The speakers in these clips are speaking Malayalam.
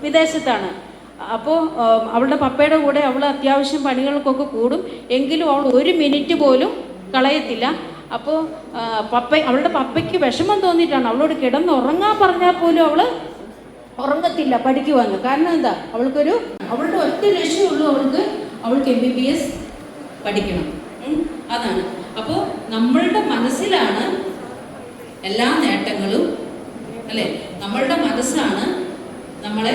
വിദേശത്താണ്. അപ്പോൾ അവളുടെ പപ്പയുടെ കൂടെ അവൾ അത്യാവശ്യം പണികൾക്കൊക്കെ കൂടും, എങ്കിലും അവൾ ഒരു മിനിറ്റ് പോലും കളയത്തില്ല. അപ്പോൾ അവളുടെ പപ്പയ്ക്ക് വിഷമം തോന്നിയിട്ടാണ് അവളോട് കിടന്നുറങ്ങാൻ പറഞ്ഞാൽ പോലും അവൾ ഉറങ്ങത്തില്ല പഠിക്കുവാന്ന്. കാരണം എന്താ, അവളുടെ ഒറ്റ ലക്ഷ്യമുള്ളൂ, അവൾക്ക് MBBS പഠിക്കണം. അതാണ്. അപ്പോൾ നമ്മളുടെ മനസ്സിലാണ് എല്ലാ നേട്ടങ്ങളും, അല്ലേ? നമ്മളുടെ മനസ്സാണ് നമ്മളെ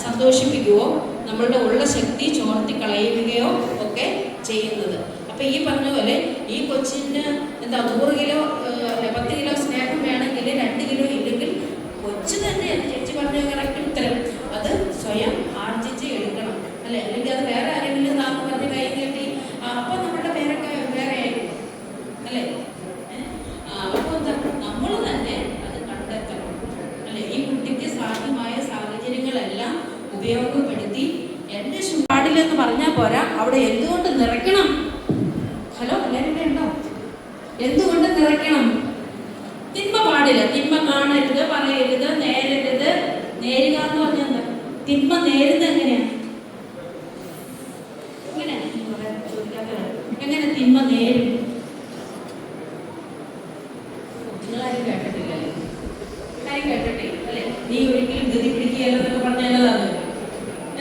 സന്തോഷിപ്പിക്കുകയോ നമ്മളുടെ ഉള്ള ശക്തി ചോർത്തി കളയുകയോ ഒക്കെ ചെയ്യുന്നത്. അപ്പം ഈ പറഞ്ഞ പോലെ ഈ കൊച്ചിന് 100 കിലോ 10 കിലോ സ്നേഹം വേണമെങ്കിൽ 2 കിലോ ഇല്ലെങ്കിൽ കൊച്ചു തന്നെ, ചേച്ചി പറഞ്ഞ കറക്റ്റ് ഉത്തരം, അത് സ്വയം ആർജിച്ച് എടുക്കണം, അല്ലേ? അല്ലെങ്കിൽ അത് വേറെ ആരെങ്കിലും നാന്ന് പറഞ്ഞ് കൈ കെട്ടി അപ്പം നമ്മളുടെ പേരൊക്കെ വേറെ ആയിരിക്കും, അല്ലേ? അപ്പോൾ എന്താ, നമ്മൾ തന്നെ അത് കണ്ടെത്തണം, അല്ലേ? ഈ കുട്ടിക്ക് സാധ്യമായ സാഹചര്യങ്ങളെല്ലാം ഉപയോഗപ്പെടുത്തി എൻ്റെ പാടില്ലെന്ന് പറഞ്ഞാൽ പോരാ, അവിടെ എന്തുകൊണ്ട് നിറയ്ക്കണം? ഹലോ, എല്ലാവരും ഇവിടെ ഉണ്ടോ? എന്തുകൊണ്ട് നിറയ്ക്കണം? തിന്മ പാടില്ല, തിന്മ കാണരുത്, പറയരുത്, നേരരുത്. നേരുക എന്ന് പറഞ്ഞാൽ എന്താ? തിന്മ നേരുന്നത് എങ്ങനെയാണ്? എങ്ങനെ തിന്മ നേരും? നിങ്ങളാരും കേട്ടിട്ടില്ലല്ലേ? ആരും കേട്ടിട്ടില്ല, അല്ലേ? നീ ഒരിക്കലും ഗതി പിടിക്കുകയല്ലെന്നൊക്കെ പറഞ്ഞാലതാണ്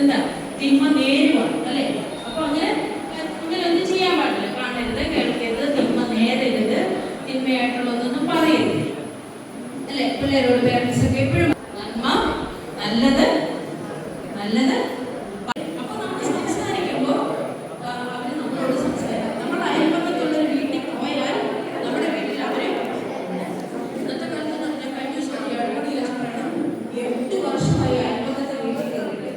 എന്താ? തിന്മ നേരുക, അല്ലേ? അപ്പൊ അങ്ങനെ ഒന്നും ചെയ്യാൻ പാടില്ല. കാണരുത്, കേൾക്കരുത്, തിന്മ നേരരുത്, തിന്മയായിട്ടുള്ളതൊന്നും പറയരുത്, അല്ലേ? പിള്ളേരോട് പേരൻസ് ഒക്കെ എപ്പോഴും നന്മ, നല്ലത് നല്ലത്. അപ്പൊ നമ്മൾ സംസാരിക്കുമ്പോൾ അവര് നമ്മളോട് സംസാരിക്കും. നമ്മുടെ അയൽപക്കത്തുള്ളൊരു വീട്ടിൽ പോയാൽ നമ്മുടെ വീട്ടിൽ അവര് ഇന്നത്തെ കാലത്ത് ഞാൻ കഴിഞ്ഞ ദിവസം 8 വർഷമായി അയൽപക്കത്തെ വീട്ടിൽ കയറിയിട്ട്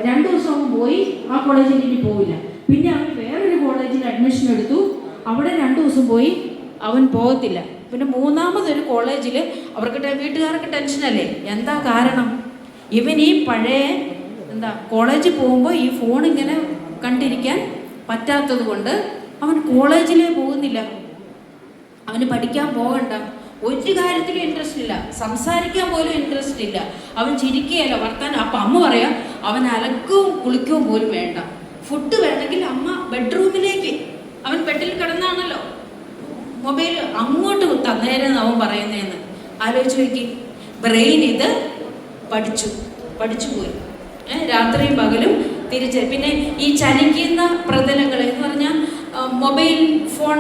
2 ദിവസം പോയി ആ കോളേജിൽ ഇനി പോവില്ല. പിന്നെ അവൻ വേറൊരു കോളേജിൽ അഡ്മിഷൻ എടുത്തു, അവിടെ 2 ദിവസം പോയി, അവൻ പോകത്തില്ല. പിന്നെ 3ാമതൊരു കോളേജിൽ അവർക്ക് വീട്ടുകാർക്ക് ടെൻഷനല്ലേ? എന്താ കാരണം? ഇവൻ ഈ പഴയ കോളേജിൽ പോകുമ്പോൾ ഈ ഫോൺ ഇങ്ങനെ കണ്ടിരിക്കാൻ പറ്റാത്തത് കൊണ്ട് അവൻ കോളേജിലേ പോകുന്നില്ല. അവന് പഠിക്കാൻ പോകണ്ട, ഒരു കാര്യത്തിലും ഇൻട്രസ്റ്റ് ഇല്ല, സംസാരിക്കാൻ പോലും ഇൻട്രസ്റ്റ് ഇല്ല, അവൻ ചിരിക്കുകയല്ല, വർത്താനം. അപ്പം അമ്മ പറയാം, അവൻ അലക്കവും കുളിക്കവും പോലും വേണ്ട, ഫുഡ് വേണമെങ്കിൽ അമ്മ ബെഡ്റൂമിലേക്ക്, അവൻ ബെഡിൽ കിടന്നാണല്ലോ മൊബൈൽ അങ്ങോട്ട് തന്നേരെന്ന് അവൻ പറയുന്നതെന്ന് ആലോചിച്ച് നോക്കി. ബ്രെയിൻ ഇത് പഠിച്ചു പോയി. രാത്രിയും പകലും തിരിച്ച്. പിന്നെ ഈ ചലിക്കുന്ന പ്രതലങ്ങൾ എന്ന് പറഞ്ഞാൽ മൊബൈൽ ഫോൺ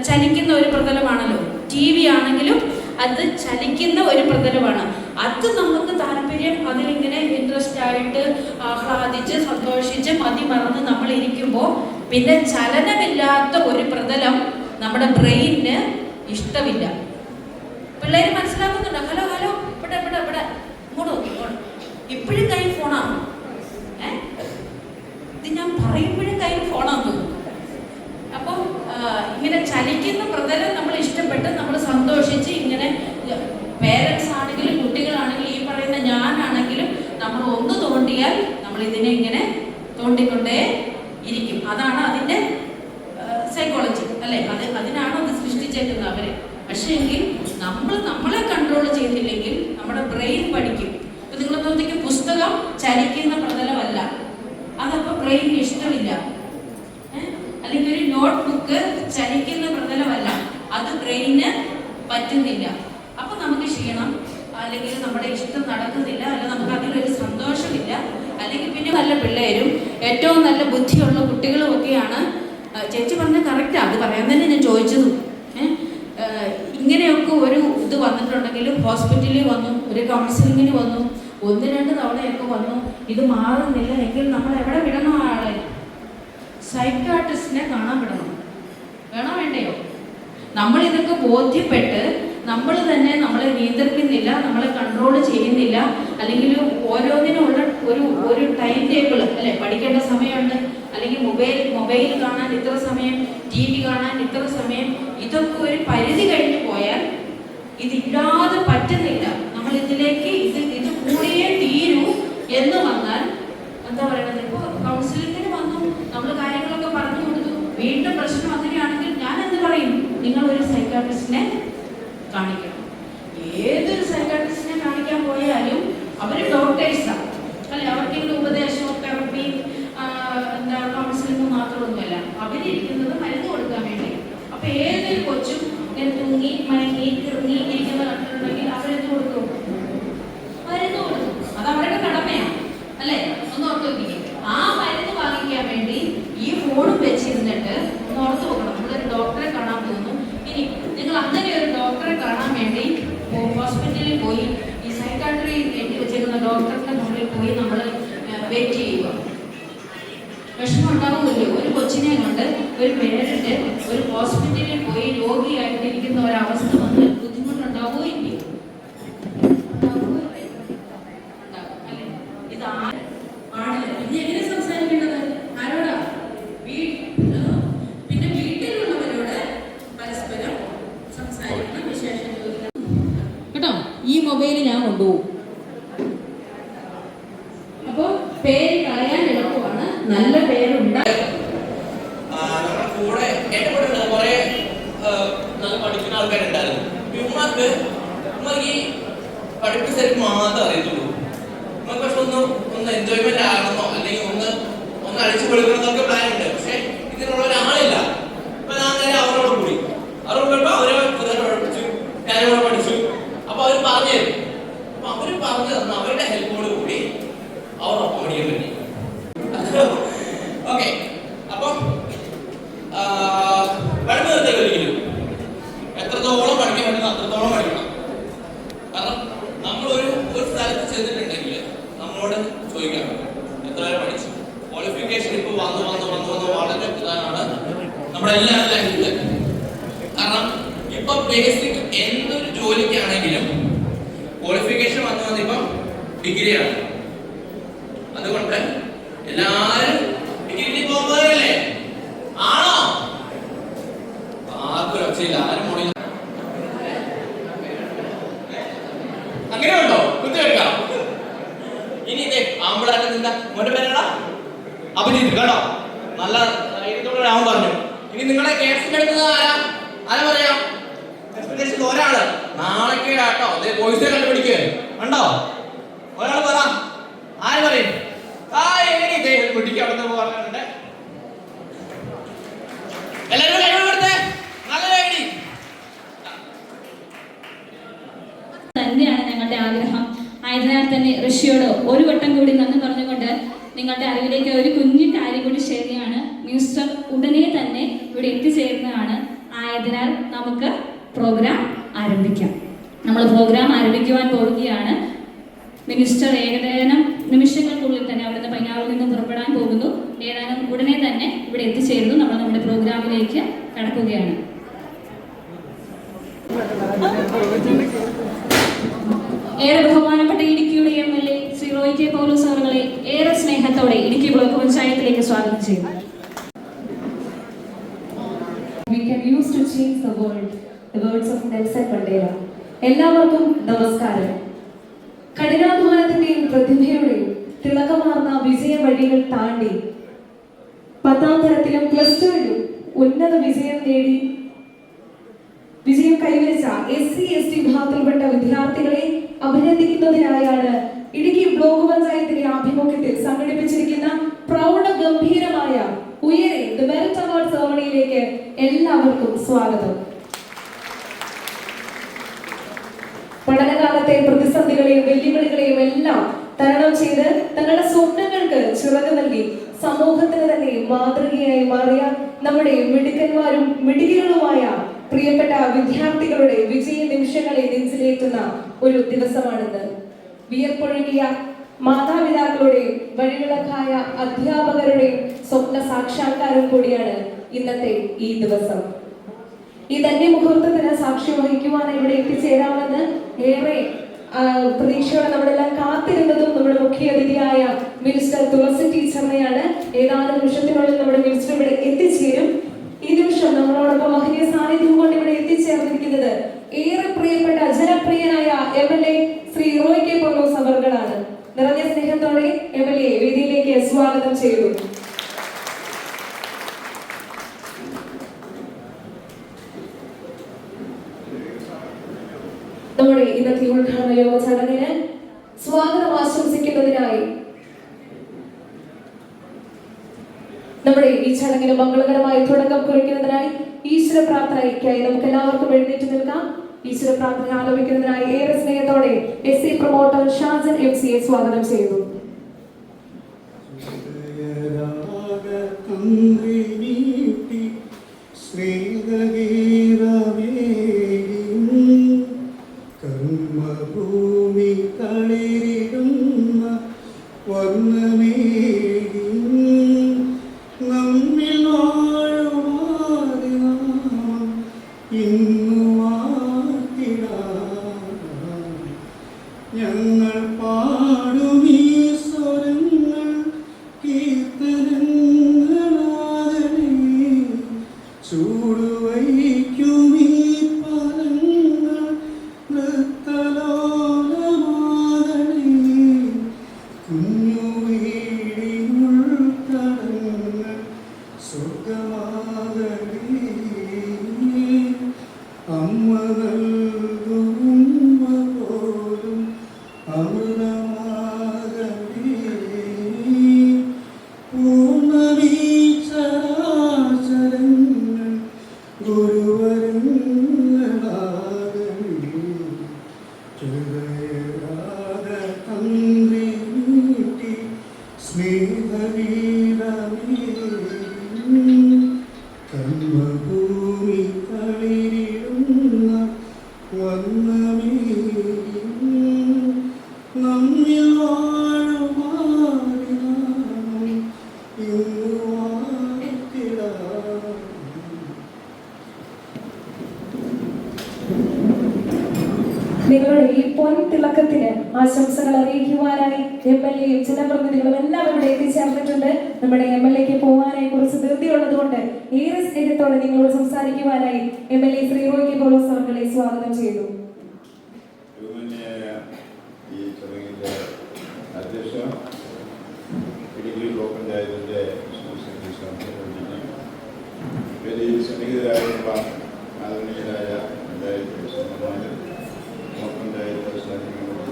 ചലിക്കുന്ന ഒരു പ്രതലമാണല്ലോ. TV ആണെങ്കിലും അത് ചലിക്കുന്ന ഒരു പ്രതലമാണ്. അത് നമുക്ക് താല്പര്യം, അതിലിങ്ങനെ ഇൻട്രസ്റ്റ് ആയിട്ട് ആഹ്ലാദിച്ച് സന്തോഷിച്ച് മറന്ന് നമ്മൾ ഇരിക്കുമ്പോൾ പിന്നെ ചലനമില്ലാത്ത ഒരു പ്രതലം നമ്മുടെ ബ്രെയിനിന് ഇഷ്ടമില്ല. പിള്ളേര് മനസ്സിലാക്കുന്നുണ്ടോ? ഹലോ ഹലോ, ഇവിടെ ഇവിടെ ഇവിടെ ഇങ്ങോട്ട് ഇപ്പോഴും കയ്യിൽ ഫോണാണ്. ഇത് ഞാൻ പറയുമ്പോഴും കയ്യിൽ ഫോണാന്ന് തോന്നുന്നു. അപ്പം ഇങ്ങനെ ചലിക്കുന്ന പ്രതലം നമ്മൾ ഇഷ്ടപ്പെട്ട് നമ്മൾ സന്തോഷിച്ച് ഇങ്ങനെ, പേരൻസ് ആണെങ്കിലും കുട്ടികളാണെങ്കിലും ഈ പറയുന്ന ഞാനാണെങ്കിലും നമ്മൾ ഒന്ന് തോണ്ടിയാൽ നമ്മൾ ഇതിനെ ഇങ്ങനെ തോണ്ടിക്കൊണ്ടേ ഇരിക്കും. അതാണ് അതിൻ്റെ സൈക്കോളജി, അല്ലേ? അതിനാണ് അത് സൃഷ്ടിച്ചേക്കുന്നത് അവര്. പക്ഷേ എങ്കിൽ നമ്മളെ കൺട്രോൾ ചെയ്തില്ലെങ്കിൽ നമ്മുടെ ബ്രെയിൻ പഠിക്കും. ഇപ്പം നിങ്ങൾ നോക്കിയ പുസ്തകം ചലിക്കുന്ന പ്രതലമല്ല, അതപ്പോൾ ബ്രെയിനിന് ഇഷ്ടമില്ല. അല്ലെങ്കിൽ ഒരു നോട്ട് ബുക്ക് ചലിക്കുന്ന പ്രതലമല്ല, അത് ബ്രെയിനിന് പറ്റുന്നില്ല. അപ്പൊ നമുക്ക് ക്ഷീണം, അല്ലെങ്കിൽ നമ്മുടെ ഇഷ്ടം നടക്കുന്നില്ല, അല്ലെങ്കിൽ നമുക്ക് അതിലൊരു സന്തോഷമില്ല. അല്ലെങ്കിൽ പിന്നെ നല്ല പിള്ളേരും ഏറ്റവും നല്ല ബുദ്ധിയുള്ള കുട്ടികളും ഒക്കെയാണ്. ചേച്ചി പറഞ്ഞ കറക്റ്റാ, അത് പറയാൻ തന്നെ ഞാൻ ചോദിച്ചതും. ഇങ്ങനെയൊക്കെ ഒരു ഇത് വന്നിട്ടുണ്ടെങ്കിൽ ഹോസ്പിറ്റലിൽ വന്നു, ഒരു കൗൺസിലിങ്ങിന് വന്നു, 1-2 തവണയൊക്കെ വന്നു, ഇത് മാറുന്നില്ല എങ്കിൽ നമ്മൾ എവിടെ വിടണം? ആളെ സൈക്കാട്രിസ്റ്റിനെ കാണാൻ വിടണം. വേണോ വേണ്ടയോ? നമ്മളിതൊക്കെ ബോധ്യപ്പെട്ട് നമ്മൾ തന്നെ നമ്മളെ നിയന്ത്രിക്കുന്നില്ല, നമ്മളെ കൺട്രോൾ ചെയ്യുന്നില്ല, അല്ലെങ്കിൽ ഓരോന്നിനുള്ള ഒരു ടൈം ടേബിൾ, അല്ലെ? പഠിക്കേണ്ട സമയമുണ്ട്, അല്ലെങ്കിൽ മൊബൈൽ കാണാൻ ഇത്ര സമയം, TV കാണാൻ ഇത്ര സമയം, ഇതൊക്കെ ഒരു പരിധി കഴിഞ്ഞു പോയാൽ ഇതില്ലാതെ പറ്റുന്നില്ല. നമ്മൾ ഇതിലേക്ക് ഇത് കൂടിയേ തീരൂ എന്ന് വന്നാൽ എന്താ പറയണത്? ഇപ്പോൾ കൗൺസിലിങ്ങിന് വന്നു, നമ്മൾ കാര്യങ്ങളൊക്കെ പറഞ്ഞു കൊടുത്തു, വീണ്ടും പ്രശ്നം അങ്ങനെയാണെങ്കിൽ ഞാൻ എന്ത് പറയും? നിങ്ങൾ ഒരു സൈക്കാട്രിസ്റ്റിനെ കാണിക്കണം. ഏതൊരു സൈക്കാട്രിസ്റ്റിനെ കാണിക്കാൻ പോയാലും അവർ ഡോക്ടേഴ്സാണ് അല്ലെ, അവർക്കെങ്കിലും ഉപദേശമോ തെറപ്പി എന്താ കൗൺസിലിംഗ് മാത്രമൊന്നുമല്ല, അവരിയ്ക്കുന്നത് മരുന്ന് കൊടുക്കാൻ വേണ്ടി. അപ്പൊ ഏതൊരു കൊച്ചും ഇങ്ങനെ തൂങ്ങി മയങ്ങി കിറങ്ങി ഇരിക്കുന്ന കണ്ടിട്ടുണ്ടെങ്കിൽ അവരെന്ത് കൊടുക്കും? മരുന്ന് കൊടുക്കും. അത് അവരുടെ കടമയാണ് അല്ലേ? ഒന്ന് ഓർത്ത് നോക്കിക്കേ. ആ മരുന്ന് വാങ്ങിക്കാൻ വേണ്ടി ഈ ഫോണും വെച്ചിരുന്നിട്ട് ഒന്ന് ഓർത്ത് നോക്കണം. നമ്മളൊരു ഡോക്ടറെ കാണാൻ പോകുന്നു. ഇനി നിങ്ങൾ അങ്ങനെ ഒരു ഡോക്ടറെ കാണാൻ വേണ്ടി ഹോസ്പിറ്റലിൽ പോയി ഈ സൈക്കാട്രി എഴുതി വെച്ചിരുന്ന ഡോക്ടറിന്റെ മുന്നിൽ പോയി നമ്മൾ വെയിറ്റ് ചെയ്യുക. വിഷമം ഉണ്ടാവുമല്ലോ. ഒരു കൊച്ചിനെ കൊണ്ട് ഒരു പേരന്റ് ഒരു ഹോസ്പിറ്റലിൽ പോയി രോഗിയായിട്ടിരിക്കുന്ന ഒരവസ്ഥ വന്ന് ബുദ്ധിമുട്ടുണ്ടാവുമോ ഇല്ലയോ? ഇത് ആണല്ലോ. പിന്നെ എങ്ങനെ സംസാരിക്കേണ്ടത്? ആരോടാ? പിന്നെ വീട്ടിലുള്ളവരോട് പരസ്പരം സംസാരിക്കണം, വിശേഷം കേട്ടോ. ഈ മൊബൈൽ ഞാൻ കൊണ്ടുപോകും. അപ്പൊ പേര് കളയാൻ എളുപ്പമാണ്, നല്ല പേരുണ്ട്. കൂടെ എന്റെ കൂടെ കുറെ നല്ല പഠിക്കുന്ന ആൾക്കാരുണ്ടായിരുന്നു. ഉമ്മക്ക് ഈ പഠിപ്പ് ശരിക്കും മാത്രമേ അറിയത്തുള്ളൂ. ഉമ്മക്ക് പക്ഷെ ഒന്ന് എൻജോയ്മെന്റ് ആകണമെന്നോ അല്ലെങ്കിൽ ഒന്ന് അടിച്ചു കൊടുക്കണമെന്നൊക്കെ പ്ലാൻ ഉണ്ട്. പക്ഷെ ഇതിനുള്ള ഒരാളില്ല. അപ്പൊ ഞാൻ നേരെ അവരോട് കൂടി അവരോട് പഠിച്ചു, ഞാനിവിടെ പഠിച്ചു. അപ്പൊ അവര് പറഞ്ഞു തരും. അപ്പൊ അവര് പറഞ്ഞു തന്നു, അവരുടെ ഹെൽപ്പോട് കൂടി അവരൊപ്പം പഠിക്കാൻ പറ്റി. ഓക്കെ, അപ്പൊ പഠിപ്പ് നിർത്തേക്ക് ഒരിക്കലും എത്രത്തോളം പഠിക്കാൻ പറ്റുന്ന അത്രത്തോളം പഠിക്കണം. കാരണം നമ്മളൊരു സ്ഥലത്ത് ചെന്നിട്ടുണ്ടെങ്കിൽ നമ്മളോട് ചോദിക്കണം എത്ര വരെ പഠിച്ചു. ക്വാളിഫിക്കേഷൻ ഇപ്പൊ വന്ന് വളരെ പ്രധാനമാണ് നമ്മുടെ എല്ലാവരുടെ ലൈഫിൽ. കാരണം ഇപ്പൊ ബേസിക് എന്തൊരു ജോലിക്കാണെങ്കിലും ക്വാളിഫിക്കേഷൻ വന്ന് ഇപ്പം ഡിഗ്രിയാണ്. അതുകൊണ്ട് എല്ലാരും ഡിഗ്രി പോകുമ്പോഴല്ലേ ആണോ? ആർക്കും രക്ഷയില്ല, ആരും മോണില്ല. അങ്ങനെയുണ്ടോ? കുത്തിവെക്കാം. ഇനി ഇതേ ആമ്പിളായിട്ട് നിന്ന മോന്റെ പേരാ അഭിജിത്ത് കേട്ടോ. നല്ല ധൈര്യത്തോടെ അവൻ പറഞ്ഞു. ഇനി നിങ്ങളെ കേസിൽ എടുക്കുന്നത് ആരാ പറയാം? ഒരാള് നാളേക്ക് കേട്ടോ. അതേ വോയിസ് കണ്ടുപിടിക്കുക കണ്ടോ? ഒരാൾ പറ, ആര് പറയും? തന്നെയാണ് ഞങ്ങളുടെ ആഗ്രഹം. ആയതിനാൽ തന്നെ ഋഷിയോട് ഒരു വട്ടം കൂടി നന്ദി പറഞ്ഞുകൊണ്ട് നിങ്ങളുടെ അറിവിലേക്ക് ഒരു കുഞ്ഞു കാര്യം കൂടി ഷെയർ ചെയ്യാണ്. മിനിസ്റ്റർ ഉടനെ തന്നെ ഇവിടെ എത്തിച്ചേരുന്നതാണ്. ആയതിനാൽ നമുക്ക് പ്രോഗ്രാം ആരംഭിക്കാം. നമ്മൾ പ്രോഗ്രാം ആരംഭിക്കുവാൻ പോവുകയാണ്. മിനിസ്റ്റർ ഏകദേശം നിമിഷങ്ങൾക്കുള്ളിൽ തന്നെ അവിടുന്ന് പൈനാവിൽ നിന്നും പുറപ്പെടാൻ പോകുന്നു. ഏതാനും ഉടനെ തന്നെ ഇവിടെ എത്തിച്ചേരുന്നു. നമ്മൾ നമ്മുടെ പ്രോഗ്രാമിലേക്ക് കടക്കുകയാണ്. ഏറെ ബഹുമാനപ്പെട്ട ഇടുക്കിയുടെ MLA ശ്രീ റോയ് കെ പൗലോസ് അവരെ ഏറെ സ്നേഹത്തോടെ ഇടുക്കി ബ്ലോക്ക് പഞ്ചായത്തിലേക്ക് സ്വാഗതം ചെയ്യുന്നു. We can use to change the world. The words of Nelson Mandela. എല്ലാവർക്കും നമസ്കാരം. കഠിനാധ്വാനത്തിന്റെയും പ്രതിഭയുടെയും തിളക്കമാർന്ന വിജയ വഴികൾ താണ്ടി 10ാം തരത്തിലും +2ലും ഉന്നത വിജയം നേടി വിജയം കൈവരിച്ച SC/ST വിഭാഗത്തിൽപ്പെട്ട വിദ്യാർത്ഥികളെ അഭിനന്ദിക്കുന്നതിനായാണ് ഇടുക്കി ബ്ലോക്ക് പഞ്ചായത്തിന്റെ ആഭിമുഖ്യത്തിൽ സംഘടിപ്പിച്ചിരിക്കുന്ന പ്രൗഢഗംഭീരമായ ഉയരെ ദി മെറിറ്റ് അവാർഡ് സെറമണിയിലേക്ക് എല്ലാവർക്കും സ്വാഗതം. പഠനകാലത്തെ പ്രതിസന്ധികളെയും വെല്ലുവിളികളെയും എല്ലാം തരണം ചെയ്ത് തങ്ങളുടെ സ്വപ്നങ്ങൾക്ക് ചിറക് നൽകി സമൂഹത്തിന് തന്നെ മാതൃകയായി മാറിയ നമ്മുടെ മിടുക്കന്മാരും മിടുക്കികളുമായ പ്രിയപ്പെട്ട വിദ്യാർത്ഥികളുടെ വിജയ നിമിഷങ്ങളെ നെഞ്ചിലേറ്റുന്ന ഒരു ദിവസമാണിത്. വിയർപ്പൊഴുകിയ മാതാപിതാക്കളുടെയും വഴിവിളക്കായ അധ്യാപകരുടെയും സ്വപ്ന സാക്ഷാത്കാരം കൂടിയാണ് ഇന്നത്തെ ഈ ദിവസം. ഈ തന്നെ മുഹൂർത്തത്തിന് സാക്ഷ്യം വഹിക്കുവാനായി ഇവിടെ എത്തിച്ചേരാമെന്ന് ഏറെ പ്രതീക്ഷയോടെ നമ്മളെല്ലാം കാത്തിരുന്നതും നമ്മുടെ മുഖ്യ അതിഥിയായ മിനിസ്റ്റർ തുളസി ടീച്ചറിനെയാണ്. ഏതാനും നിമിഷത്തിനുള്ളിൽ നമ്മുടെ മിനിസ്റ്റർ ഇവിടെ എത്തിച്ചേരും. ഈ നിമിഷം നമ്മളോടൊപ്പം മഹനീയ സാന്നിധ്യം കൊണ്ട് ഇവിടെ എത്തിച്ചേർന്നിരിക്കുന്നത് ഏറെ പ്രിയപ്പെട്ട ജനപ്രിയനായ MLA ശ്രീ റോയ് കെ പൗലോസ് അവർകളാണ്. നിറഞ്ഞ സ്നേഹത്തോടെ MLA വേദിയിലേക്ക് സ്വാഗതം ചെയ്തു. നമ്മുടെ ഇന്നത്തെ ഉദ്ഘാടന യോഗ ചടങ്ങിന് സ്വാഗതം കുറിക്കുന്നതിനായി നമ്മുടെ ഈ ചടങ്ങിന് മംഗളകരമായ തുടക്കം കുറിക്കുന്നതിനായി ഈശ്വര പ്രാർത്ഥനയ്ക്കായി നമുക്ക് എല്ലാവർക്കും എഴുന്നേറ്റ് നിൽക്കാം. ഈശ്വര പ്രാർത്ഥന ആലപിക്കുന്നതിനായി ഏറെ സ്നേഹത്തോടെ SC പ്രൊമോട്ടർ ഷാജൻ MC സ്വാഗതം ചെയ്യുന്നു. കർമ്മഭൂമി തളിരിടുന്ന വർണ്ണമേകി നമ്മിൽ വാഴുമാതിനാം ഇന്നു വാഴ്ത്തിടാം. ഞങ്ങൾ പാടുമീ സ്വരങ്ങൾ കീർത്തനങ്ങളാകണേ. ചൂടുവയ്ക്കുമീ പദങ്ങൾ നൃത്തലോലമാകണേ. കുഞ്ഞു വീടിനുൾത്തടങ്ങൾ സ്വർഗമാകണേ. അമ്മ നൽകും പോലും അമൃതമാകണേ. പൂർണ്ണവീചരാചരങ്ങൾ ഗുരുവരങ്ങളാകണേ. ഹൃദയരാഗ തന്ത്രി നീട്ടി സ്നേഹവീരമേ. കർമ്മഭൂമി തളിരിടുന്ന വർണ്ണമേകി നമ്മിൽ വാഴുമാറിനാം ഇന്നു വാഴ്ത്തിടാം. നിങ്ങളുടെ ഈ പൊൻ തിളക്കത്തിന് ആശംസകൾ അറിയിക്കുവാനായി MLA-യും ജനപ്രതിനിധികളും എല്ലാം ഇവിടെ എത്തിച്ചേർന്നിട്ടുണ്ട്. നമ്മുടെ MLA-ക്ക് പോകാനായി കുറച്ച് ധൃതിയുള്ളത് കൊണ്ട് ഏറെ സ്നേഹത്തോടെ നിങ്ങളോട് സംസാരിക്കുവാനായി MLA ശ്രീ റോയ്ക്ക് പൗലോസ് അവർകളെ സ്വാഗതം ചെയ്യുന്നു. ഈ ചടങ്ങിന്റെ അധ്യക്ഷ ഇടുക്കി ബ്ലോക്ക് പഞ്ചായത്തിന്റെ വേദിയിൽ സന്നിഹിതരായിട്ടുള്ള ആദരണീയരായ പഞ്ചായത്ത് പ്രസിഡന്റുമാര്, ബ്ലോക്ക് പഞ്ചായത്ത്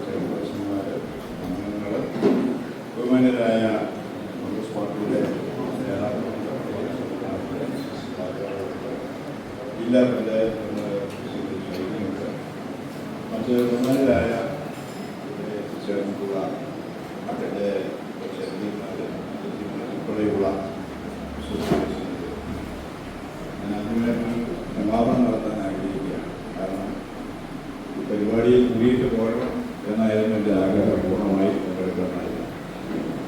ചെയർപേഴ്സൺമാര്, അംഗങ്ങൾ, ബഹുമാന്യരായ കോൺഗ്രസ് പാർട്ടിയുടെ നേതാക്കളുണ്ട്, ജില്ലാ പഞ്ചായത്ത് പ്രസിഡന്റ്, മറ്റ് ബഹുമാന്യരായ ചേർന്നിട്ടുള്ള അതിൻ്റെ ഉൾപ്പെടെയുള്ള ഞാൻ അതിനെ സമാപനം നടത്താൻ ആഗ്രഹിക്കുകയാണ്. കാരണം ഈ പരിപാടിയിൽ കൂടിയിട്ട് പോകണം എന്നായിരുന്നു എൻ്റെ ആഗ്രഹം പൂർണ്ണമായി പങ്കെടുക്കാനായിരുന്നു.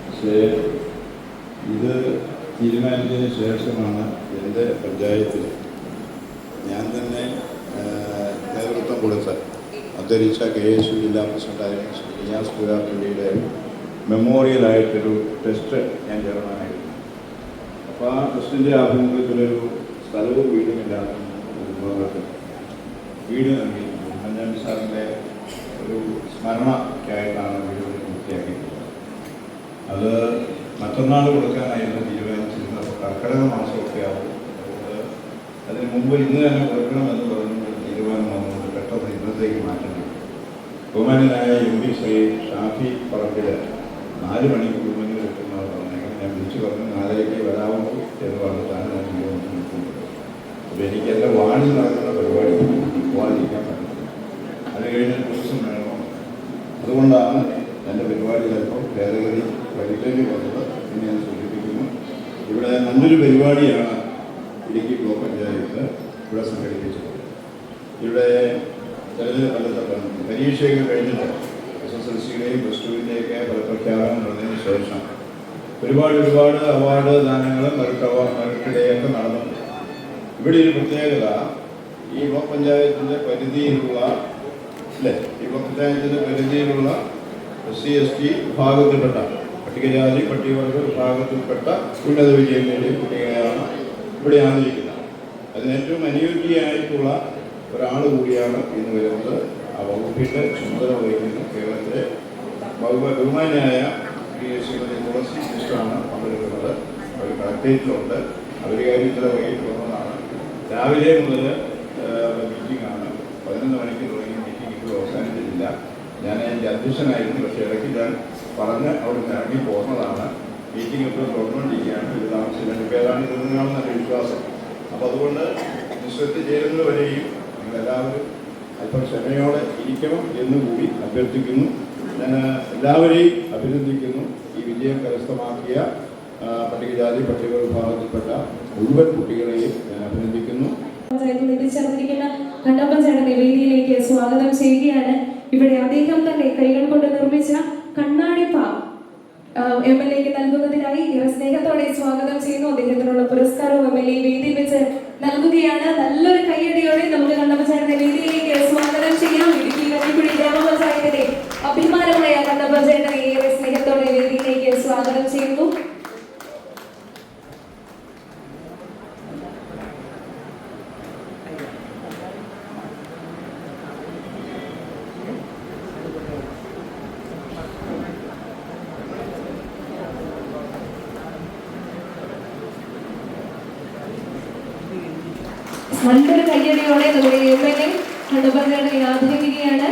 പക്ഷേ ഇത് തീരുമാനിച്ചതിന് ശേഷമാണ് എൻ്റെ പഞ്ചായത്തിൽ ഞാൻ തന്നെ നേതൃത്വം കൊടുത്ത അന്തരിച്ച KSU ജില്ലാ പ്രസിഡന്റായിരുന്ന ശ്രീ നിയാസ് പുരാപ്പള്ളിയുടെ മെമ്മോറിയലായിട്ടൊരു ടെസ്റ്റ് ഞാൻ ചെയർമാനായിരുന്നു. അപ്പോൾ ആ ടെസ്റ്റിൻ്റെ ആഭിമുഖ്യത്തിലൊരു സ്ഥലവും വീടുമില്ലാത്ത ഒരു വിഭാഗത്തിൽ വീട് നൽകി ഉമ്മൻചാണ്ടി സാറിൻ്റെ ഒരു സ്മരണയ്ക്കായിട്ടാണ് വീട് പൂർത്തിയാക്കിയിട്ടുള്ളത്. അത് മറ്റന്നാൾ കൊടുക്കാനായിരുന്നു തീരുമാനിച്ചിരുന്നത്. കർക്കിടക മാസമൊക്കെ ആവും. അതുകൊണ്ട് അതിന് മുമ്പ് ഇന്ന് തന്നെ കൊടുക്കണമെന്ന് പറഞ്ഞു തീരുമാനം വന്നുകൊണ്ട് പെട്ടെന്ന് ഇന്നത്തേക്ക് മാറ്റേണ്ടി. ബഹുമാന്യനായ MP ശ്രീ ഷാഫി പറമ്പിൽ 4 മണിക്ക് കുടുംബങ്ങൾ എത്തുന്നവർ പറഞ്ഞെങ്കിൽ ഞാൻ വിളിച്ചു പറഞ്ഞു 4:30 വരാവുള്ളൂ എന്ന് പറഞ്ഞിട്ടാണ് ഞാൻ നിൽക്കുന്നത്. അപ്പോൾ എനിക്ക് എൻ്റെ വാണിൽ നടക്കുന്ന പരിപാടി പോകാതിരിക്കാൻ പറ്റുന്നത്. അത് കഴിഞ്ഞ ദിവസം വേണോ, അതുകൊണ്ടാണ് എൻ്റെ പരിപാടി ചിലപ്പോൾ ഭേദഗതി വരുത്തേണ്ടി വന്നത് എന്ന് ഞാൻ സൂചിപ്പിക്കുന്നു. ഇവിടെ നല്ലൊരു പരിപാടിയാണ് ഇടുക്കി ബ്ലോക്ക് പഞ്ചായത്ത് ഇവിടെ സംഘടിപ്പിച്ചത്. ഇവിടെ പരീക്ഷയൊക്കെ കഴിഞ്ഞിട്ട് SSLC-യുടെയും +2-ൻ്റെയൊക്കെ ഫലപ്രഖ്യാപനം നടന്നതിന് ശേഷം ഒരുപാട് അവാർഡ് ദാനങ്ങളും മെറിറ്റ് ഡേയൊക്കെ നടന്നിട്ടുണ്ട്. ഇവിടെ ഒരു പ്രത്യേകത, ഈ ബ്ലോക്ക് പഞ്ചായത്തിൻ്റെ പരിധിയിലുള്ള SC/ST വിഭാഗത്തിൽപ്പെട്ട പട്ടികജാതി പട്ടികവർഗ വിഭാഗത്തിൽപ്പെട്ട ഉന്നത വിജയം നേടിയ കുട്ടികളെയാണ് ഇവിടെ ആദരിക്കുന്നത്. അതിന് ഏറ്റവും അനുയോജ്യമായിട്ടുള്ള ഒരാൾ കൂടിയാണ് ഇന്ന് വരുന്നത്. ആ വകുപ്പിൻ്റെ ചുമതല വഹിക്കുന്ന കേരളത്തിലെ ബഹുമാന്യായ ശ്രീമതി തുളസി മിസ്റ്ററാണ് പങ്കെടുക്കുന്നത്. അവർ കളക്ടറേറ്റിലുണ്ട്. അവർ കാര്യത്തിൽ വൈകിട്ട് വന്നതാണ്. രാവിലെ മുതൽ മീറ്റിംഗാണ്. 11 മണിക്ക് തുടങ്ങിയ മീറ്റിംഗ് ഇപ്പോൾ അവസാനിച്ചിട്ടില്ല. ഞാൻ അതിൻ്റെ അധ്യക്ഷനായിരുന്നു. പക്ഷേ ഇടയ്ക്ക് ഞാൻ പറഞ്ഞ് അവിടെ നിന്ന് ഇറങ്ങി പോകുന്നതാണ്. മീറ്റിംഗ് ഇപ്പോൾ തുടർന്നുകൊണ്ടിരിക്കുകയാണ്. ഇത് താമസിച്ചില്ല, ഇപ്പോൾ ഏതാണ്ട് ഇരുന്നാണെന്നൊരു വിശ്വാസം. അപ്പോൾ അതുകൊണ്ട് നിശ്ചയത്തിൽ ചേരുന്നവരെയും നിങ്ങളെല്ലാവരും അല്പം ക്ഷമയോടെ ഇരിക്കണം എന്നുകൂടി അഭ്യർത്ഥിക്കുന്നു. ഞാൻ എല്ലാവരെയും അഭിനന്ദിക്കുന്നു. ഈ വിജയം കരസ്ഥമാക്കിയ പട്ടികജാതി പട്ടിക വിഭാഗത്തിൽപ്പെട്ട മുഴുവൻ കുട്ടികളെയും ഞാൻ അഭിനന്ദിക്കുന്നു. ചേർന്നിരിക്കുന്ന കണ്ണപ്പൻ ചേട്ടനെ വേദിയിലേക്ക് സ്വാഗതം ചെയ്യുകയാണ്. ഇവിടെ അദ്ദേഹം തന്നെ കൈകൾ കൊണ്ട് നിർമ്മിച്ച കണ്ണാടിപ്പ MLA നൽകുന്നതിനായി സ്നേഹത്തോടെ സ്വാഗതം ചെയ്യുന്നു. അദ്ദേഹത്തിനുള്ള പുരസ്കാരവും MLA വേദിയിൽ വെച്ച് നൽകുകയാണ്. നല്ലൊരു കയ്യടിയോടെ നമുക്ക് കണ്ണപ്പൻ ചേട്ടനെ വേദിയിലേക്ക് സ്വാഗതം ചെയ്യാം. ഇടുക്കി കഞ്ഞിക്കുഴി ഗ്രാമപഞ്ചായത്തിലെ അഭിമാനമായ കണ്ണപ്പൻ ചേട്ടനെ ഏറെ സ്നേഹത്തോടെ വേദിയിലേക്ക് സ്വാഗതം ചെയ്യുന്നു. നല്ലൊരു കയ്യടിയോടെ നമ്മുടെ MLA കണ്ണപ്പൻ ചേട്ടനെ ആദരിക്കുകയാണ്.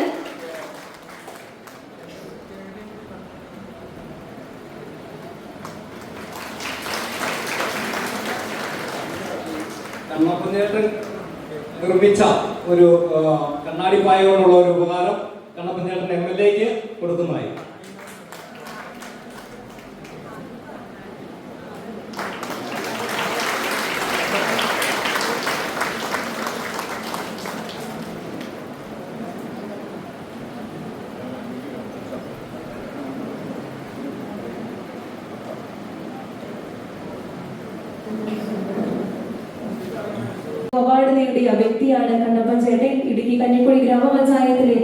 കണ്ണപ്പൻ ചേട്ടൻ നിർമ്മിച്ച ഒരു കണ്ണാടിപ്പായോടുള്ള ഒരു ഉപകാരം കണ്ണപ്പൻ ചേട്ടൻ MLAക്ക് കൊടുക്കുന്നതായി. അവാർഡ് നേടിയ വ്യക്തിയാണ് കണ്ണപ്പൻ ചേട്ടൻ. ഇടുക്കി കഞ്ഞിക്കുഴി ഗ്രാമപഞ്ചായത്തിലെ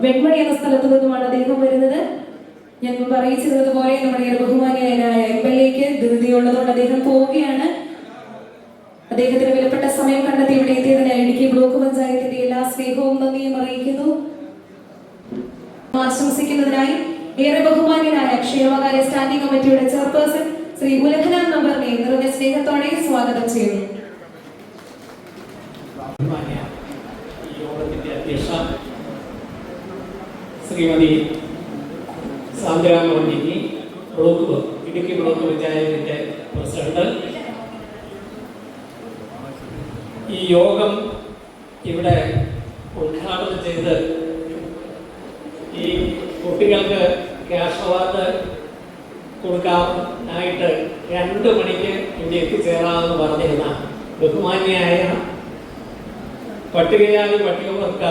വെൺമണി എന്ന സ്ഥലത്തു നിന്നുമാണ് അദ്ദേഹം വരുന്നത്. ഞാൻ മുമ്പ് അറിയിച്ചിരുന്നത് പോലെ നമ്മുടെ ബഹുമാനിയായ MLAക്ക് ധൃതിയുള്ളതുകൊണ്ട് അദ്ദേഹം പോവുകയാണ്. അദ്ദേഹത്തിന് വിലപ്പെട്ട സമയം കണ്ടെത്തി ഇവിടെ എത്തിയതിനായി ഇടുക്കി ബ്ലോക്ക് പഞ്ചായത്തിന്റെ എല്ലാ സ്നേഹവും നന്ദിയും അറിയിക്കുന്നു. ആശംസിക്കുന്നതിനായി ഏറെ ബഹുമാന്യനായ ക്ഷേമകാര്യ സ്റ്റാൻഡിംഗ് കമ്മിറ്റിയുടെ ചെയർപേഴ്സൺ ശ്രീ ഉലഹന നമ്പറിനെ നിറഞ്ഞ സ്നേഹത്തോടെ സ്വാഗതം ചെയ്യുന്നു. യോഗത്തിന്റെ അധ്യക്ഷ ശ്രീമതി സാന്ദ്രാമോഹനി, ഇടുക്കി ബ്ലോക്ക് പഞ്ചായത്തിന്റെ പ്രസിഡന്റ്, ഈ യോഗം ഇവിടെ ഉദ്ഘാടനം ചെയ്ത് ഈ കുട്ടികൾക്ക് ക്യാഷ് അവാർഡ് കൊടുക്കാനായിട്ട് 2 മണിക്ക് ഇവിടെ എത്തിച്ചേരാമെന്ന് പറഞ്ഞിരുന്ന ബഹുമാന്യായ പട്ടികജാതി പട്ടികവർഗ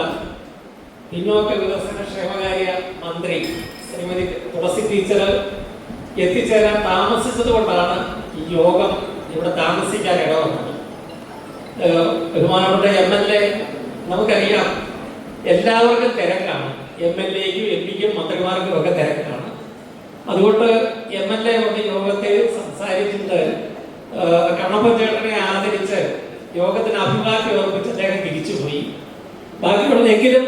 പിന്നോക്ക വികസന ക്ഷേമകാര്യ മന്ത്രി ശ്രീമതി തുളസി ടീച്ചർ എത്തിച്ചേരാൻ താമസിച്ചത് കൊണ്ടാണ് ഈ യോഗം ഇവിടെ താമസിക്കാൻ ഇടവന്നത്. ബഹുമാനപ്പെട്ട MLA, നമുക്കറിയാം എല്ലാവർക്കും തിരക്കാണ്. MLAക്കും MP-ക്കും മന്ത്രിമാർക്കും ഒക്കെ തിരക്കാണ്. അതുകൊണ്ട് MLA വന്ന് യോഗത്തിൽ സംസാരിച്ചിട്ട് കണ്ണപ്പൻ ചേട്ടനെ ആദരിച്ച് യോഗത്തിന് അഭിവാദ്യം അർപ്പിച്ച് അദ്ദേഹം തിരിച്ചുപോയി. ബാക്കിയുള്ളതെങ്കിലും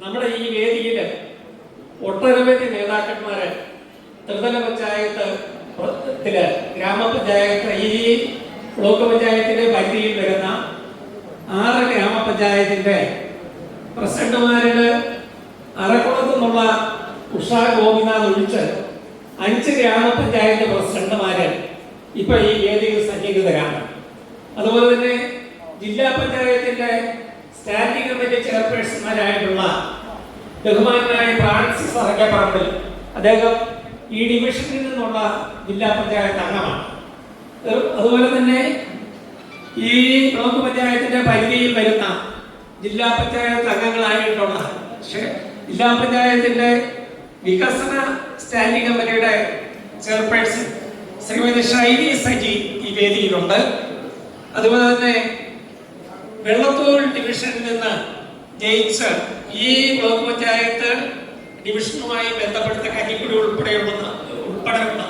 നമ്മുടെ ഈ വേദിയിൽ ഒട്ടനവധി നേതാക്കന്മാര് ത്രിതല പഞ്ചായത്തില് ഗ്രാമപഞ്ചായത്ത് ഈ ബ്ലോക്ക് പഞ്ചായത്തിന്റെ പരിധിയിൽ വരുന്ന 6 ഗ്രാമപഞ്ചായത്തിന്റെ പ്രസിഡന്റുമാരില് അറക്കുളത്തു നിന്നുള്ള ഉഷാ ഗോപിനാഥ് ഒഴിച്ച് 5 ഗ്രാമപഞ്ചായത്ത് പ്രസിഡന്റുമാര് ഇപ്പൊ ഈ വേദിയിൽ സന്നിഹിതരാണ്. അതുപോലെ തന്നെ ജില്ലാ പഞ്ചായത്തിന്റെ സ്റ്റാൻഡിംഗ് കമ്മിറ്റി ചെയർപേഴ്സൺമാരായിട്ടുള്ള ബഹുമാനായ ഫ്രാൻസിസ് അറക്കപ്പറമ്പിൽ, അദ്ദേഹം ഈ ഡിവിഷനിൽ നിന്നുള്ള ജില്ലാ പഞ്ചായത്ത് അംഗമാണ്. അതുപോലെ തന്നെ ഈ ബ്ലോക്ക് പഞ്ചായത്തിന്റെ പരിധിയിൽ വരുന്ന ജില്ലാ പഞ്ചായത്ത് അംഗങ്ങളായിട്ടുള്ള ജില്ലാ പഞ്ചായത്തിന്റെ വികസന സ്റ്റാൻഡിംഗ് കമ്മിറ്റിയുടെ ചെയർപേഴ്സൺ ശ്രീമതി ഷൈനി സജി ഈ വേദിയിലുണ്ട്. അതുപോലെ തന്നെ വെള്ളത്തൂർ ഡിവിഷനിൽ നിന്ന് ജയിച്ച് ഈ ബ്ലോക്ക് പഞ്ചായത്ത് ഡിവിഷനുമായി ബന്ധപ്പെടുത്ത കഞ്ഞിക്കുടി ഉൾപ്പെടെയുള്ള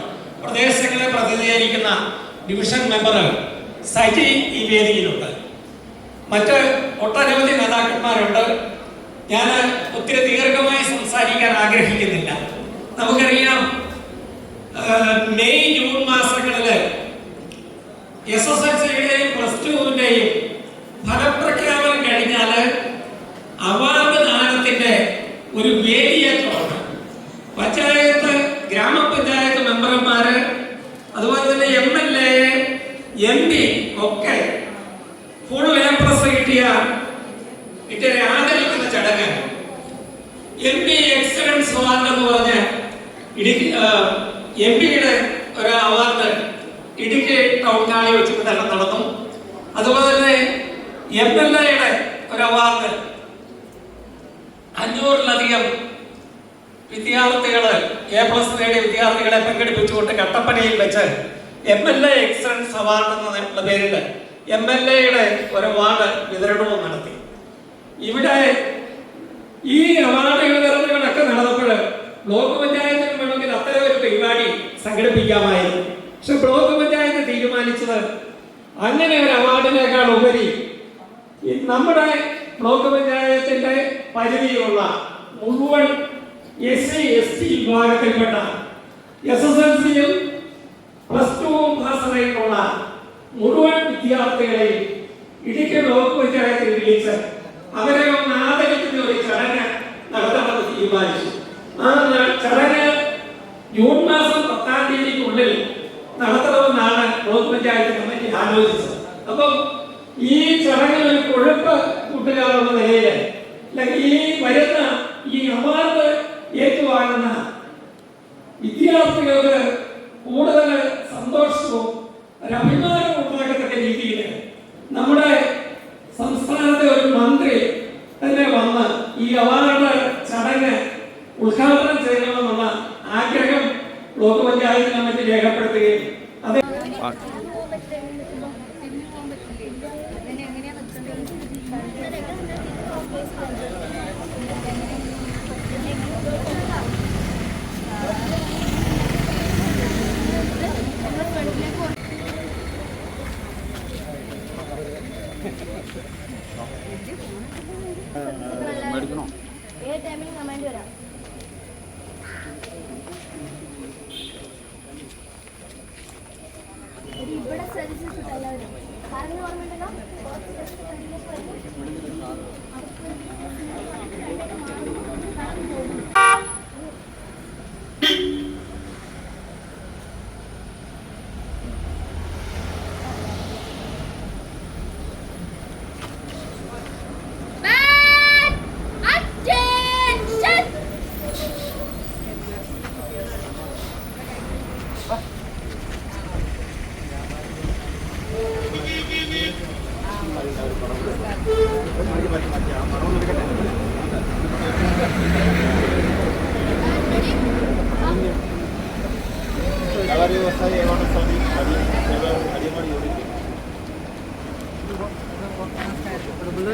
പ്രദേശങ്ങളെ പ്രതിനിധീകരിക്കുന്ന ഡിവിഷൻ മെമ്പർ സജി ഈ വേദിയിലുണ്ട്. മറ്റ് ഒട്ടനവധി നേതാക്കന്മാരുണ്ട്. ഞാൻ ഒത്തിരി ദീർഘമായി സംസാരിക്കാൻ ആഗ്രഹിക്കുന്നില്ല. നമുക്കറിയാം മെയ് ജൂൺ മാസങ്ങളിൽ SSLCയുടെയും +2-ന്റെയും ഫലപ്രഖ്യാപനം കഴിഞ്ഞാൽ അവാർഡ് ദാനത്തിന്റെ ഒരു വേദിയേറ്റമാണ്. പഞ്ചായത്ത് MP ഒക്കെ ഫുൾ A+ കിട്ടിയ ആദരിക്കുന്ന ചടങ്ങ് MP എക്സലൻസ് അവാർഡ് എന്ന് പറഞ്ഞ് ഇടുക്കി MP-യുടെ ഒരു അവാർഡ് ഇടുക്കി ടൗൺ ഹാളിൽ വെച്ചിട്ട് നടന്നു. അതുപോലെ തന്നെ MLA-യുടെ ഒരു അവാർഡ് 500-ലധികം വിദ്യാർത്ഥികള് A+ നേടിയ വിദ്യാർത്ഥികളെ പങ്കെടുപ്പിച്ചുകൊണ്ട് കട്ടപ്പനയിൽ വെച്ച് MLA എക്സലൻസ് അവാർഡ് എന്നുള്ള പേരിൽ MLA-യുടെ ഒരു അവാർഡ് വിതരണവും നടത്തി. ഇവിടെ ഈ അവാർഡ് വിതരണങ്ങളൊക്കെ നടന്നപ്പോൾ ബ്ലോക്ക് പഞ്ചായത്തിന് വേണമെങ്കിൽ അത്തരം ഒരു പരിപാടി സംഘടിപ്പിക്കാമായിരുന്നു. പക്ഷെ ബ്ലോക്ക് പഞ്ചായത്ത് തീരുമാനിച്ചത് അങ്ങനെ ഒരു അവാർഡിനേക്കാൾ ഉപരി നമ്മുടെ ബ്ലോക്ക് പഞ്ചായത്തിന്റെ പരിധിയിലുള്ള മുഴുവൻ SC ST വിഭാഗത്തിൽപ്പെട്ട SSLC-യും +2 പാസ്സായിട്ടുള്ള മുഴുവൻ വിദ്യാർത്ഥികളെയും ഇടുക്കി ബ്ലോക്ക് പഞ്ചായത്തിൽ വിളിച്ച് അവരെ ഒന്ന് ആദരിക്കുന്ന ഒരു ചടങ്ങ് നടത്തണമെന്ന് തീരുമാനിച്ചു. ആ ചടങ്ങ് ജൂൺ മാസം 10-ാം തീയതിക്കുള്ളിൽ നടത്തണമെന്നാണ് ബ്ലോക്ക് പഞ്ചായത്ത് കമ്മിറ്റി ആലോചിച്ചത്. അപ്പം ഈ ചടങ്ങിൽ ഒരു കൊഴുപ്പ് കൂട്ടുകാരെന്ന നിലയിൽ അല്ലെങ്കിൽ ഈ വരുന്ന ഈ അവാർഡ് ഏറ്റുവാങ്ങുന്ന വിദ്യാർത്ഥികൾക്ക് കൂടുതൽ സന്തോഷവും ഒരഭിമാനവും ഉണ്ടാകത്തക്ക രീതിയിൽ നമ്മുടെ സംസ്ഥാനത്തെ ഒരു മന്ത്രി തന്നെ വന്ന് ഈ അവാർഡ് ചടങ്ങ് ഉദ്ഘാടനം ചെയ്യണമെന്നുള്ള ആഗ്രഹം ബ്ലോക്ക് പഞ്ചായത്ത് കമ്മിറ്റി രേഖപ്പെടുത്തുകയും അത് ഇവിടെ ശ്രദ്ധിച്ചിട്ടുണ്ട് എല്ലാവരും. കാരണം ഓർമ്മയുണ്ടല്ലോ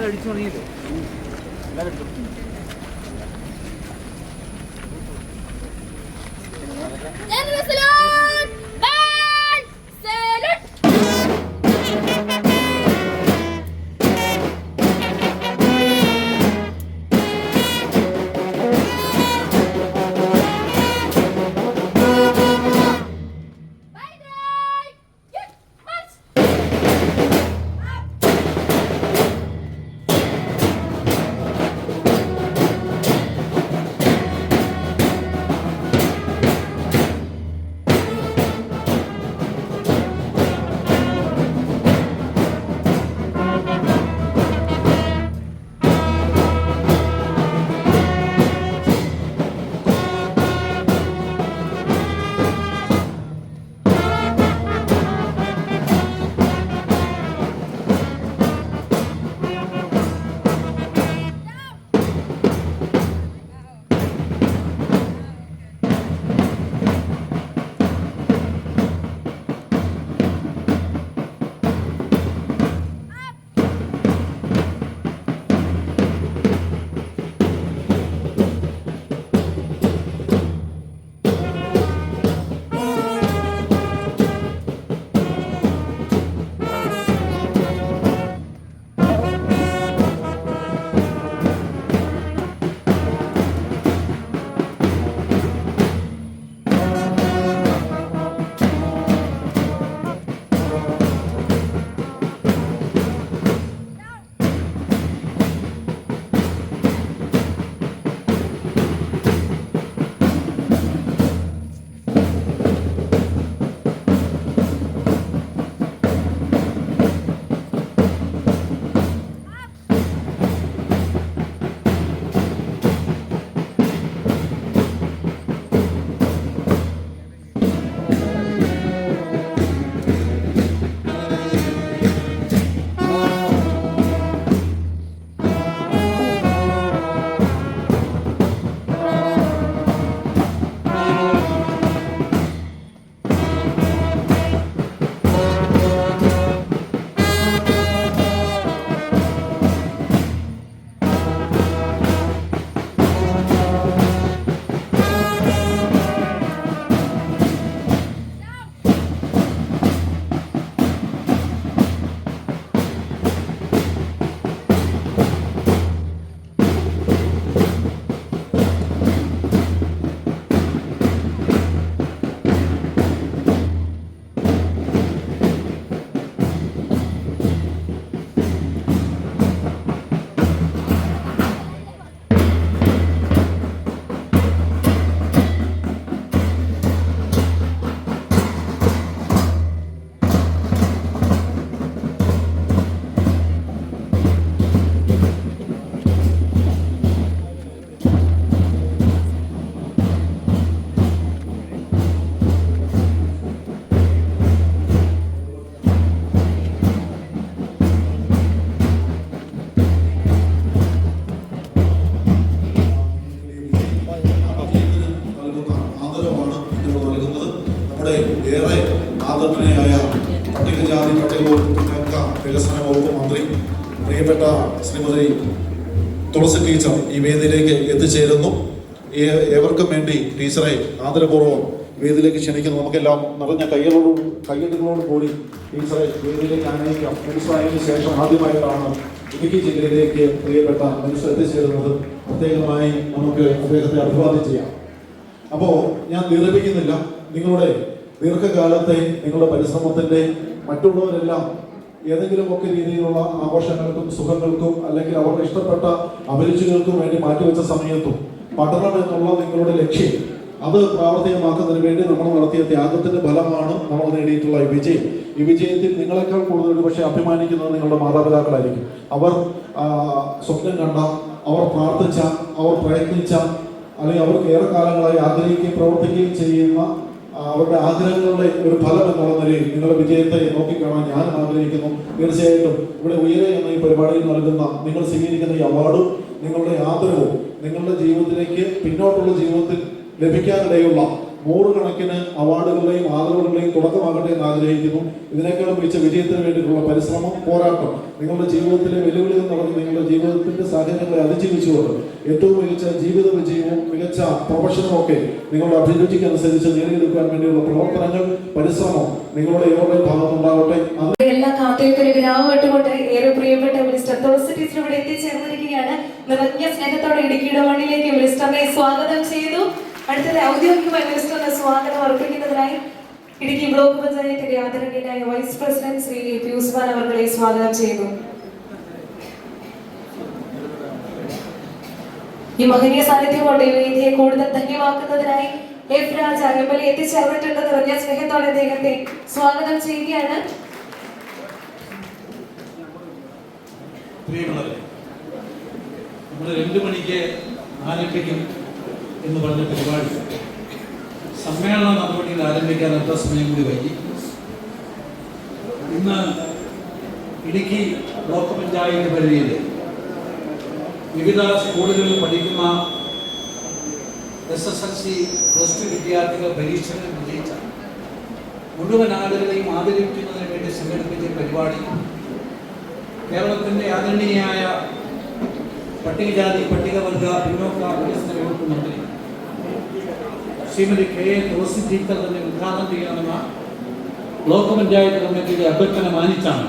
അടിച്ചു തുടങ്ങിയില്ലേ? നമ്മുടെ ഏറെ ആദരണീയനായ പട്ടികജാതി പട്ടികവർഗ വികസന വകുപ്പ് മന്ത്രി പ്രിയപ്പെട്ട ശ്രീമതി തുളസി ടീച്ചർ ഈ വേദിയിലേക്ക് എത്തിച്ചേരുന്നു. ഏവർക്കും വേണ്ടി ടീച്ചറെ ആദരപൂർവ്വം വേദിയിലേക്ക് ക്ഷണിക്കുന്നു. നമുക്കെല്ലാം നിറഞ്ഞ കയ്യടികളോട് കൂടി ടീച്ചറെ വേദിയിലേക്ക് ആനയിക്കാം. മിനിസ്റ്ററായതിനു ശേഷം ആദ്യമായിട്ടാണ് ഇടുക്കി ജില്ലയിലേക്ക് പ്രിയപ്പെട്ട മിനിസ്റ്റർ എത്തിച്ചേരുന്നത്. പ്രത്യേകമായി നമുക്ക് അദ്ദേഹത്തെ അഭിവാദ്യം ചെയ്യാം. അപ്പോൾ ഞാൻ ദീർഘിപ്പിക്കുന്നില്ല. നിങ്ങളുടെ ദീർഘകാലത്തെ നിങ്ങളുടെ പരിശ്രമത്തിൻ്റെ മറ്റുള്ളവരെല്ലാം ഏതെങ്കിലുമൊക്കെ രീതിയിലുള്ള ആഘോഷങ്ങൾക്കും സുഖങ്ങൾക്കും അല്ലെങ്കിൽ അവർക്ക് ഇഷ്ടപ്പെട്ട അഭിരുചികൾക്കും വേണ്ടി മാറ്റിവെച്ച സമയത്തും പഠനം എന്നുള്ള നിങ്ങളുടെ ലക്ഷ്യം അത് പ്രാവർത്തികമാക്കുന്നതിന് വേണ്ടി നമ്മൾ നടത്തിയ ത്യാഗത്തിന്റെ ഫലമാണ് നമ്മൾ നേടിയിട്ടുള്ള ഈ വിജയം. ഈ വിജയത്തിൽ നിങ്ങളെക്കാൾ കൂടുതൽ പക്ഷേ അഭിമാനിക്കുന്നത് നിങ്ങളുടെ മാതാപിതാക്കളായിരിക്കും. അവർ സ്വപ്നം കണ്ട, അവർ പ്രാർത്ഥിച്ച, അവർ പ്രയത്നിച്ച, അല്ലെങ്കിൽ അവർക്ക് ഏറെ കാലങ്ങളായി ആഗ്രഹിക്കുകയും പ്രവർത്തിക്കുകയും ചെയ്യുന്ന അവരുടെ ആഗ്രഹങ്ങളുടെ ഒരു ഫലം എന്നുള്ള നിലയിൽ നിങ്ങളുടെ വിജയത്തെ നോക്കിക്കാണാൻ ഞാൻ ആഗ്രഹിക്കുന്നു. തീർച്ചയായിട്ടും ഇവിടെ ഉയരെ എന്ന ഈ പരിപാടിയിൽ നൽകുന്ന നിങ്ങൾ സ്വീകരിക്കുന്ന ഈ അവാർഡും നിങ്ങളുടെ ആദരവും നിങ്ങളുടെ ജീവിതത്തിലേക്ക് പിന്നോട്ടുള്ള ജീവിതത്തിൽ ലഭിക്കാനിടയുള്ള നൂറുകണക്കിന് അവാർഡുകളുടെയും ആദരവുകളുടെയും തുടക്കമാകട്ടെ എന്ന് ആഗ്രഹിക്കുന്നു. ഇതിനേക്കാളും മികച്ച വിജയത്തിന് വേണ്ടിയിട്ടുള്ള പരിശ്രമം, പോരാട്ടം, നിങ്ങളുടെ ജീവിതത്തിലെ വെല്ലുവിളികൾ നടന്ന് നിങ്ങളുടെ ജീവിതത്തിന്റെ സാഹചര്യങ്ങളെ അതിജീവിച്ചുകൊണ്ട് ഏറ്റവും മികച്ച ജീവിത വിജയവും മികച്ച പ്രൊഫഷനും ഒക്കെ നിങ്ങളുടെ അഭിരുചിക്ക് അനുസരിച്ച് നേടിയെടുക്കാൻ വേണ്ടിയുള്ള പ്രവർത്തനങ്ങൾ, പരിശ്രമം നിങ്ങളുടെ ഏവരുടെയും ഭാഗത്തുണ്ടാവട്ടെ. എല്ലാ കാത്തിരിക്കൊരു വിരാമപ്പെട്ടുകൊണ്ട് ഏറെ പ്രിയപ്പെട്ട മിനിസ്റ്റർ തുളസി ടീച്ചർ ഇവിടെ എത്തിച്ചേർന്നിരിക്കുകയാണ്. നിറഞ്ഞ സ്നേഹത്തോടെ ഇടുക്കിയുടെ മണ്ണിലേക്ക് മിനിസ്റ്ററിനെ സ്വാഗതം ചെയ്തു. അടുത്തത് ഔദ്യോഗികമായി മിനിസ്റ്ററിന് സ്വാഗതം അർപ്പിക്കുന്നതിനായി ഇടുക്കി ബ്ലോക്ക് പഞ്ചായത്തിന്റെ ആദരണീയനായ വൈസ് പ്രസിഡന്റ് ശ്രീ പിയൂസ് ബാൽ അവരെ സ്വാഗതം ചെയ്തു. ഈ മഹനീയ സാന്നിധ്യം കൊണ്ട് ഈ വേദിയെ കൂടുതൽ ധന്യമാക്കുന്നതിനായി എഫ് രാജ MLA എത്തിച്ചേർന്നിട്ടുണ്ട്. നിറഞ്ഞ സ്നേഹത്തോടെ അദ്ദേഹത്തെ സ്വാഗതം ചെയ്യുകയാണ്. പ്രിയമുള്ളവരെ, നമ്മൾ 2 മണിക്ക് ആരംഭിക്കും എന്ന് പറഞ്ഞ പരിപാടി സമ്മേളന നടപടികൾ ആരംഭിക്കാൻ അല്പ സമയം കൂടി വൈകി. ഇന്ന് ഇടുക്കി ബ്ലോക്ക് പഞ്ചായത്ത് പരിധിയിൽ വിവിധ സ്കൂളുകളിൽ പഠിക്കുന്ന SSLC +2 വിദ്യാർത്ഥികൾ പരീക്ഷകളിൽ വിജയിച്ച മുഴുവൻ ആളുകളെയും ആദരിക്കുന്നതിന് വേണ്ടി സംഘടിപ്പിച്ച പരിപാടി കേരളത്തിൻ്റെ ആദരണീയയായ പട്ടികജാതി പട്ടികവർഗ പിന്നോക്ക വികസന വകുപ്പ് മന്ത്രി ശ്രീമതി KA തുളസി ടീച്ചർ തന്നെ ഉദ്ഘാടനം ചെയ്യണമെന്ന ബ്ലോക്ക് പഞ്ചായത്ത് കമ്മിറ്റിയുടെ അഭ്യർത്ഥന മാനിച്ചാണ്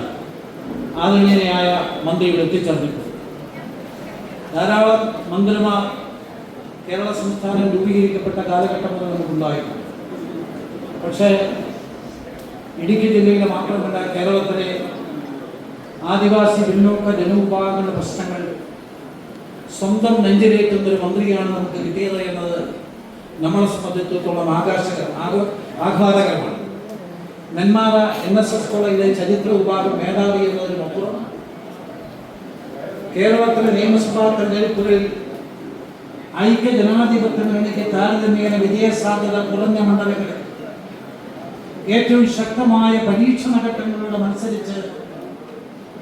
ആദരണീയനായ മന്ത്രി ഇവിടെ എത്തിച്ചേർന്നിട്ടുള്ളത്. ധാരാളം മന്ത്രിമാർ കേരള സംസ്ഥാനം രൂപീകരിക്കപ്പെട്ട കാലഘട്ടം മുതൽ നമുക്കുണ്ടായിരുന്നു. പക്ഷേ ഇടുക്കി ജില്ലയിലെ മാത്രമല്ല കേരളത്തിലെ ആദിവാസി പിന്നോക്ക ജനവിഭാഗങ്ങളുടെ പ്രശ്നങ്ങൾ സ്വന്തം നെഞ്ചിലേറ്റുന്ന ഒരു മന്ത്രിയാണ് നമുക്ക് കിട്ടിയത് എന്നത് നമ്മളെ സംബന്ധിച്ചിടത്തോളം ആഹ്ലാദകരമാണ്. നെന്മാറ NSS കോളേജിലെ ചരിത്ര വിഭാഗം മേധാവി എന്നതിനപ്പുറം കേരളത്തിലെ നിയമസഭാ തെരഞ്ഞെടുപ്പുകളിൽ ഐക്യ ജനാധിപത്യ മുന്നണിക്ക് താരതമ്യേന വിജയസാധ്യത കുറഞ്ഞ മണ്ഡലങ്ങളിൽ ഏറ്റവും ശക്തമായ പരീക്ഷണ ഘട്ടങ്ങളിലൂടെ മത്സരിച്ച്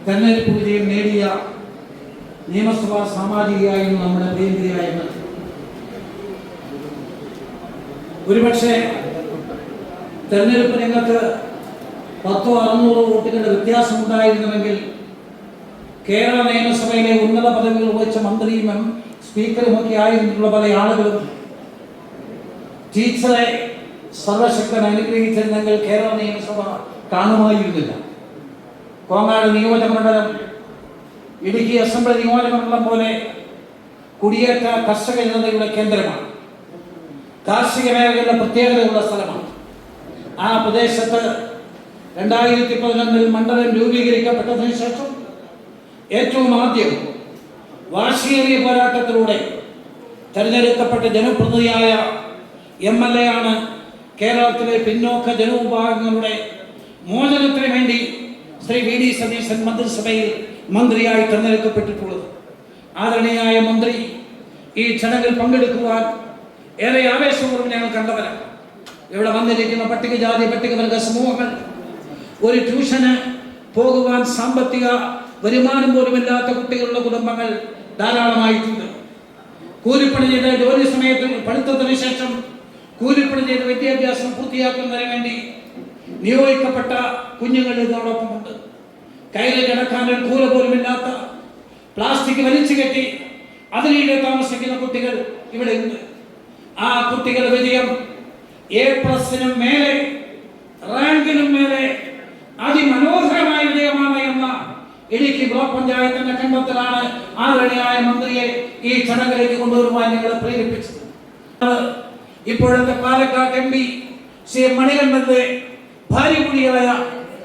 തെരഞ്ഞെടുപ്പ് വിജയം നേടിയ നിയമസഭാ സാമാജികയായിരുന്നു നമ്മുടെ പ്രിയങ്കരിയായിരുന്നു. ഒരുപക്ഷെ തെരഞ്ഞെടുപ്പ് രംഗത്ത് 100-600 വോട്ടുകളുടെ വ്യത്യാസമുണ്ടായിരുന്നുവെങ്കിൽ കേരള നിയമസഭയിലെ ഉന്നത പദവികൾ വഹിച്ച മന്ത്രിയും സ്പീക്കറുമൊക്കെ ആയിരുന്നിട്ടുള്ള പല ആളുകളും ടീച്ചറെ സർവശക്തൻ അനുഗ്രഹിച്ചിരുന്നെങ്കിൽ കേരള നിയമസഭ കാണുമായിരുന്നില്ല. കോങ്ങാട് നിയോജകമണ്ഡലം ഇടുക്കി അസംബ്ലി നിയോജകമണ്ഡലം പോലെ കുടിയേറ്റ കർഷക ജനതയുടെ കേന്ദ്രമാണ്. കാർഷിക മേഖലയുടെ പ്രത്യേകതയുള്ള സ്ഥലമാണ്. ആ പ്രദേശത്ത് 2011 മണ്ഡലം രൂപീകരിക്കപ്പെട്ടതിനു ശേഷം ഏറ്റവും ആദ്യം വാശിയേറിയ പോരാട്ടത്തിലൂടെ തെരഞ്ഞെടുക്കപ്പെട്ട ജനപ്രതിനിധിയായ MLA ആണ് കേരളത്തിലെ പിന്നോക്ക ജനവിഭാഗങ്ങളുടെ മോചനത്തിന് വേണ്ടി ശ്രീ VD സതീശൻ മന്ത്രിസഭയിൽ മന്ത്രിയായി തെരഞ്ഞെടുക്കപ്പെട്ടിട്ടുള്ളത്. ആദരണീയായ മന്ത്രി ഈ ചടങ്ങിൽ പങ്കെടുക്കുവാൻ ഏറെ ആവേശപൂർവ്വം ഞങ്ങൾ കണ്ടവരാണ്. ഇവിടെ വന്നിരിക്കുന്ന പട്ടികജാതി പട്ടികവർഗ സമൂഹങ്ങൾ ഒരു ട്യൂഷന് പോകുവാൻ സാമ്പത്തിക വരുമാനം പോലുമില്ലാത്ത കുട്ടികളുടെ കുടുംബങ്ങൾ ധാരാളമായിട്ടുണ്ട്. കൂലിപ്പണി ചെയ്ത് ജോലി സമയത്ത് പഠിത്തത്തിന് ശേഷം കൂലിപ്പണി ചെയ്ത് വിദ്യാഭ്യാസം പൂർത്തിയാക്കുന്നതിന് വേണ്ടി നിയോഗിക്കപ്പെട്ട കുഞ്ഞുങ്ങൾ ഇതോടൊപ്പമുണ്ട്. കയ്യിൽ കിടക്കാൻ ഒരു കൂല പോലുമില്ലാത്ത പ്ലാസ്റ്റിക് വലിച്ചു കെട്ടി അതിലൂടെ താമസിക്കുന്ന കുട്ടികൾ ഇവിടെ ഉണ്ട്. ആ കുട്ടികൾ വിജയം A+നും മേലെ, റാങ്കിനും മേലെ അതിമനോഹരമായ വിജയമാണ് എന്ന ഇടുക്കി ബ്ലോക്ക് പഞ്ചായത്തിന്റെ കണ്ടെത്തലാണ് ആദരണീയായ മന്ത്രിയെ ഈ ചടങ്ങിലേക്ക് കൊണ്ടുവരുവാൻ ഞങ്ങളെ പ്രേരിപ്പിച്ചത്. ഇപ്പോഴത്തെ പാലക്കാട് MP ശ്രീ മണികണ്ഠന്റെ ഭാര്യ കൂടിയായ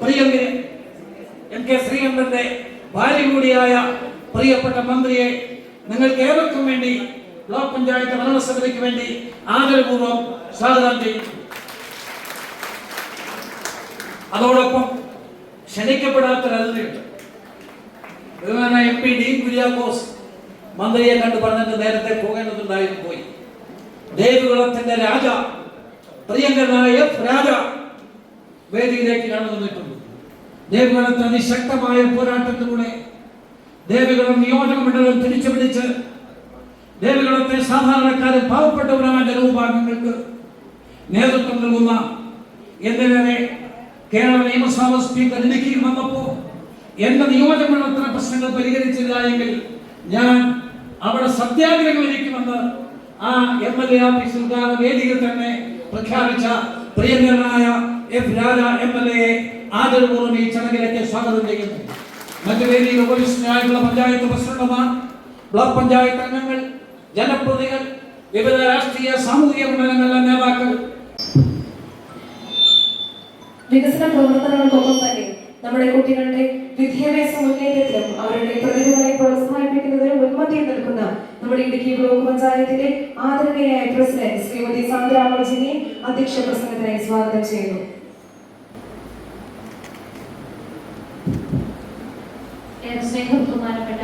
പ്രിയങ്കരൻ MK ശ്രീകണ്ഠന്റെ ഭാര്യ കൂടിയായ പ്രിയപ്പെട്ട മന്ത്രിയെ നിങ്ങൾക്ക് ഏവർക്കും വേണ്ടി ബ്ലോക്ക് പഞ്ചായത്ത് ഭരണസമിതിക്ക് വേണ്ടി ആദരപൂർവ്വം സ്വാഗതം ചെയ്യുന്നു. അതോടൊപ്പം ക്ഷണിക്കപ്പെടാത്തൊരു അതിഥിയുണ്ട്. ബഹുമാനായ MP ഡി കുര്യാക്കോസ് മന്ത്രിയെ കണ്ടു പറഞ്ഞിട്ട് നേരത്തെ പോകേണ്ടതുണ്ടായിരുന്നു, പോയി. ദേവികുളത്തിന്റെ രാജ പ്രിയങ്കരനായ F രാജ വേദിയിലേക്ക് കടന്നു വന്നിട്ടുണ്ട്. ദേവികുളത്തെ അതിശക്തമായ പോരാട്ടത്തിലൂടെ ദേവികുളം നിയോജക മണ്ഡലം തിരിച്ചു പിടിച്ച് ദേവികുളത്തെ സാധാരണക്കാരും പാവപ്പെട്ടവരായ ജനവിഭാഗങ്ങൾക്ക് നേതൃത്വം നൽകുന്ന എന്നിവരെ കേരള നിയമസഭ സ്പീക്കർ ഇടുക്കിയിൽ വന്നപ്പോൾ എന്റെ നിയോജക മണ്ഡലത്തിലെ പ്രശ്നങ്ങൾ പരിഹരിച്ചില്ല എങ്കിൽ ഞാൻ അവിടെ സത്യാഗ്രഹം ഇരിക്കുമെന്ന് ആ MLA ഓഫീസിൽ വേദിയിൽ തന്നെ പ്രഖ്യാപിച്ച പ്രിയങ്കരനായ F രാജ MLA ആദരപൂർവ്വം ഈ ചടങ്ങിലേക്ക് സ്വാഗതം ചെയ്യുന്നു. മറ്റു വേദിയിൽ ഉപവിഷ്ടനായിട്ടുള്ള പഞ്ചായത്ത് പ്രസിഡന്റുമാർ, ബ്ലോക്ക് പഞ്ചായത്ത് അംഗങ്ങൾ, ജനപ്രതിനിധികൾ, വിവിധ രാഷ്ട്രീയ സാമൂഹിക മണ്ഡലങ്ങളിലെ നേതാക്കൾ. വികസന പ്രവർത്തനങ്ങൾക്കൊപ്പം തന്നെ നമ്മുടെ കുട്ടികളുടെ വിദ്യാഭ്യാസ മുന്നേറ്റത്തിലും അവരുടെ പ്രതിഭകളെ പ്രോത്സാഹിപ്പിക്കുന്നതിനും മുൻപന്തിയിൽ നിൽക്കുന്ന നമ്മുടെ ഇടുക്കി ബ്ലോക്ക് പഞ്ചായത്തിന്റെ ആദരണീയായ പ്രസിഡന്റ് ശ്രീമതി സാന്ദ്ര അമർജിനെ അധ്യക്ഷ പ്രസംഗത്തിനായി സ്വാഗതം ചെയ്യുന്നു. ബഹുമാനപ്പെട്ട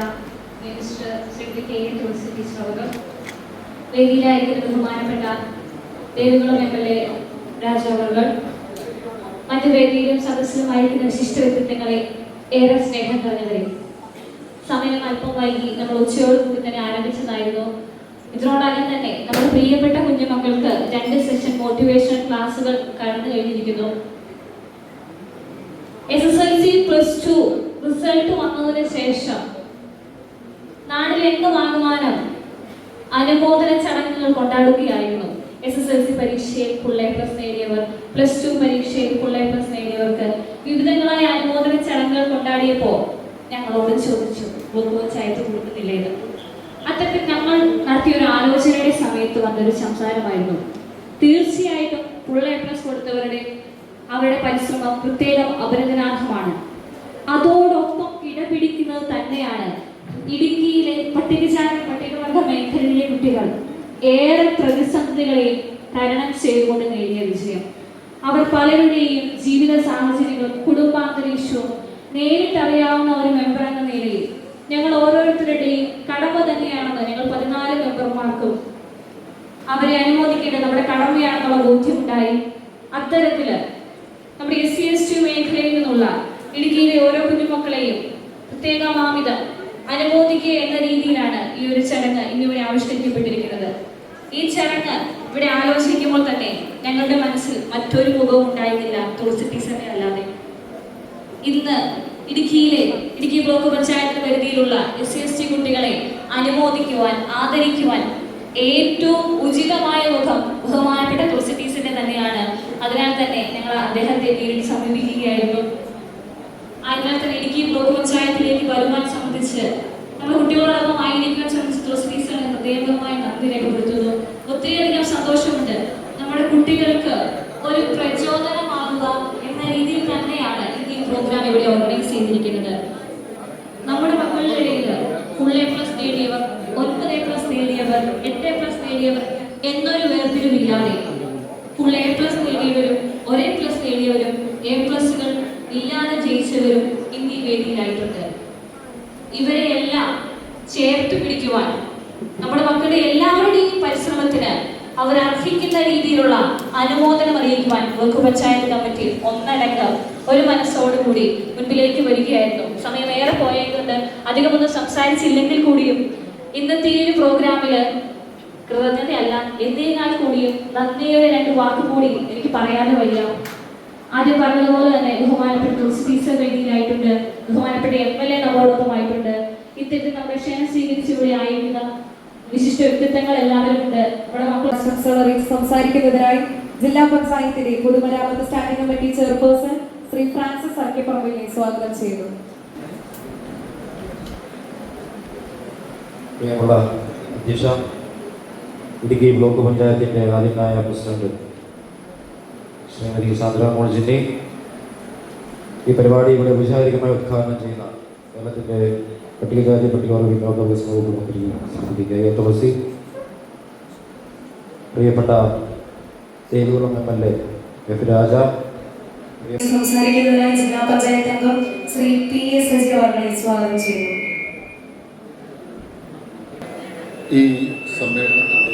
മിനിസ്റ്റർ ശ്രീമതി KA തുളസി ടീച്ചർ അവർ, വേദിയിലായിരിക്കുന്ന ബഹുമാനപ്പെട്ട ദേവികുളം MLA രാജ അവർ, മറ്റു വേദിയിലും സദസ്സിലുമായിരിക്കുന്ന വിശിഷ്ട വ്യക്തിത്വങ്ങളെ, ഏറെ സ്നേഹം നിറഞ്ഞവരെ, സമയം അല്പം വൈകി നമ്മൾ ഉച്ചയോടുകൂടി തന്നെ ആരംഭിച്ചതായിരുന്നു. ഇതിനോടകം തന്നെ നമ്മുടെ പ്രിയപ്പെട്ട കുഞ്ഞുമക്കൾക്ക് 2 സെഷൻ മോട്ടിവേഷൻ ക്ലാസുകൾ കടന്നു കഴിഞ്ഞിരിക്കുന്നു. SSLC +2 റിസൾട്ട് വന്നതിന് ശേഷം നാടിലെങ്ങുമാകമാനം അനുമോദന ചടങ്ങുകൾ കൊണ്ടാടുകയായിരുന്നു. SSLC പരീക്ഷയിൽ +A നേടിയവർ, +2 പരീക്ഷയിൽ +A നേടിയവർക്ക് വിവിധങ്ങളായ അനുമോദന ചടങ്ങുകൾ കൊണ്ടാടിയപ്പോൾ ഞങ്ങളോട് ചോദിച്ചു, ബ്ലോക്ക് പഞ്ചായത്ത് കൊടുക്കുന്നില്ലേന്ന്. അത്തരത്തിൽ ഞങ്ങൾ നടത്തിയ ഒരു ആലോചനയുടെ സമയത്ത് വന്നൊരു സംസാരമായിരുന്നു. തീർച്ചയായിട്ടും +A കൊടുത്തവരുടെ അവരുടെ പരിശ്രമം പ്രത്യേകം അഭിനന്ദനാർഹമാണ്. അതോടൊപ്പം ഇടപിടിക്കുന്നത് തന്നെയാണ് ഇടുക്കിയിലെ പട്ടികവർഗ മേഖലയിലെ കുട്ടികൾ ഏറെ പ്രതിസന്ധികളെയും തരണം ചെയ്തുകൊണ്ട് നേടിയ വിജയം. അവർ പലരുടെയും ജീവിത സാഹചര്യങ്ങളും കുടുംബാന്തരീക്ഷവും നേരിട്ടറിയാവുന്ന ഒരു മെമ്പർ എന്ന നിലയിൽ ഞങ്ങൾ ഓരോരുത്തരുടെയും കടമ തന്നെയാണെന്ന് ഞങ്ങൾ 14 മെമ്പർമാർക്കും അവരെ അനുമോദിക്കേണ്ടത് നമ്മുടെ കടമയാണെന്നുള്ള ബോധ്യമുണ്ടായി. അത്തരത്തില് നമ്മുടെ SC/ST മേഖലയിൽ നിന്നുള്ള ഇടുക്കിയിലെ ഓരോ കുഞ്ഞുമക്കളെയും പ്രത്യേകമാവിധം അനുമോദിക്കുക എന്ന രീതിയിലാണ് ഈ ഒരു ചടങ്ങ് ഇന്നിവിടെ ആവിഷ്കരിക്കപ്പെട്ടിരിക്കുന്നത്. ഈ ചടങ്ങ് ഇവിടെ ആലോചിക്കുമ്പോൾ തന്നെ ഞങ്ങളുടെ മനസ്സിൽ മറ്റൊരു മുഖവും ഉണ്ടായിരുന്നില്ല, തുളസി ടീച്ചറിനെ അല്ലാതെ. ഇന്ന് ഇടുക്കി ബ്ലോക്ക് പഞ്ചായത്തിന്റെ പരിധിയിലുള്ള SC/ST കുട്ടികളെ അനുമോദിക്കുവാൻ, ആദരിക്കുവാൻ ഏറ്റവും ഉചിതമായ മുഖം ബഹുമാനപ്പെട്ട തുളസി ടീച്ചറിന്റെ തന്നെയാണ്. അതിനാൽ തന്നെ ഞങ്ങൾ അദ്ദേഹത്തെ നേരിട്ട് സമീപിക്കുകയായിരുന്നു. അതിനാൽ തന്നെ ഇടുക്കി ബ്ലോക്ക് പഞ്ചായത്തിലേക്ക് വരുവാൻ സംബന്ധിച്ച് നമ്മൾ കുട്ടികളോടൊപ്പം ആയിരിക്കാൻ സംബന്ധിച്ച് തുളസി ടീച്ചറിന് ഹൃദയപരമായി നന്ദി രേഖപ്പെടുത്തുന്നു. ഒത്തിരിയധികം സന്തോഷമുണ്ട്. നമ്മുടെ കുട്ടികൾക്ക് ഒരു പ്രചോദനമാകുക എന്ന രീതിയിൽ തന്നെയാണ് ഈ പ്രോഗ്രാം ഇവിടെ ഓർഗനൈസ് ചെയ്തിരിക്കുന്നത്. നമ്മുടെ മക്കളുടെ ഇടയിൽ +A നേടിയവർ, 9A+ നേടിയവർ, 8A+ നേടിയവർ എന്നൊരു വേർതിരിവില്ലാതെ +A+ നേടിയവരും +A നേടിയവരും A+കൾ ഇല്ലാതെ ജയിച്ചവരും ഇന്ന് ഈ വേദിയിലായിട്ടുണ്ട്. ഇവരെയെല്ലാം ചേർത്ത് പിടിക്കുവാൻ നമ്മുടെ മക്കളുടെ എല്ലാവരുടെയും പരിശ്രമത്തിന് അവർ അർഹിക്കുന്ന രീതിയിലുള്ള അനുമോദനം അറിയിക്കുവാൻ ബ്ലോക്ക് പഞ്ചായത്ത് കമ്മിറ്റി ഒന്നടങ്കം ഒരു മനസ്സോടുകൂടി മുൻപിലേക്ക് വരികയായിരുന്നു. സമയം ഏറെ പോയതുകൊണ്ട് അധികമൊന്നും സംസാരിച്ചില്ലെങ്കിൽ കൂടിയും ഇന്നത്തെ ഈ ഒരു പ്രോഗ്രാമിൽ കൃതജ്ഞതയല്ല, എന്നേക്കാൾ കൂടിയും നന്ദിയുടെ 2 വാക്ക് കൂടി എനിക്ക് പറയാതെ വയ്യ. ആദ്യം പറഞ്ഞതുപോലെ തന്നെ ബഹുമാനപ്പെട്ട തുളസി ടീച്ചർ വേദിയിലായിട്ടുണ്ട്, ബഹുമാനപ്പെട്ട MLA നമ്മളോടൊപ്പമായിട്ടുണ്ട്. ഇത്തരത്തിൽ നമ്മുടെ ക്ഷണം സ്വീകരിച്ച് ഇവിടെ ആയിരിക്കുന്ന വിശിഷ്ട വ്യക്തിത്വങ്ങൾ എല്ലാവരും ഉണ്ട്. നമ്മുടെ മക്കൾ സംസാരിക്കുന്നതിനായി ജില്ലാ പഞ്ചായത്തിലെ പൊതുമരാമത്ത് standing committee chairperson Shri Francis അർക്കിപ്പറമ്പിലിനെ സ്വാഗതം ചെയ്തു. പ്രിയമുള്ള അധ്യക്ഷ, ഇടുക്കി ബ്ലോക്ക് പഞ്ചായത്തിൻ്റെ ആദ്യനായ പ്രസിഡന്റ് ശ്രീമതി സാന്ദ്ര മോൾജിനെ, ഈ പരിപാടി ഇവിടെ ഔപചാരികമായി ഉദ്ഘാടനം ചെയ്യുന്ന കേരളത്തിൻ്റെ പട്ടികജാതി പട്ടികവർഗ വിഭാഗ വികസന വകുപ്പ് മന്ത്രി ശ്രീമതി കെ തുളസി, പ്രിയപ്പെട്ട ദേവികുളം MLA F രാജ, സംസാരിക്കുന്നതിനായി ജില്ലാ പഞ്ചായത്ത് അംഗം ശ്രീ PS സജി അവരെ സ്വാഗതം ചെയ്യുന്നു. ഈ സമ്മേളനത്തിന്റെ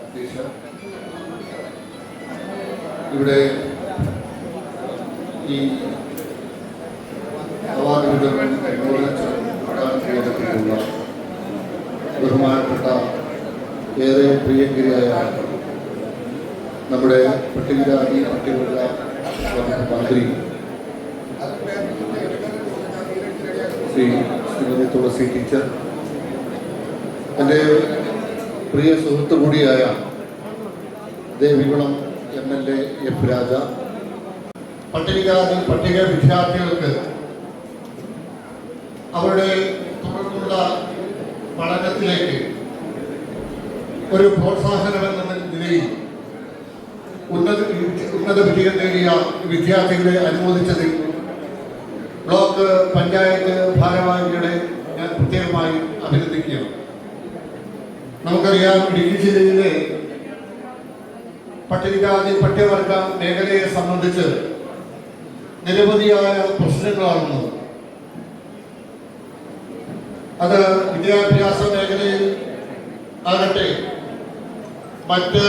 അധ്യക്ഷ, ഇവിടെ ഈ അവാർഡ് വിതരണം ചെയ്തിട്ടുള്ള ബഹുമാനപ്പെട്ട ഏറെ പ്രിയങ്കരിയായ നമ്മുടെ പട്ടികജാതി പട്ടികവർഗ മന്ത്രി ശ്രീമതി തുളസി ടീച്ചർ, എൻ്റെ പ്രിയ സുഹൃത്ത് കൂടിയായ ദേവികുളം MLA F രാജ, പട്ടികജാതി പട്ടിക വിദ്യാർത്ഥികൾക്ക് അവരുടെ തുടർന്നുള്ള പഠനത്തിലേക്ക് ഒരു പ്രോത്സാഹനമെന്ന നിലയിൽ ഉന്നത വിജയം നേടിയ വിദ്യാർത്ഥികളെ അനുമോദിച്ചതിൽ ബ്ലോക്ക് പഞ്ചായത്ത് ഭാരവാഹികളെ ഞാൻ പ്രത്യേകമായി അഭിനന്ദിക്കുകയാണ്. നമുക്കറിയാം, ഇടുക്കി ജില്ലയിലെ പട്ടികജാതി പട്ടികവർഗ മേഖലയെ സംബന്ധിച്ച് നിരവധിയായ പ്രശ്നങ്ങളാണുള്ളത്. അത് വിദ്യാഭ്യാസ മേഖലയിൽ ആകട്ടെ, മറ്റ്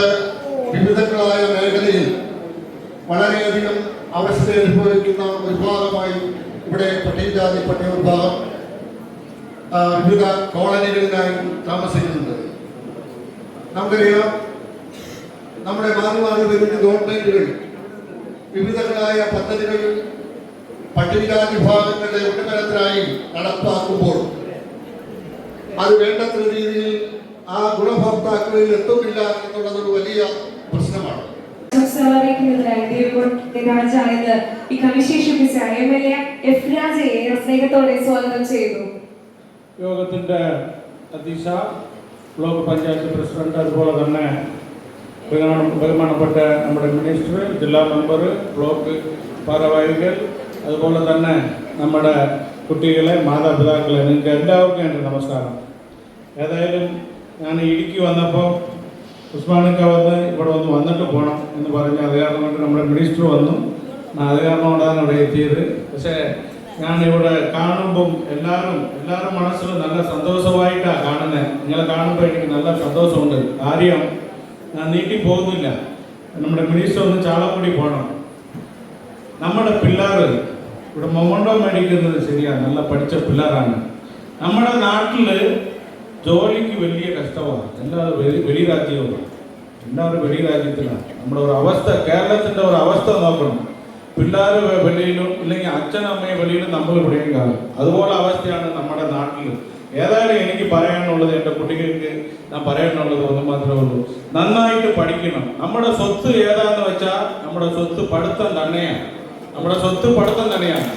വിവിധങ്ങളായ മേഖലയിൽ വളരെയധികം അവസ്ഥ അനുഭവിക്കുന്ന ഒരു ഭാഗമായി ഇവിടെ പട്ടികജാതി പട്ടിക വിഭാഗം വിവിധ കോളനികളിലായി താമസിക്കുന്നുണ്ട്. നമുക്കറിയാം, നമ്മുടെ മാറി മാറി വരുന്ന ഗവൺമെന്റുകൾ വിവിധങ്ങളായ പദ്ധതികൾ പട്ടികജാതി വിഭാഗങ്ങളുടെ ഉന്നമനത്തിനായി നടപ്പാക്കുമ്പോൾ അത് വേണ്ടത്ര രീതിയിൽ ആ ഗുണഭോക്താക്കളിൽ എത്തുന്നില്ല എന്നുള്ളതൊരു വലിയ പ്രശ്നമാണ്. സ്നേഹത്തോടെ സ്വാഗതം ചെയ്തു. യോഗത്തിന്റെ അധ്യക്ഷ, ബ്ലോക്ക് പഞ്ചായത്ത് പ്രസിഡന്റ്, അതുപോലെ തന്നെ ബഹുമാനപ്പെട്ട നമ്മുടെ മിനിസ്റ്റർ, ജില്ലാ മെമ്പർ, ബ്ലോക്ക് ഭാരവാഹികൾ, അതുപോലെ തന്നെ നമ്മുടെ കുട്ടികളെ, മാതാപിതാക്കളെ, നിങ്ങൾക്ക് എല്ലാവർക്കും എൻ്റെ നമസ്കാരം. ഏതായാലും ഞാൻ ഇടുക്കി വന്നപ്പോൾ ഉസ്മാനൊക്കെ ഇവിടെ വന്നിട്ട് പോകണം എന്ന് പറഞ്ഞ് അത് കാരണം കൊണ്ട് നമ്മുടെ മിനിസ്റ്റർ വന്നു. അത് കാരണം കൊണ്ടാണ് ഇവിടെ എത്തിയത്. പക്ഷേ ഞാനിവിടെ കാണുമ്പം എല്ലാവരും മനസ്സിൽ നല്ല സന്തോഷമായിട്ടാണ് കാണുന്നത്. നിങ്ങളെ കാണുമ്പോൾ എനിക്ക് നല്ല സന്തോഷമുണ്ട്. കാര്യം ഞാൻ നീട്ടി പോകുന്നില്ല. നമ്മുടെ മിനിസ്റ്റർ ഒന്ന് ചാളക്കുടി പോകണം. നമ്മുടെ പിള്ളേർ ഇവിടെ മൊമണ്ടോ മേടിക്കുന്നത് ശരിയാണ്, നല്ല പഠിച്ച പിള്ളേരാണ്. നമ്മുടെ നാട്ടിൽ ജോലിക്ക് വലിയ കഷ്ടമാണ്. എല്ലാവരും വെളി രാജ്യവും, എല്ലാവരും വെളി രാജ്യത്തിലാണ്. നമ്മുടെ ഒരു അവസ്ഥ, കേരളത്തിൻ്റെ ഒരു അവസ്ഥ നോക്കണം. പിള്ളേർ വെളിയിലും ഇല്ലെങ്കിൽ അച്ഛനമ്മയെ വെളിയിലും നമ്മൾ ഇവിടെയും കാണും. അതുപോലെ അവസ്ഥയാണ് നമ്മുടെ നാട്ടിൽ. ഏതായാലും എനിക്ക് പറയാനുള്ളത്, എൻ്റെ കുട്ടികൾക്ക് ഞാൻ പറയാനുള്ളത് ഒന്ന് മാത്രമേ ഉള്ളൂ: നന്നായിട്ട് പഠിക്കണം. നമ്മുടെ സ്വത്ത് ഏതാന്ന് വെച്ചാൽ നമ്മുടെ സ്വത്ത് പഠിത്തം തന്നെയാണ്.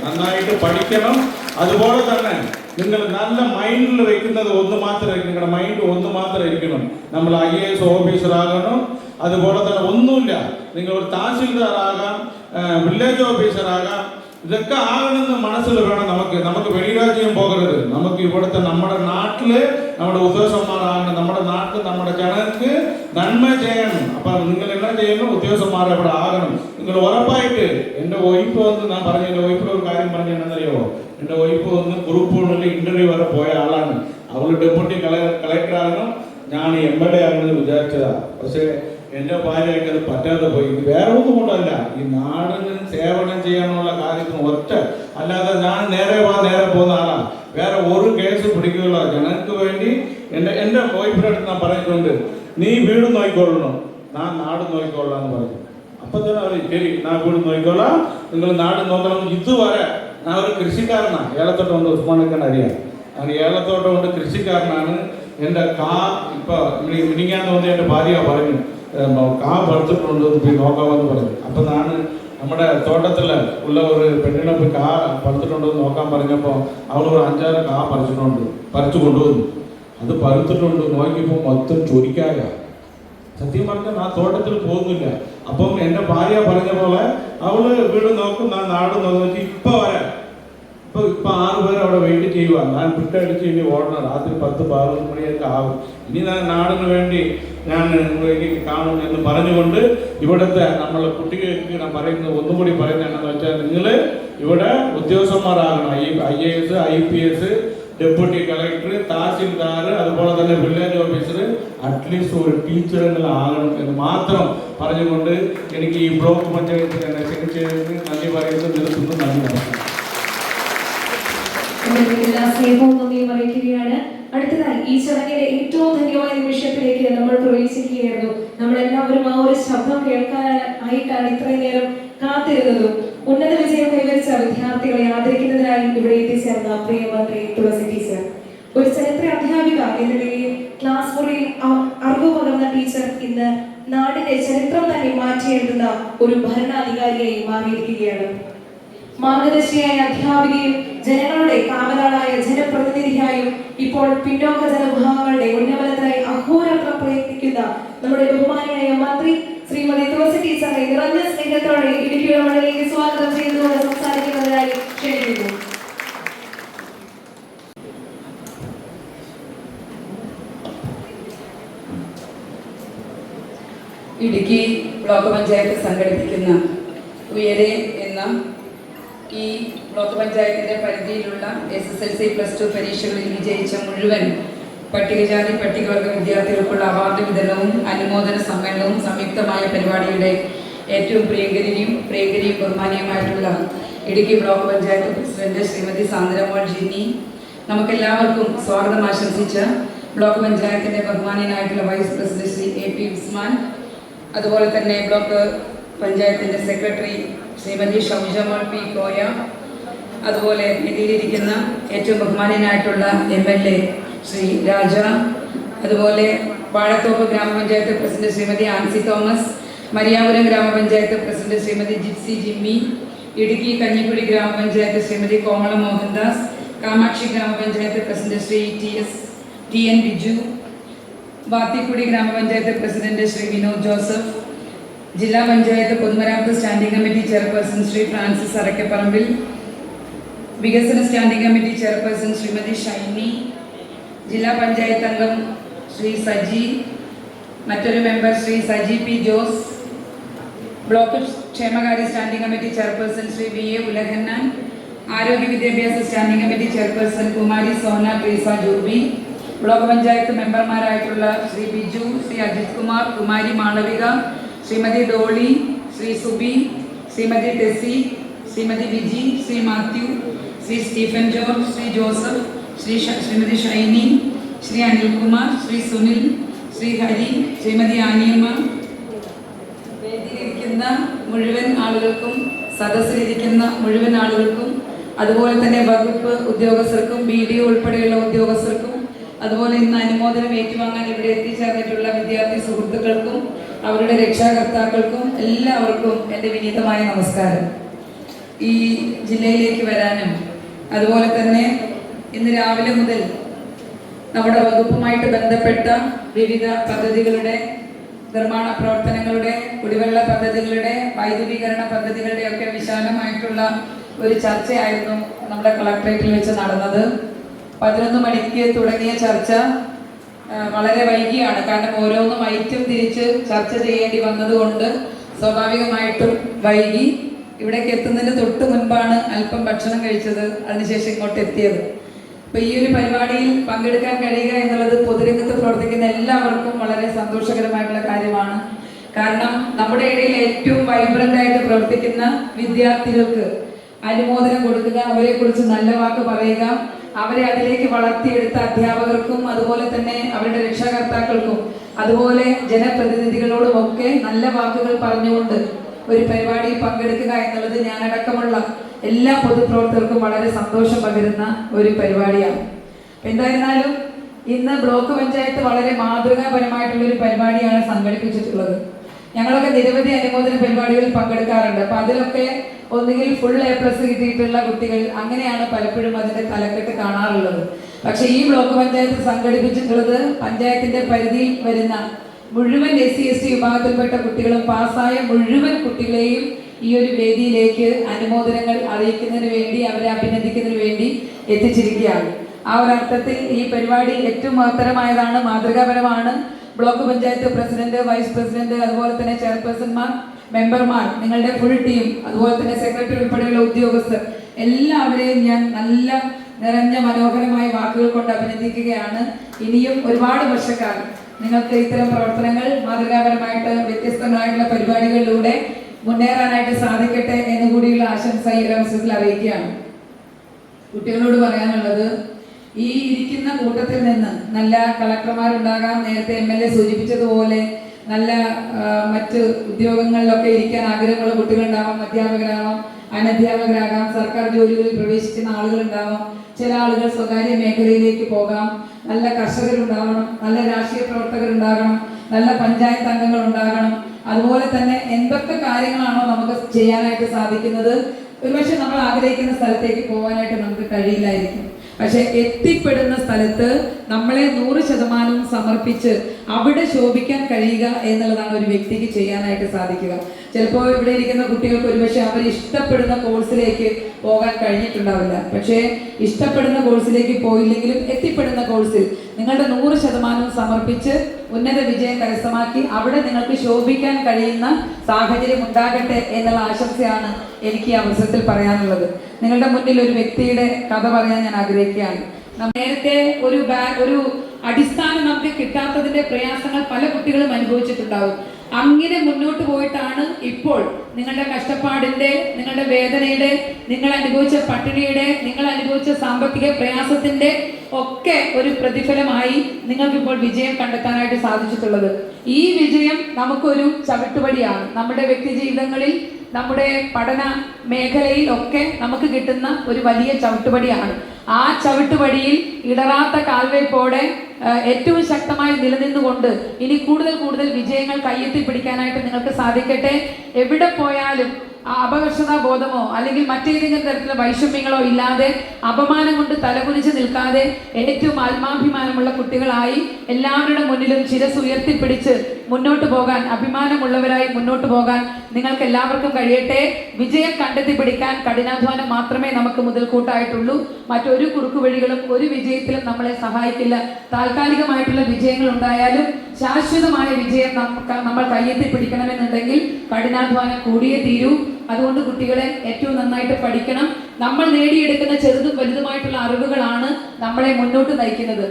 നന്നായിട്ട് പഠിക്കണം. അതുപോലെ തന്നെ നിങ്ങൾ നല്ല മൈൻഡിൽ വെക്കുന്നത് ഒന്ന് മാത്രമായിരിക്കും. നിങ്ങളുടെ മൈൻഡ് ഒന്ന് മാത്രമായിരിക്കണം. നമ്മൾ IAS ഓഫീസറാകണം. അതുപോലെ തന്നെ ഒന്നുമില്ല, നിങ്ങൾ ഒരു തഹസിൽദാറാകാം, വില്ലേജ് ഓഫീസറാകാം. ഇതൊക്കെ ആകണമെന്ന് മനസ്സിൽ വേണം. നമുക്ക് വെളിരാജ്യം പോകരുത്. നമുക്ക് ഇവിടുത്തെ നമ്മുടെ നാട്ടില് നമ്മുടെ ഉദ്യോഗസ്ഥന്മാരാകണം. നമ്മുടെ നാട്ടിൽ നമ്മുടെ ജനങ്ങൾക്ക് നന്മ ചെയ്യണം. അപ്പം നിങ്ങൾ എന്നാ ചെയ്യണം? ഉദ്യോഗസ്ഥന്മാർ ഇവിടെ ആകണം. നിങ്ങൾ ഉറപ്പായിട്ട്. എൻ്റെ വൈഫ് വന്ന് ഞാൻ പറഞ്ഞു, എൻ്റെ വൈഫിൽ ഒരു കാര്യം പറഞ്ഞു എന്നറിയാമോ? എൻ്റെ വൈഫ് വന്ന് ഗ്രൂപ്പുകളിൽ ഇന്റർവ്യൂ വരെ പോയ ആളാണ്. അവൾ ഡെപ്യൂട്ടി കളക്ടർ ആകണം, ഞാൻ MLA ആകണമെന്ന് വിചാരിച്ചതാ. പക്ഷേ എൻ്റെ ഭാര്യയ്ക്ക് അത് പറ്റാതെ പോയി. ഇത് വേറെ ഒന്നും കൊണ്ടല്ല, ഈ നാടിന് സേവനം ചെയ്യാനുള്ള കാര്യത്തിന് ഒറ്റ, അല്ലാതെ ഞാൻ നേരെ പോകുന്ന ആളാണ്. വേറെ ഒരു കേസ് പിടിക്കുകയുള്ള ജനങ്ങൾക്ക് വേണ്ടി എൻ്റെ വൈഫിൻ്റെ അടുത്ത് ഞാൻ പറഞ്ഞിട്ടുണ്ട്, നീ വീട് നോക്കിക്കൊള്ളണം, ഞാൻ നാട് നോക്കിക്കൊള്ളാം എന്ന് പറഞ്ഞു. അപ്പം തന്നെ അവർ ശരി, ഞാൻ വീട് നോക്കിക്കോളാം, നിങ്ങൾ നാട് നോക്കണം. ഇതുവരെ ഞാൻ ഒരു കൃഷിക്കാരനാണ്. ഏലത്തോട്ടം കൊണ്ട് ഉസ്മാനൊക്കെ അറിയാം. ഞാൻ ഏലത്തോട്ടം കൊണ്ട് കൃഷിക്കാരനാണ്. എൻ്റെ ഇപ്പോൾ മിനിങ്ങാൻ തോന്നി എൻ്റെ ഭാര്യ പറഞ്ഞു പറിച്ചിട്ടുണ്ട്, പോയി നോക്കാമെന്ന് പറഞ്ഞു. അപ്പം ഞാൻ നമ്മുടെ തോട്ടത്തിൽ ഉള്ള ഒരു പെണ്ണിനെ പോയി പറിച്ചിട്ടുണ്ടോ എന്ന് നോക്കാൻ പറഞ്ഞപ്പോൾ അവൾ ഒരു 5-6 പറിച്ചു കൊണ്ടുവന്നു. അത് പറിച്ചിട്ടുണ്ട്, നോക്കിയപ്പോൾ മൊത്തം ചൊരിക്കായ. സത്യം പറഞ്ഞാൽ ഞാൻ തോട്ടത്തിൽ പോകുന്നില്ല. അപ്പം എൻ്റെ ഭാര്യ പറഞ്ഞ പോലെ അവള് വീട് നോക്കും, ഞാൻ നാട് നോക്കി. ഇപ്പം 6 പേര് അവിടെ വെയിറ്റ് ചെയ്യുക. ഞാൻ പിട്ടടിച്ച് ഇനി ഓടണം. രാത്രി 10-11 മണിയൊക്കെ ആകും. ഇനി ഞാൻ നാടിന് വേണ്ടി ഞാൻ എനിക്ക് കാണും എന്ന് പറഞ്ഞുകൊണ്ട് ഇവിടുത്തെ നമ്മളെ കുട്ടികൾക്ക് ഞാൻ പറയുന്നത് ഒന്നുകൂടി പറയുന്നത് എന്താണെന്ന് വെച്ചാൽ, നിങ്ങൾ ഇവിടെ ഉദ്യോഗസ്ഥന്മാരാകണം. ഈ IAS, IPS, deputy collector, tahsildar, അതുപോലെ തന്നെ വില്ലേജ് ഓഫീസർ, അറ്റ്ലീസ്റ്റ് ഒരു ടീച്ചറുകളാകണം എന്ന് മാത്രം പറഞ്ഞുകൊണ്ട് എനിക്ക് ഈ ബ്ലോക്ക് പഞ്ചായത്തിൽ എന്നെ ക്ഷണിച്ചതിന് നന്ദി പറയുന്നത് നിർത്തുന്നു. നന്ദി. സ്നേഹവും നന്ദിയും അറിയിക്കുകയാണ്. അടുത്തതായി ഈ ചടങ്ങിലെ ഏറ്റവും ധന്യമായ നിമിഷത്തിലേക്ക് നമ്മൾ പ്രവേശിക്കുകയായിരുന്നു. നമ്മളെല്ലാവരും ആ ഒരു ശബ്ദം കേൾക്കാനായിട്ടാണ് ഇത്രയും നേരം കാത്തിരുന്നതും. ഉന്നത വിജയം കൈവരിച്ച വിദ്യാർത്ഥികളെ ആദരിക്കുന്നതിനായി ഇവിടെ എത്തിച്ചേർന്ന പ്രിയ മന്ത്രി തുളസി ടീച്ചർ, ഒരു ചരിത്ര അധ്യാപിക എന്ന നിലയിൽ ക്ലാസ് മുറിയിൽ അറിവ് പകർന്ന ടീച്ചർ ഇന്ന് നാടിന്റെ ചരിത്രം തന്നെ മാറ്റിയെഴുതുന്ന ഒരു ഭരണാധികാരിയായി മാറിയിരിക്കുകയാണ്. മാർഗദർശിയായ അധ്യാപികയും ജനങ്ങളുടെ കാവലാളായ ജനപ്രതിനിധിയായും ഇപ്പോൾ പിന്നോക്ക ജനവിഭാഗങ്ങളുടെ ഉന്നമനത്തിനായി അഹോരാത്രം പ്രയത്നിക്കുന്ന നമ്മുടെ ബഹുമാനിയായ മന്ത്രി ശ്രീമതി തുളസി ടീച്ചറെ നിറഞ്ഞ സ്നേഹത്തോടെ ഇടുക്കിയുടെ മണ്ണിലേക്ക് സ്വാഗതം ചെയ്തുകൊണ്ട് സംസാരിക്കുന്നതിനായി ക്ഷണിക്കുന്നു. ഇടുക്കി ബ്ലോക്ക് പഞ്ചായത്ത് സംഘടിപ്പിക്കുന്ന ഉയരെ എന്ന ഈ ബ്ലോക്ക് പഞ്ചായത്തിൻ്റെ പരിധിയിലുള്ള SSLC +2 പരീക്ഷകളിൽ വിജയിച്ച മുഴുവൻ പട്ടികജാതി പട്ടികവർഗ വിദ്യാർത്ഥികൾക്കുള്ള അവാർഡ് വിതരണവും അനുമോദന സമ്മേളനവും സംയുക്തമായ പരിപാടിയുടെ ഏറ്റവും പ്രിയങ്കരിയും ബഹുമാനീയമായിട്ടുള്ള ഇടുക്കി ബ്ലോക്ക് പഞ്ചായത്ത് പ്രസിഡന്റ് ശ്രീമതി സാന്ദ്രമോൾ ജിന്നി, നമുക്കെല്ലാവർക്കും സ്വാഗതം ആശംസിച്ച ബ്ലോക്ക് പഞ്ചായത്തിൻ്റെ ബഹുമാനീയനായിട്ടുള്ള vice president Shri AP Usman, അതുപോലെ തന്നെ ബ്ലോക്ക് പഞ്ചായത്തിൻ്റെ സെക്രട്ടറി ശ്രീമതി ഷൗജമോൾ P. കോയ, അതുപോലെ ഇതിലിരിക്കുന്ന ഏറ്റവും ബഹുമാനീയനായിട്ടുള്ള MLA ശ്രീ രാജ, അതുപോലെ വാഴത്തോപ്പ് ഗ്രാമപഞ്ചായത്ത് പ്രസിഡന്റ് ശ്രീമതി ആൻസി തോമസ്, മരിയാപുരം ഗ്രാമപഞ്ചായത്ത് പ്രസിഡന്റ് ശ്രീമതി ജിപ്സി ജിമ്മി, ഇടുക്കി കഞ്ഞിക്കുഴി ഗ്രാമപഞ്ചായത്ത് ശ്രീമതി കോമള മോഹൻദാസ്, കാമാക്ഷി ഗ്രാമപഞ്ചായത്ത് പ്രസിഡന്റ് ശ്രീ TN ബിജു, വാത്തിക്കുടി ഗ്രാമപഞ്ചായത്ത് പ്രസിഡന്റ് ശ്രീ വിനോദ് ജോസഫ്, ജില്ലാ പഞ്ചായത്ത് പൊതുമരാമത്ത് standing committee chairperson Shri Francis Arakkaparambil, വികസന standing committee chairperson Shrimati Shiny, ജില്ലാ പഞ്ചായത്ത് അംഗം ശ്രീ സജി, മറ്റൊരു member Shri Saji P. Jose, block ക്ഷേമകാര്യ standing committee chairperson Shri VA Ulahannan, ആരോഗ്യ വിദ്യാഭ്യാസ standing committee chairperson Kumari Sona Treesa Jubi, block panchayat മെമ്പർമാരായിട്ടുള്ള ശ്രീ ബിജു, ശ്രീ അജിത് കുമാർ, കുമാരി മാളവിക, ശ്രീമതി ഡോളി, ശ്രീ സുബി, ശ്രീമതി ടെസി, ശ്രീമതി വിജി, ശ്രീ മാത്യു, ശ്രീ സ്റ്റീഫൻ ജോർജ്, ശ്രീ ജോസഫ്, ശ്രീമതി ഷൈനി, ശ്രീ അനിൽകുമാർ, ശ്രീ സുനിൽ, ശ്രീ ഹരി, ശ്രീമതി ആനിയമ്മ, വേദിയിലിരിക്കുന്ന മുഴുവൻ ആളുകൾക്കും, സദസ്സിലിരിക്കുന്ന മുഴുവൻ ആളുകൾക്കും, അതുപോലെ തന്നെ വകുപ്പ് ഉദ്യോഗസ്ഥർക്കും BDO ഉൾപ്പെടെയുള്ള ഉദ്യോഗസ്ഥർക്കും, അതുപോലെ ഇന്ന് അനുമോദനം ഏറ്റുവാങ്ങാൻ ഇവിടെ എത്തിച്ചേർന്നിട്ടുള്ള വിദ്യാർത്ഥി സുഹൃത്തുക്കൾക്കും അവരുടെ രക്ഷാകർത്താക്കൾക്കും എല്ലാവർക്കും എൻ്റെ വിനീതമായ നമസ്കാരം. ഈ ജില്ലയിലേക്ക് വരാനും അതുപോലെ തന്നെ ഇന്ന് രാവിലെ മുതൽ നമ്മുടെ വകുപ്പുമായിട്ട് ബന്ധപ്പെട്ട വിവിധ പദ്ധതികളുടെ നിർമ്മാണ പ്രവർത്തനങ്ങളുടെ, കുടിവെള്ള പദ്ധതികളുടെ, വൈദ്യുതീകരണ പദ്ധതികളുടെ ഒക്കെ വിശാലമായിട്ടുള്ള ഒരു ചർച്ചയായിരുന്നു നമ്മുടെ കളക്ട്രേറ്റിൽ വെച്ച് നടന്നത്. 11 മണിക്ക് തുടങ്ങിയ ചർച്ച വളരെ വൈകിയാണ്. കാരണം ഓരോന്നും ഐറ്റം തിരിച്ച് ചർച്ച ചെയ്യേണ്ടി വന്നതുകൊണ്ട് സ്വാഭാവികമായിട്ടും വൈകി. ഇവിടേക്ക് എത്തുന്നതിന് തൊട്ട് മുൻപാണ് അല്പം ഭക്ഷണം കഴിച്ചത്, അതിനുശേഷം ഇങ്ങോട്ട് എത്തിയത്. അപ്പോൾ ഈ ഒരു പരിപാടിയിൽ പങ്കെടുക്കാൻ കഴിയുക എന്നുള്ളത് പൊതുരംഗത്ത് പ്രവർത്തിക്കുന്ന എല്ലാവർക്കും വളരെ സന്തോഷകരമായിട്ടുള്ള കാര്യമാണ്. കാരണം നമ്മുടെ ഇടയിൽ ഏറ്റവും വൈബ്രന്റ് ആയിട്ട് പ്രവർത്തിക്കുന്ന വിദ്യാർത്ഥികൾക്ക് അനുമോദനം കൊടുക്കുക, അവരെക്കുറിച്ച് നല്ല വാക്ക് പറയുക, അവരെ അതിലേക്ക് വളർത്തിയെടുത്ത അധ്യാപകർക്കും അതുപോലെ തന്നെ അവരുടെ രക്ഷാകർത്താക്കൾക്കും അതുപോലെ ജനപ്രതിനിധികളോടും ഒക്കെ നല്ല വാക്കുകൾ പറഞ്ഞുകൊണ്ട് ഒരു പരിപാടിയിൽ പങ്കെടുക്കുക എന്നുള്ളത് ഞാനടക്കമുള്ള എല്ലാ പൊതുപ്രവർത്തകർക്കും വളരെ സന്തോഷം പകരുന്ന ഒരു പരിപാടിയാണ്. എന്തായിരുന്നാലും ഇന്ന് ബ്ലോക്ക് പഞ്ചായത്ത് വളരെ മാതൃകാപരമായിട്ടുള്ള ഒരു പരിപാടിയാണ് സംഘടിപ്പിച്ചിട്ടുള്ളത്. ഞങ്ങളൊക്കെ നിരവധി അനുമോദന പരിപാടികളിൽ പങ്കെടുക്കാറുണ്ട്. അപ്പൊ അതിലൊക്കെ ഒന്നുകിൽ ഫുൾ A+ കിട്ടിയിട്ടുള്ള കുട്ടികൾ, അങ്ങനെയാണ് പലപ്പോഴും അതിന്റെ തലക്കെട്ട് കാണാറുള്ളത്. പക്ഷെ ഈ ബ്ലോക്ക് പഞ്ചായത്ത് സംഘടിപ്പിച്ചിട്ടുള്ളത് പഞ്ചായത്തിന്റെ പരിധിയിൽ വരുന്ന മുഴുവൻ SC/ST വിഭാഗത്തിൽപ്പെട്ട കുട്ടികളും പാസ്സായ മുഴുവൻ കുട്ടികളെയും ഈ ഒരു വേദിയിലേക്ക് അനുമോദനങ്ങൾ അറിയിക്കുന്നതിന് വേണ്ടി, അവരെ അഭിനന്ദിക്കുന്നതിന് വേണ്ടി എത്തിച്ചിരിക്കുകയാണ്. ആ ഒരു അർത്ഥത്തിൽ ഈ പരിപാടി ഏറ്റവും മഹത്തരമായതാണ്, മാതൃകാപരമാണ്. Block panchayat president, vice president, അതുപോലെ തന്നെ ചെയർപേഴ്സൺമാർ, മെമ്പർമാർ, നിങ്ങളുടെ ഫുൾ ടീം, അതുപോലെ തന്നെ സെക്രട്ടറി ഉൾപ്പെടെയുള്ള ഉദ്യോഗസ്ഥർ എല്ലാവരെയും ഞാൻ നല്ല നിറഞ്ഞ മനോഹരമായ വാക്കുകൾ കൊണ്ട് അഭിനന്ദിക്കുകയാണ്. ഇനിയും ഒരുപാട് വർഷക്കാലം നിങ്ങൾക്ക് ഇത്തരം പ്രവർത്തനങ്ങൾ മാതൃകാപരമായിട്ട് വ്യത്യസ്തങ്ങളായിട്ടുള്ള പരിപാടികളിലൂടെ മുന്നേറാനായിട്ട് സാധിക്കട്ടെ എന്നുകൂടിയുള്ള ആശംസ ഈ അവസരത്തിൽ അറിയിക്കുകയാണ്. കുട്ടികളോട് പറയാനുള്ളത്, ഈ ഇരിക്കുന്ന കൂട്ടത്തിൽ നിന്ന് നല്ല കളക്ടർമാരുണ്ടാകാം, നേരത്തെ MLA സൂചിപ്പിച്ചതുപോലെ നല്ല മറ്റ് ഉദ്യോഗങ്ങളിലൊക്കെ ഇരിക്കാൻ ആഗ്രഹമുള്ള കുട്ടികളുണ്ടാവാം, അധ്യാപകരാവാം, അനധ്യാപകരാകാം, സർക്കാർ ജോലികളിൽ പ്രവേശിക്കുന്ന ആളുകളുണ്ടാവാം, ചില ആളുകൾ സ്വകാര്യ മേഖലയിലേക്ക് പോകാം, നല്ല കർഷകരുണ്ടാവണം, നല്ല രാഷ്ട്രീയ പ്രവർത്തകരുണ്ടാകണം, നല്ല പഞ്ചായത്ത് അംഗങ്ങൾ ഉണ്ടാകണം. അതുപോലെ തന്നെ എന്തൊക്കെ കാര്യങ്ങളാണോ നമുക്ക് ചെയ്യാനായിട്ട് സാധിക്കുന്നത്, ഒരുപക്ഷെ നമ്മൾ ആഗ്രഹിക്കുന്ന സ്ഥലത്തേക്ക് പോകാനായിട്ട് നമുക്ക് കഴിയില്ലായിരിക്കും. പക്ഷെ എത്തിപ്പെടുന്ന സ്ഥലത്ത് നമ്മളെ 100% സമർപ്പിച്ച് അവിടെ ശോഭിക്കാൻ കഴിയുക എന്നുള്ളതാണ് ഒരു വ്യക്തിക്ക് ചെയ്യാനായിട്ട് സാധിക്കുക. ചിലപ്പോൾ ഇവിടെ ഇരിക്കുന്ന കുട്ടികൾക്ക് ഒരുപക്ഷെ അവർ ഇഷ്ടപ്പെടുന്ന കോഴ്സിലേക്ക് പോകാൻ കഴിഞ്ഞിട്ടുണ്ടാവില്ല. പക്ഷേ ഇഷ്ടപ്പെടുന്ന കോഴ്സിലേക്ക് പോയില്ലെങ്കിലും എത്തിപ്പെടുന്ന കോഴ്സിൽ നിങ്ങളുടെ 100% സമർപ്പിച്ച് ഉന്നത വിജയം കരസ്ഥമാക്കി അവിടെ നിങ്ങൾക്ക് ശോഭിക്കാൻ കഴിയുന്ന സാഹചര്യം ഉണ്ടാകട്ടെ എന്നുള്ള ആശംസയാണ് എനിക്ക് ഈ അവസരത്തിൽ പറയാനുള്ളത്. നിങ്ങളുടെ മുന്നിൽ ഒരു വ്യക്തിയുടെ കഥ പറയാൻ ഞാൻ ആഗ്രഹിക്കുകയാണ്. നേരത്തെ ഒരു അടിസ്ഥാനം നമുക്ക് കിട്ടാത്തതിന്റെ പ്രയാസങ്ങൾ പല കുട്ടികളും അനുഭവിച്ചിട്ടുണ്ടാവും. അങ്ങനെ മുന്നോട്ട് പോയിട്ടാണ് ഇപ്പോൾ നിങ്ങളുടെ കഷ്ടപ്പാടിന്റെ, നിങ്ങളുടെ വേദനയുടെ, നിങ്ങൾ അനുഭവിച്ച പട്ടിണിയുടെ, നിങ്ങൾ അനുഭവിച്ച സാമ്പത്തിക പ്രയാസത്തിന്റെ ഒക്കെ ഒരു പ്രതിഫലമായി നിങ്ങൾക്കിപ്പോൾ വിജയം കണ്ടെത്താനായിട്ട് സാധിച്ചിട്ടുള്ളത്. ഈ വിജയം നമുക്കൊരു ചവിട്ടുപടിയാണ്. നമ്മുടെ വ്യക്തി ജീവിതങ്ങളിൽ, നമ്മുടെ പഠന മേഖലയിൽ ഒക്കെ നമുക്ക് കിട്ടുന്ന ഒരു വലിയ ചവിട്ടുപടിയാണ്. ആ ചവിട്ടുപടിയിൽ ഇടറാത്ത കാൽവയ്പോടെ ഏറ്റവും ശക്തമായി നിലനിന്നുകൊണ്ട് ഇനി കൂടുതൽ കൂടുതൽ വിജയങ്ങൾ കയ്യെത്തി പിടിക്കാനായിട്ട് നിങ്ങൾക്ക് സാധിക്കട്ടെ. എവിടെ പോയാലും അപകർഷതാ ബോധമോ അല്ലെങ്കിൽ മറ്റേതെങ്കിലും തരത്തിലുള്ള വൈഷമ്യങ്ങളോ ഇല്ലാതെ, അപമാനം കൊണ്ട് തലകുനിച്ച് നിൽക്കാതെ ഏറ്റവും ആത്മാഭിമാനമുള്ള കുട്ടികളായി എല്ലാവരുടെ മുന്നിലും ശിരസ് ഉയർത്തിപ്പിടിച്ച് മുന്നോട്ട് പോകാൻ, അഭിമാനമുള്ളവരായി മുന്നോട്ട് പോകാൻ നിങ്ങൾക്ക് എല്ലാവർക്കും കഴിയട്ടെ. വിജയം കണ്ടെത്തി പിടിക്കാൻ കഠിനാധ്വാനം മാത്രമേ നമുക്ക് മുതൽക്കൂട്ടായിട്ടുള്ളൂ. മറ്റൊരു കുറുക്കുവഴികളും ഒരു വിജയത്തിലും നമ്മളെ സഹായിക്കില്ല. താൽക്കാലികമായിട്ടുള്ള വിജയങ്ങൾ ഉണ്ടായാലും ശാശ്വതമായ വിജയം നമ്മൾ കയ്യെത്തി പിടിക്കണമെന്നുണ്ടെങ്കിൽ കഠിനാധ്വാനം കൂടിയേ തീരൂ. അതുകൊണ്ട് കുട്ടികളെ ഏറ്റവും നന്നായിട്ട് പഠിക്കണം. നമ്മൾ നേടിയെടുക്കുന്ന ചെറുതും വലുതുമായിട്ടുള്ള അറിവുകളാണ് നമ്മളെ മുന്നോട്ട് നയിക്കുന്നത്.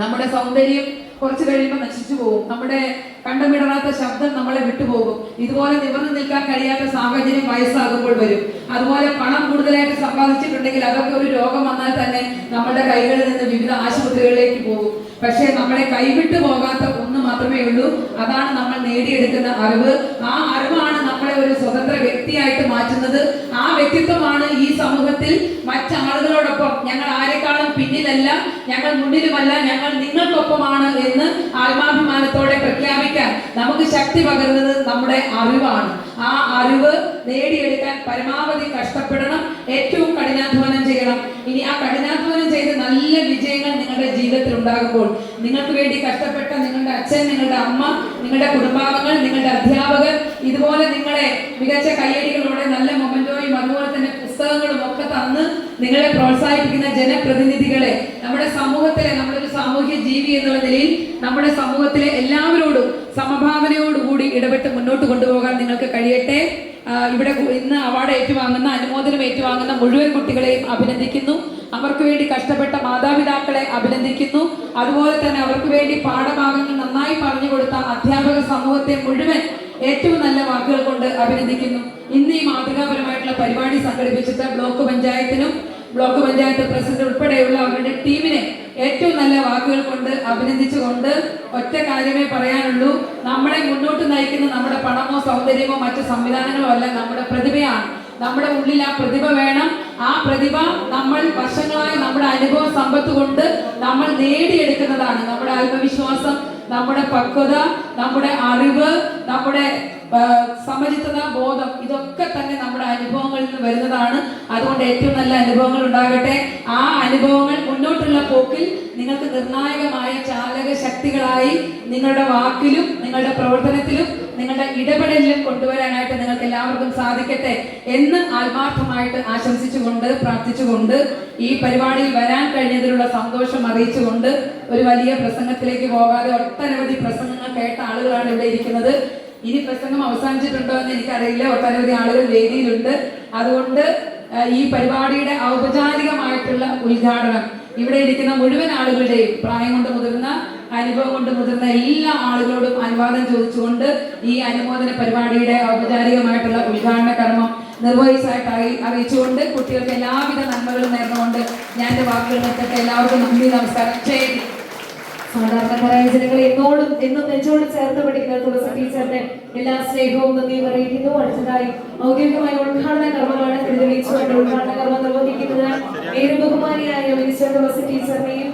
നമ്മുടെ സൗന്ദര്യം കുറച്ച് കഴിയുമ്പോൾ നശിച്ചു പോകും. നമ്മുടെ കണ്ടമിടറാത്ത ശബ്ദം നമ്മളെ വിട്ടുപോകും. ഇതുപോലെ നിവർന്നു നിൽക്കാൻ കഴിയാത്ത സാഹചര്യം വയസ്സാകുമ്പോൾ വരും. അതുപോലെ പണം കൂടുതലായിട്ട് സമ്പാദിച്ചിട്ടുണ്ടെങ്കിൽ അതൊക്കെ ഒരു രോഗം വന്നാൽ തന്നെ നമ്മുടെ കൈകളിൽ നിന്ന് വിവിധ ആശുപത്രികളിലേക്ക് പോകും. പക്ഷേ നമ്മളെ കൈവിട്ടു പോകാത്ത ഒന്ന് മാത്രമേ ഉള്ളൂ, അതാണ് നമ്മൾ നേടിയെടുക്കുന്ന അറിവ്. ആ അറിവാണ് നമ്മളെ ഒരു സ്വതന്ത്ര വ്യക്തിയായിട്ട് മാറ്റുന്നത്. ആ വ്യക്തിത്വമാണ് ഈ സമൂഹത്തിൽ മറ്റാളുകളോടൊപ്പം ഞങ്ങൾ ആരെക്കാളും പിന്നിലല്ല, ഞങ്ങൾ മുന്നിലുമല്ല, ഞങ്ങൾ നിങ്ങൾക്കൊപ്പമാണ് എന്ന് ആത്മാഭിമാനത്തോടെ പ്രഖ്യാപിക്കാൻ നമുക്ക് ശക്തി പകരുന്നത് നമ്മുടെ അറിവാണ്. ആ അറിവ് നേടിയെടുക്കാൻ പരമാവധി കഷ്ടപ്പെടണം, ഏറ്റവും കഠിനാധ്വാനം ചെയ്യണം. ഇനി ആ കഠിനാധ്വാനം ചെയ്ത് നല്ല വിജയങ്ങൾ നിങ്ങളുടെ ജീവിതത്തിൽ ഉണ്ടാകുമ്പോൾ നിങ്ങൾക്ക് വേണ്ടി കഷ്ടപ്പെട്ട നിങ്ങളുടെ അച്ഛൻ, നിങ്ങളുടെ അമ്മ, നിങ്ങളുടെ കുടുംബാംഗങ്ങൾ, നിങ്ങളുടെ അധ്യാപകർ, ഇതുപോലെ നിങ്ങളെ മികച്ച കയ്യടികളോടെ നല്ല മൊമെന്റോയും അതുപോലെ തന്നെ പുസ്തകങ്ങളും ഒക്കെ തന്ന് നിങ്ങളെ പ്രോത്സാഹിപ്പിക്കുന്ന ജനപ്രതിനിധികളെ, നമ്മുടെ സമൂഹത്തിലെ, നമ്മളൊരു സാമൂഹ്യ ജീവി എന്നുള്ള നിലയിൽ നമ്മുടെ സമൂഹത്തിലെ എല്ലാവരോടും സമഭാവനയോടുകൂടി ഇടപെട്ട് മുന്നോട്ട് കൊണ്ടുപോകാൻ നിങ്ങൾക്ക് കഴിയട്ടെ. ഇവിടെ ഇന്ന് അവാർഡ് ഏറ്റുവാങ്ങുന്ന, അനുമോദനം ഏറ്റുവാങ്ങുന്ന മുഴുവൻ കുട്ടികളെയും അഭിനന്ദിക്കുന്നു. അവർക്ക് വേണ്ടി കഷ്ടപ്പെട്ട മാതാപിതാക്കളെ അഭിനന്ദിക്കുന്നു. അതുപോലെ തന്നെ അവർക്ക് വേണ്ടി പാഠഭാഗങ്ങൾ നന്നായി പറഞ്ഞു കൊടുത്ത അധ്യാപക സമൂഹത്തെ മുഴുവൻ ഏറ്റവും നല്ല വാക്കുകൾ കൊണ്ട് അഭിനന്ദിക്കുന്നു. ഇന്ന് ഈ മാതൃകാപരമായിട്ടുള്ള പരിപാടി സംഘടിപ്പിച്ചിട്ട് ബ്ലോക്ക് പഞ്ചായത്തിനും ബ്ലോക്ക് പഞ്ചായത്ത് പ്രസിഡന്റ് ഉൾപ്പെടെയുള്ള അവരുടെ ടീമിനെ ഏറ്റവും നല്ല വാക്കുകൾ കൊണ്ട് അഭിനന്ദിച്ചുകൊണ്ട് ഒറ്റ കാര്യമേ പറയാനുള്ളൂ. നമ്മളെ മുന്നോട്ട് നയിക്കുന്ന നമ്മുടെ പണമോ സൗന്ദര്യമോ മറ്റു സംവിധാനങ്ങളോ അല്ല, നമ്മുടെ പ്രതിഭയാണ്. നമ്മുടെ ഉള്ളിൽ ആ പ്രതിഭ വേണം. ആ പ്രതിഭ നമ്മൾ വർഷങ്ങളായി നമ്മുടെ അനുഭവ സമ്പത്ത് കൊണ്ട് നമ്മൾ നേടിയെടുക്കുന്നതാണ്. നമ്മുടെ ആത്മവിശ്വാസം, നമ്മുടെ പക്വത, നമ്മുടെ അറിവ്, നമ്മുടെ സമചിത്തത ബോധം, ഇതൊക്കെ തന്നെ നമ്മുടെ അനുഭവങ്ങളിൽ നിന്ന് വരുന്നതാണ്. അതുകൊണ്ട് ഏറ്റവും നല്ല അനുഭവങ്ങൾ ഉണ്ടാകട്ടെ. ആ അനുഭവങ്ങൾ മുന്നോട്ടുള്ള പോക്കിൽ നിങ്ങൾക്ക് നിർണായകമായ ചാലക ശക്തികളായി നിങ്ങളുടെ വാക്കിലും നിങ്ങളുടെ പ്രവർത്തനത്തിലും നിങ്ങളുടെ ഇടപെടലിലും കൊണ്ടുവരാനായിട്ട് നിങ്ങൾക്ക് എല്ലാവർക്കും സാധിക്കട്ടെ എന്ന് ആത്മാർത്ഥമായിട്ട് ആശംസിച്ചുകൊണ്ട് പ്രാർത്ഥിച്ചുകൊണ്ട് ഈ പരിപാടിയിൽ വരാൻ കഴിഞ്ഞതിലുള്ള സന്തോഷം അറിയിച്ചുകൊണ്ട് ഒരു വലിയ പ്രസംഗത്തിലേക്ക് പോകാതെ ഒട്ടനവധി പ്രസംഗങ്ങൾ കേട്ട ആളുകളാണ് ഇവിടെ ഇരിക്കുന്നത്. ഇനി പ്രസംഗം അവസാനിച്ചിട്ടുണ്ടോ എന്ന് എനിക്കറിയില്ല. ഒട്ടനവധി ആളുകൾ വേദിയിലുണ്ട്. അതുകൊണ്ട് ഈ പരിപാടിയുടെ ഔപചാരികമായിട്ടുള്ള ഉദ്ഘാടനം ഇവിടെ ഇരിക്കുന്ന മുഴുവൻ ആളുകളുടെയും പ്രായം കൊണ്ട് മുതിർന്ന അനുഭവം കൊണ്ട് മുതിർന്ന എല്ലാ ആളുകളോടും അനുവാദം ചോദിച്ചുകൊണ്ട് ഈ അനുമോദന പരിപാടിയുടെ ഔപചാരികമായിട്ടുള്ള ഉദ്ഘാടന കർമ്മം നിർവഹിച്ചതായിട്ട് അറിയിച്ചുകൊണ്ട് കുട്ടികൾക്ക് എല്ലാവിധ നന്മകളും നേർന്നുകൊണ്ട് ഞാൻ എൻ്റെ വാക്കുകൾ നിർത്തട്ടെ. എല്ലാവർക്കും നന്ദി, നമസ്കാരം. ശരി. സാധാരണക്കാരായ ജനങ്ങളെ എന്നും നെഞ്ചോട് ചേർത്ത് പഠിക്കുന്ന തുളസി ടീച്ചറിന്റെ എല്ലാ സ്നേഹവും നന്ദിയും അറിയിക്കുന്നു. അടുത്തതായി ഔദ്യോഗികമായ ഉദ്ഘാടന കർമ്മമാണ്. തെളിയിച്ചുകൊണ്ട് ഉദ്ഘാടന കർമ്മം നിർവഹിക്കുന്നത് ഏറെ ബഹുമാനിയായ മിനിസ്റ്റർ തുളസി ടീച്ചറിനെയും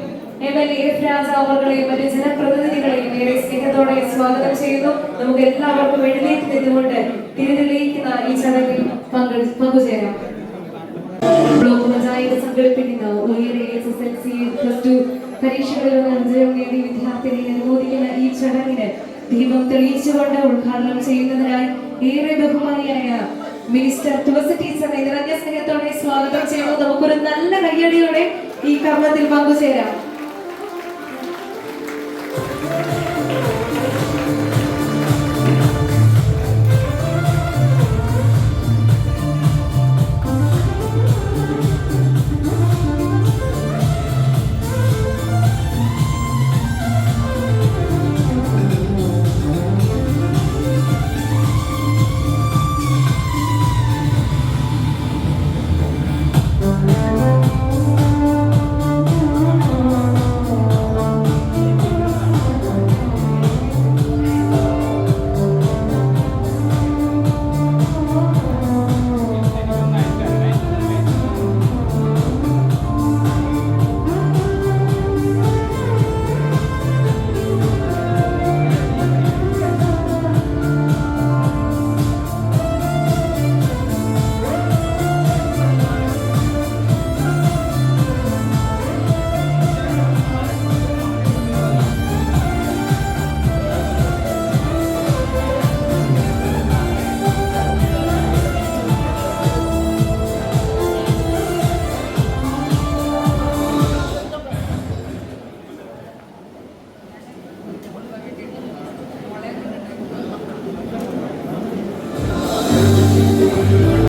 MLA രാജ അവர்களെയും മറ്റ് ജനപ്രതിനിധികളെയും ഏറെ സ്നേഹത്തോടെ സ്വാഗതം ചെയ്യുന്നു. നമുക്ക് എല്ലാവർക്കും എഴുന്നേറ്റ് നിന്നുകൊണ്ട് തിരിതെളിയിക്കുന്ന ഈ ചടങ്ങിൽ പങ്കുചേരാം. ബ്ലോക്ക് പഞ്ചായത്ത് സംഘടിപ്പിക്കുന്ന ഉയരെ SSLC +2 പരീക്ഷകളിൽ വിജയം നേടി വിദ്യാർത്ഥികളെ അനുമോദിക്കുന്ന ഈ ചടങ്ങിന് ദീപം തെളിയിച്ചുകൊണ്ട് ഉദ്ഘാടനം ചെയ്യുന്നതിനായി ഏറെ ബഹുമാനിയായ മിനിസ്റ്റർ തുളസി ടീച്ചറെ നിറഞ്ഞ സ്നേഹത്തോടെ സ്വാഗതം ചെയ്യുന്നു. നമുക്കൊരു നല്ല കയ്യടിയോടെ ഈ കർമ്മത്തിൽ പങ്കുചേരാം.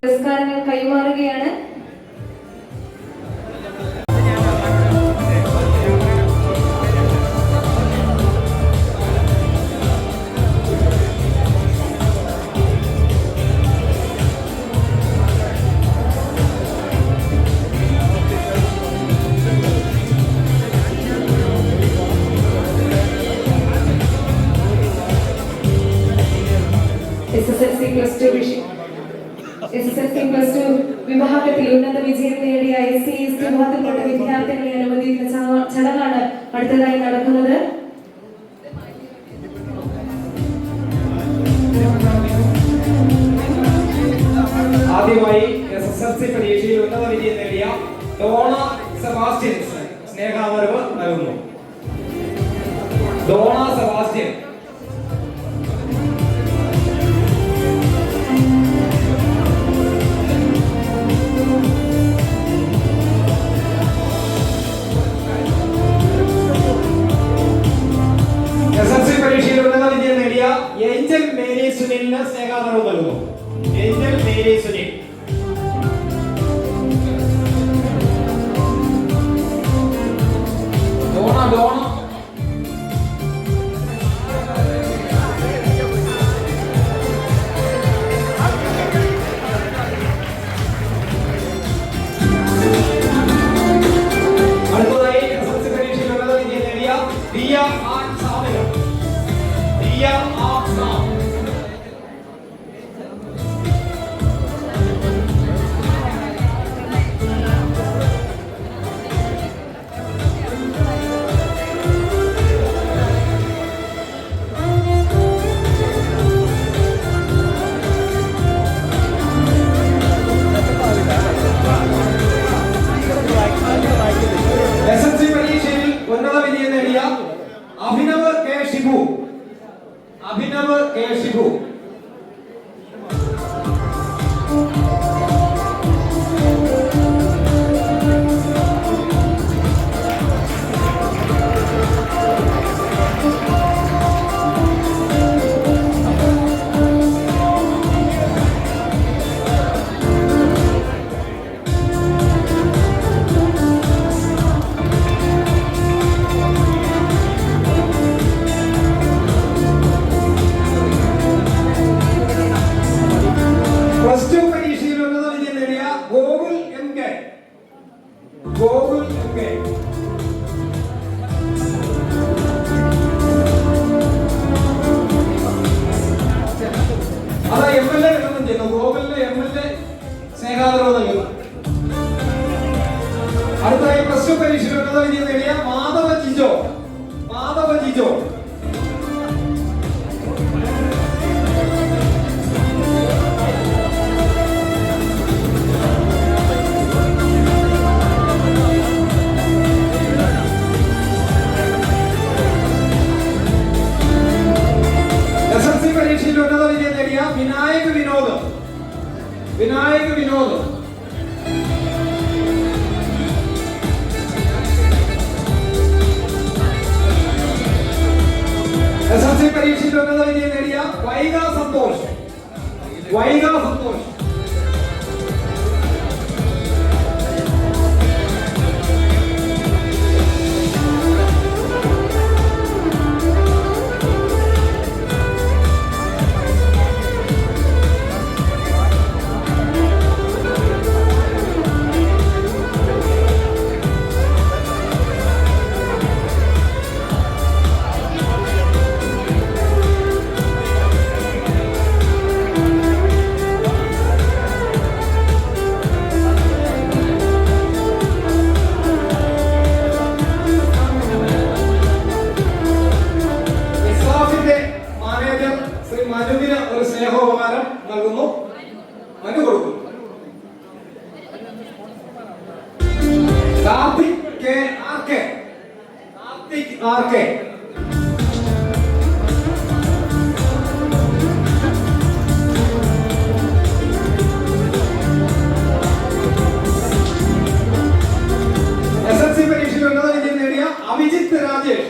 പുരസ്കാരങ്ങൾ കൈമാറുകയാണ്. SSLC+2 വിഭാഗത്തിൽ ഉന്നത വിജയം നേടിയ SC/ST വിഭാഗത്തിൽപ്പെട്ട വിദ്യാർത്ഥികളെ അനുമോദിക്കുന്ന ചടങ്ങാണ് അടുത്തതായി നടക്കുന്നത്. ആദ്യമായി SSLC പരീക്ഷയിൽ ഉന്നത വിജയം നേടിയ ഡോണ സെബാസ്റ്റ്യൻ സ്നേഹാദരവ് നൽകുന്നു. Donna Sebastian. SSLC പരീക്ഷയിൽ ഉന്നത വിജയം നേടിയ ഏഞ്ചൽ മേരി സുനിലിന് സ്നേഹാദരവ് നൽകുന്നു. Angel Mary Sunil. ഡോണ അടുത്തതായി SSLC പരീക്ഷയിൽ MLA വിതരണം ചെയ്യുന്നു. ഗ്ലോബലിലെ MLA സ്നേഹാദരവ് നൽകുന്നു. അടുത്തായി പ്ലസ് ടു പരീക്ഷയിൽ ഉന്നത വിജയം നേടിയ മാധവ ജിജോ. SSLC പരീക്ഷയിൽ ഉന്നത വിജയം നേടിയ വിനായക് വിനോദ്. SSLC പരീക്ഷയിൽ ഉന്നത വിജയം നേടിയ വൈഗ സന്തോഷ്. ഇസ്ലാമിന്റെ മാനേജർ ശ്രീ മനുവിന് ഒരു സ്നേഹോപകാരം നൽകുന്നു. മനു കൊടുക്കും. Karthik R K. SSLC പരീക്ഷയിൽ ഉന്നത വിജയം നേടിയ അഭിജിത്ത് രാജേഷ്.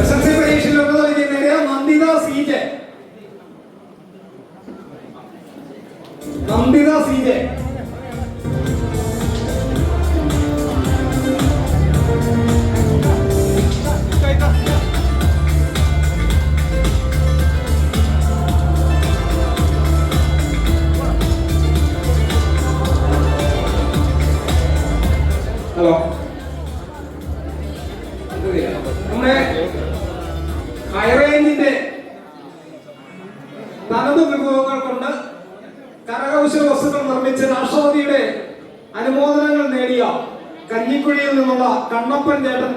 SSLC പരീക്ഷയിൽ ഉന്നത വിജയം നേടിയ നന്ദിത സി ജെ. ഹലോ, നമ്മുടെ ഹൈറേഞ്ചിന്റെ തനത് വിഭവങ്ങൾ കൊണ്ട് കരകൗശല വസ്തുക്കൾ നിർമ്മിച്ച് രാഷ്ട്രപതിയുടെ അനുമോദനങ്ങൾ നേടിയ കഞ്ഞിക്കുഴിയിൽ നിന്നുള്ള കണ്ണപ്പൻ ചേട്ടൻ,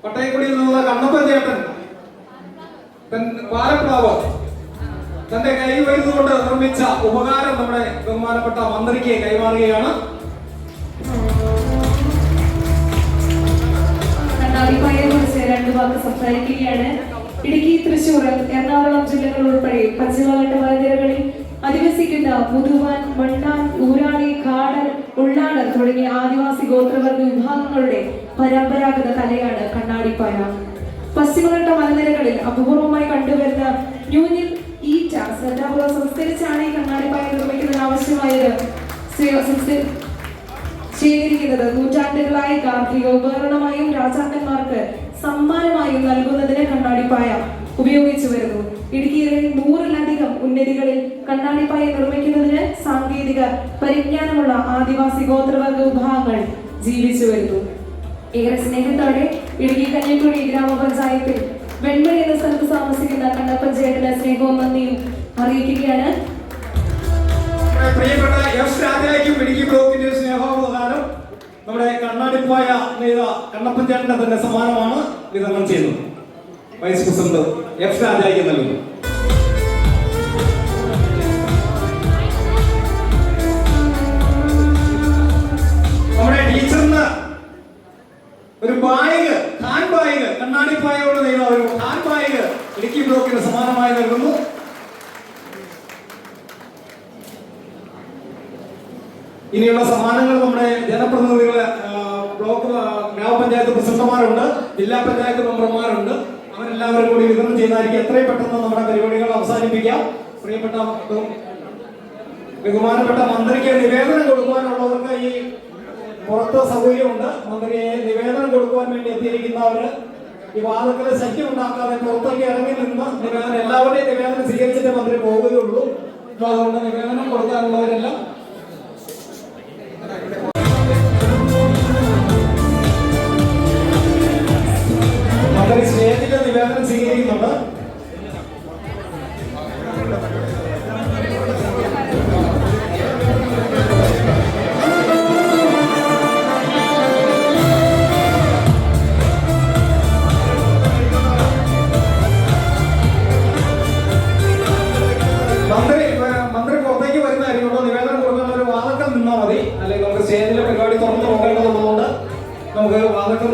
പട്ടയക്കുടിയിൽ നിന്നുള്ള കണ്ണപ്പൻ ചേട്ടൻ പാലപ്രാവ് തന്റെ കൈവരുന്നുകൊണ്ട് നിർമ്മിച്ച ഉപകാരം നമ്മുടെ ബഹുമാനപ്പെട്ട മന്ത്രിക്ക് കൈമാറുകയാണ്. കുറിച്ച് 2 വാക്ക് സംസാരിക്കുകയാണ്. ഇടുക്കി, തൃശൂർ, എറണാകുളം ജില്ലകൾ ഉൾപ്പെടെ പശ്ചിമഘട്ട മലനിരകളിൽ അധിവസിക്കുന്ന മുതുവാൻ, മണ്ണാൻ, ഊരാളി, കാടൻ, ഉള്ളാടർ തുടങ്ങിയ ആദിവാസി ഗോത്രവർഗ വിഭാഗങ്ങളുടെ പരമ്പരാഗത കലയാണ് കണ്ണാടിപ്പായ. പശ്ചിമഘട്ട മലനിരകളിൽ അപൂർവമായി കണ്ടുവരുന്ന ന്യൂനിൽ ഈറ്റ ശ്രദ്ധാപൂർവ്വം സംസ്കരിച്ചാണ് ഈ കണ്ണാടിപ്പായ നിർമ്മിക്കുന്നതിന് ആവശ്യമായത് ശേഖരിക്കുന്നത്. നൂറ്റാണ്ടുകളായി ഗാർഹിക ഉപകരണമായും രാജാക്കന്മാർക്ക് സമ്മാനമായും നൽകുന്നതിന് കണ്ണാടിപ്പായ ഉപയോഗിച്ചു വരുന്നു. ഇടുക്കിയിലെ 100-ലധികം ഉന്നതികളിൽ കണ്ണാടിപ്പായ നിർമ്മിക്കുന്നതിന് സാങ്കേതിക പരിജ്ഞാനമുള്ള ആദിവാസി ഗോത്രവർഗ വിഭാഗങ്ങൾ ജീവിച്ചു വരുന്നു. ഏറെ സ്നേഹത്തോടെ ഇടുക്കി കഞ്ഞിക്കുഴി ഗ്രാമപഞ്ചായത്തിൽ വെൺമണി എന്ന സ്ഥലത്ത് താമസിക്കുന്ന കണ്ണപ്പൻ ചേട്ടന് സ്നേഹവും നന്ദിയും അറിയിക്കുകയാണ്. പ്രിയപ്പെട്ട എഫ് രാജയ്ക്കും ഇടുക്കി ബ്ലോക്കിന്റെ സ്നേഹോപകാരം നമ്മുടെ കണ്ണാടിപ്പായ നെയ്ത കണ്ണപ്പൻ ചേട്ടന്റെ തന്നെ സമ്മാനമാണ് വിതരണം ചെയ്യുന്നത്. വൈസ് പ്രസിഡന്റ് എഫ് രാജയ്ക്ക് നൽകുന്നു. നമ്മുടെ ടീച്ചറിന് ഒരു ബാഗ്, ഹാൻഡ് ബാഗ്, കണ്ണാടിപ്പായോട് നെയ്ത ഒരു ഹാൻഡ് ബാഗ് ഇടുക്കി ബ്ലോക്കിന് സമ്മാനമായി നൽകുന്നു. ഇനിയുള്ള സമ്മാനങ്ങൾ നമ്മുടെ ജനപ്രതിനിധികളെ, ബ്ലോക്ക് ഗ്രാമപഞ്ചായത്ത് പ്രസിഡന്റുമാരുണ്ട്, ജില്ലാ പഞ്ചായത്ത് മെമ്പർമാരുണ്ട്, അവരെല്ലാവരും കൂടി വിതരണം ചെയ്യുന്നതായിരിക്കും. എത്രയും പെട്ടെന്ന് നമ്മുടെ പരിപാടികൾ അവസാനിപ്പിക്കാം. പ്രിയപ്പെട്ട ബഹുമാനപ്പെട്ട മന്ത്രിക്ക് നിവേദനം കൊടുക്കുവാനുള്ളവർക്ക് ഈ പുറത്ത് സൗകര്യമുണ്ട്. മന്ത്രിയെ നിവേദനം കൊടുക്കുവാൻ വേണ്ടി എത്തിയിരിക്കുന്നവര് ഈ വാദത്തിലെ ശക്തി ഉണ്ടാക്കാതെ പുറത്തേക്ക് ഇറങ്ങി നിന്ന് നിവേദനം, എല്ലാവരുടെയും നിവേദനം സ്വീകരിച്ചിട്ട് മന്ത്രി പോവുകയുള്ളൂ. അതുകൊണ്ട് നിവേദനം കൊടുക്കാനുള്ളവരെല്ലാം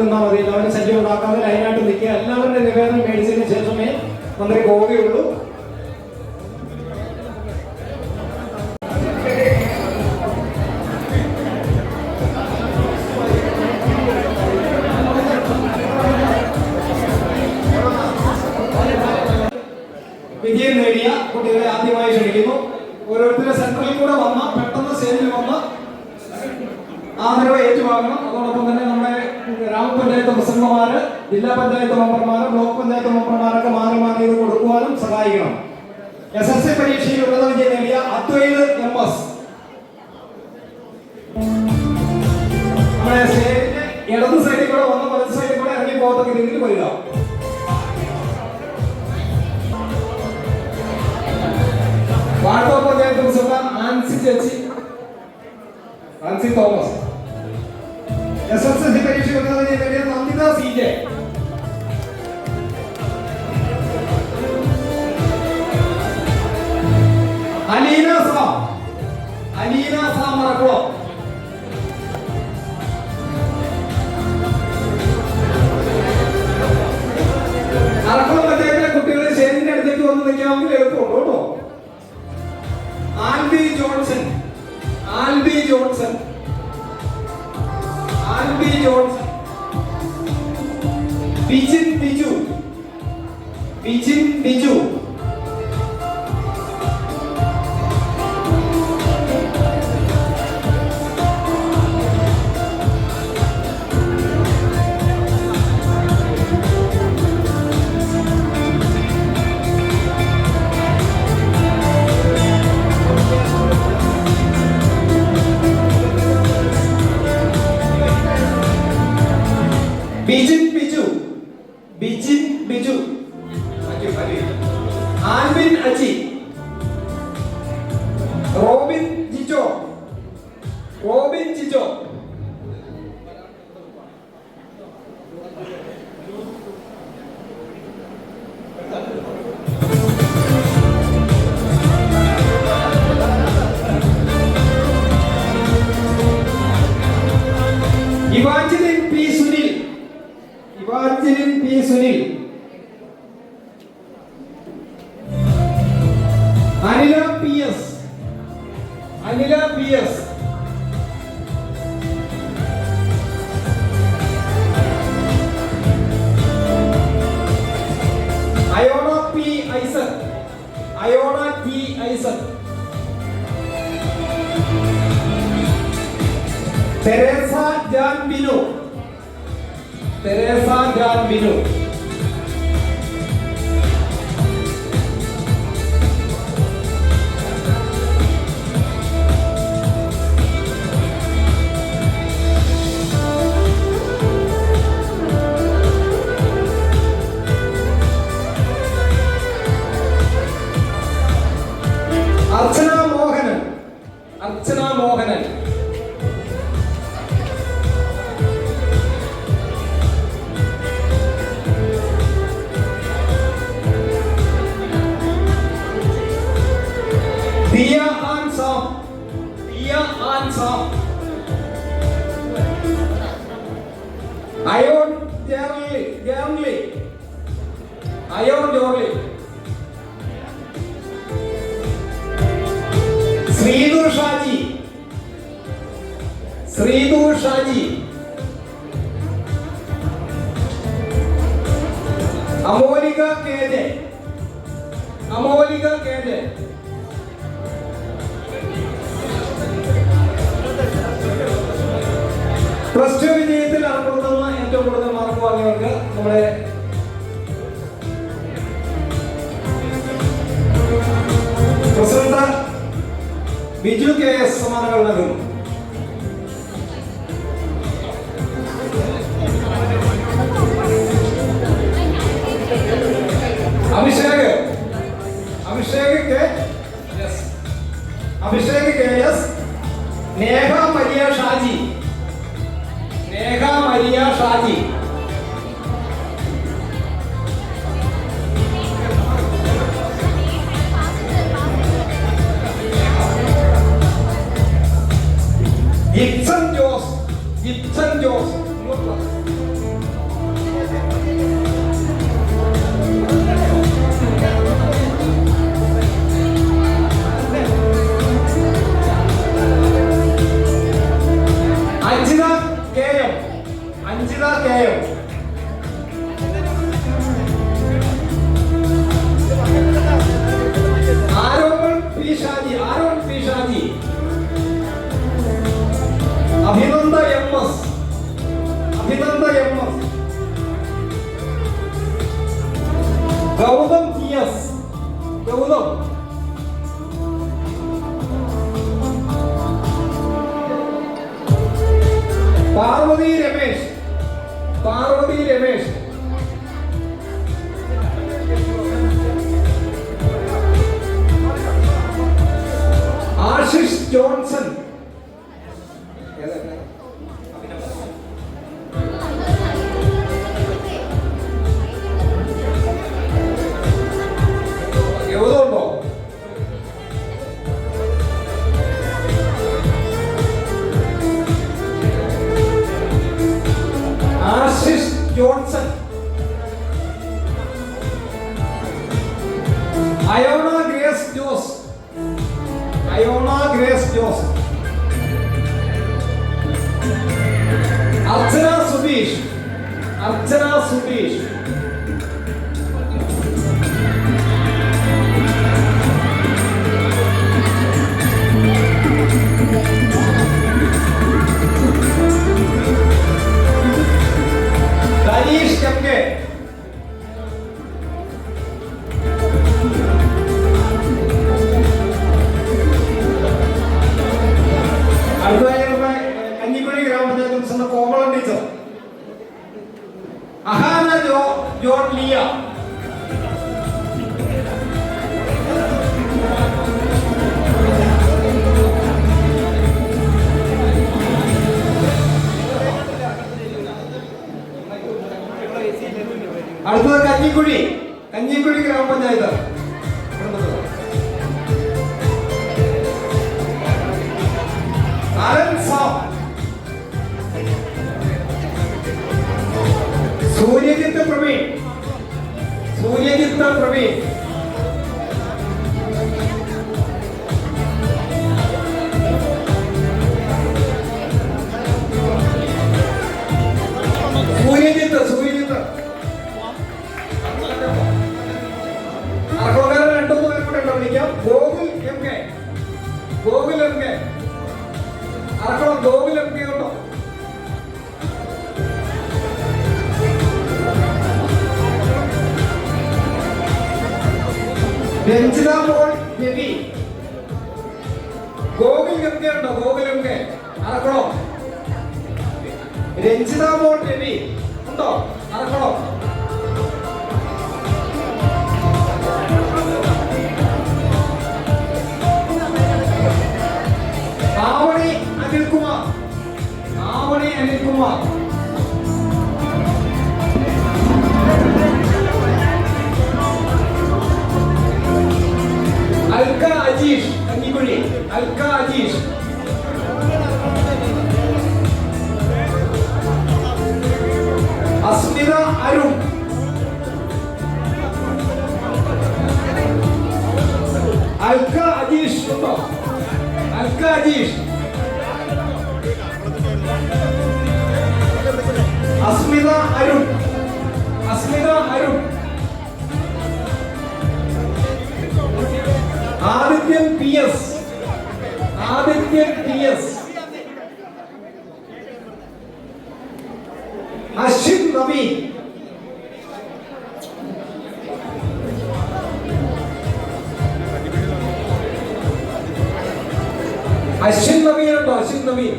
നിന്നാൽ മതി. എല്ലാവരും ശല്യം ഉണ്ടാക്കാതെ ലൈനായിട്ട് നിൽക്കുക. എല്ലാവരുടെ നിവേദനം മേടിച്ചതിന് ശേഷമേ മന്ത്രി പോവുകയുള്ളൂ. വിജയം നേടിയ കുട്ടികളെ ആദ്യമായി ക്ഷണിക്കുന്നു. ഓരോരുത്തരുടെ സെന്ററിൽ കൂടെ വന്ന പെട്ടെന്ന് സ്റ്റേജിൽ വന്ന് ആദരവ് ഏറ്റുവാങ്ങണം. അതോടൊപ്പം തന്നെ നമ്മുടെ ഗ്രാമപഞ്ചായത്ത് പ്രസിഡന്റുമാര്, ജില്ലാ പഞ്ചായത്ത് മെമ്പർമാര്, ബ്ലോക്ക് പഞ്ചായത്ത് മെമ്പർമാരൊക്കെ മാറി മാറി ഇത് കൊടുക്കുവാനും സഹായിക്കണം. SSLC പരീക്ഷയിൽ ഉന്നത വിജയം നേടിയ അദ്വൈത് MS നമ്മുടെ സ്റ്റേജിന്റെ ഇടത് സൈഡിൽ കൂടെ വന്ന് വലത് സൈഡിൽ കൂടെ ഇറങ്ങി പോകത്തക്ക രീതിയിൽ വരിക. വാർഡ് പഞ്ചായത്ത് പ്രസിഡന്റ് ആൻസി ചേച്ചി, ആൻസി തോമസ്. SSLC പരീക്ഷ ഉന്നത വിജയം നേടിയ നന്ദിത CJ, അലീന സാം മറക്കുളം, അറക്കുളം പഞ്ചായത്തിലെ കുട്ടികളെ സ്റ്റേജിന്റെ അടുത്തേക്ക് വന്ന് നിൽക്കാമെങ്കിൽ എളുപ്പമുണ്ടോ കേട്ടോ. Alby Johnson, Bijin Biju, Albin Aji, Robin Jijo, Evangeline P Sunil, Anila P S, Ayona T Isaac, Theresa Jan Binu, Archana Mohanan, Diya Ann Sam, Ayon Jorly, Sreedur Shaji, Amolika K J, +2 വിജയത്തിൽ അർപ്പെടുത്തുന്ന ഏറ്റവും കൂടുതൽ മാർക്ക് വാങ്ങിയവർക്ക് നമ്മുടെ പ്രസിഡന്റ് ബിജു KS സമ്മാനങ്ങൾ നൽകുന്നു. അഭിഷേക് KS, നേഹ മരിയ ഷാജി, ജിപ്സൺ ജോസ്, പാർവതി രമേശ്, ആശിഷ് ജോൺസൺ, യൗതുണ്ടോ? ആശിഷ് ജോൺസൺ, അയോണ ഗ്രേസ് ജോസ്, അയോണ ഗ്രേസ് ജോസ്, അർച്ചന സുധീഷ്, അർച്ചന സുധീഷ്, ധനീഷ് എം കെ, അടുത്തതായി കഞ്ഞിക്കുഴി ഗ്രാമപഞ്ചായത്ത് പ്രസിഡന്റ് കോമളം ടീച്ചർ, അഹാന ജോൺ ലിയ, അടുത്തത് കഞ്ഞിക്കുഴി ഗ്രാമപഞ്ചായത്ത് അലൻ സാം, സൂര്യജിത്ത് പ്രവീൺ, സൂര്യജിത്ത് അർഹോകാരൻ 2-3 പേരും കൂടെ വിളിക്കാം. ഗോകുൽ എം കെ, അർഹം ഗോകുൽ എം കെ ഉണ്ടോ? രഞ്ജിത മോൾ രവി, ഗോകുൽ എം കെ ഉണ്ടോ? Gokul M K അറക്കണോ? രഞ്ജിത മോൾ രവി ഉണ്ടോ? അറക്കണോ? ആവണി അനിൽകുമാർ, അൽക്ക അജീഷ്, കഞ്ഞിക്കുഴി അൽക്ക അജീഷ്, അസ്മിത അരുൺ, അൽക്ക അജീഷ് ഉണ്ടോ? അൽക്ക അജീഷ്, അസ്മിത അരുൺ, ആദിത്യൻ പി എസ്, അശ്വിൻ നവീൻ, ഉണ്ടോ? അശ്വിൻ നവീൻ,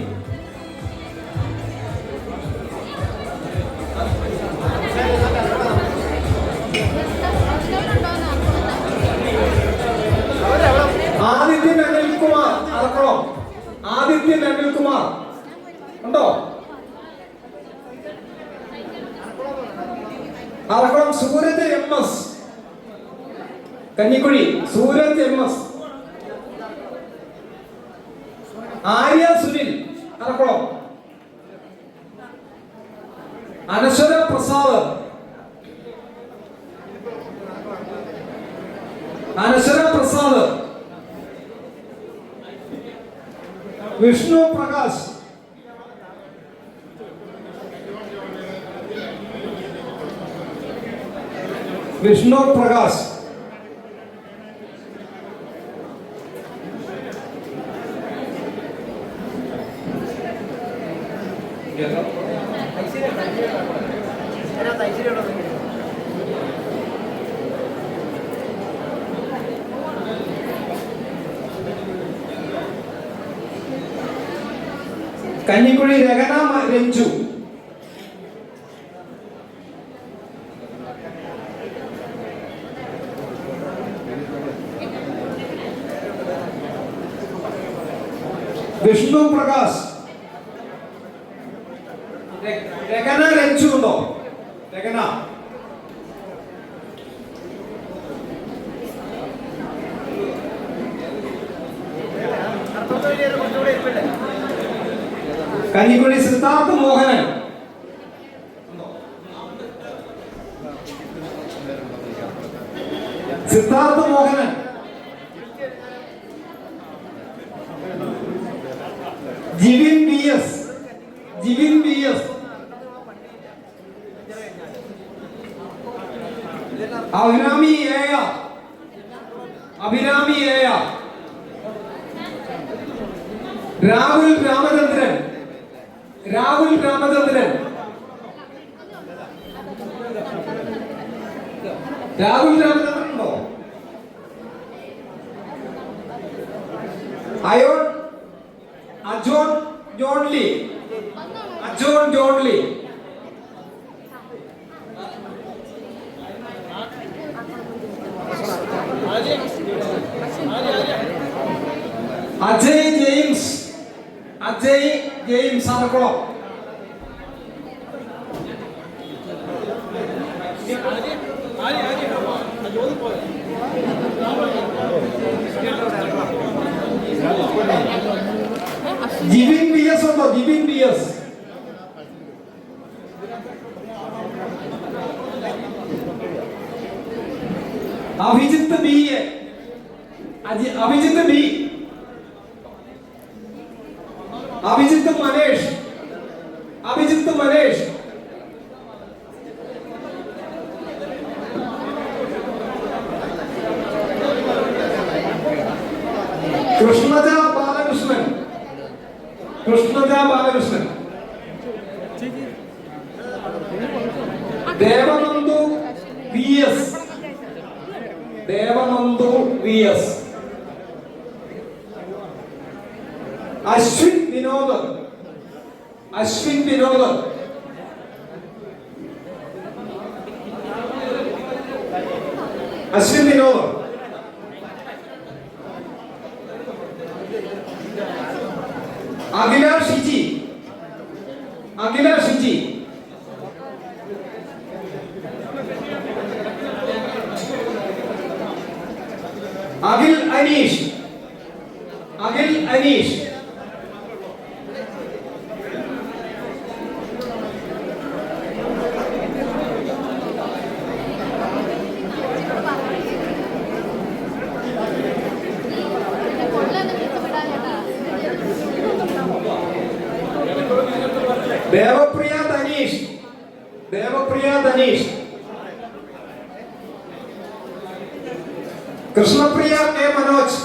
ആദിത്യൻ അനിൽകുമാർ അറക്കണോ? ആദിത്യൻ അനിൽകുമാർ ഉണ്ടോ? അറക്കണം. Sooraj M S, Kanjikuzhy Sooraj M S, Arya Sunil അറക്കണോ? അനശ്വര പ്രസാദ്, വിഷ്ണു പ്രകാശ്, കഞ്ഞിക്കുഴി രചന രഞ്ജു, വിഷ്ണു പ്രകാശ്. രഗന രഞ്ജു ഉണ്ടോ? Ragana. Kanjikuzhy Siddhartha Mohanan. Siddhartha Mohanan. Jivin B S. Jivin B S. Abhirami A. Abhirami A. Rahul Ramachandran. Rahul Ramachandran. Rahul Ramachandran ഉണ്ടോ? Ayon Ajon jointly. Ajon Jonly. Ajay James. Ajay James Arkkulam. Jibin B S ഉണ്ടോ? Jibin B S. Abhijith B A. Abhijith B. Abhijith Manesh. Abhijith Manesh. Krishnaja Balakrishnan. Krishnaja Balakrishnan. Devanandu V S. Devanandu V S. Ashwin Vinod. Ashwin Vinod. Ashwin Vinod. Akhila Shiji. Akhila Shiji. Akhil Aneesh. Akhil Aneesh. Devapriya Dhaneesh. Devapriya Dhaneesh. Krishnapriya K Manoj.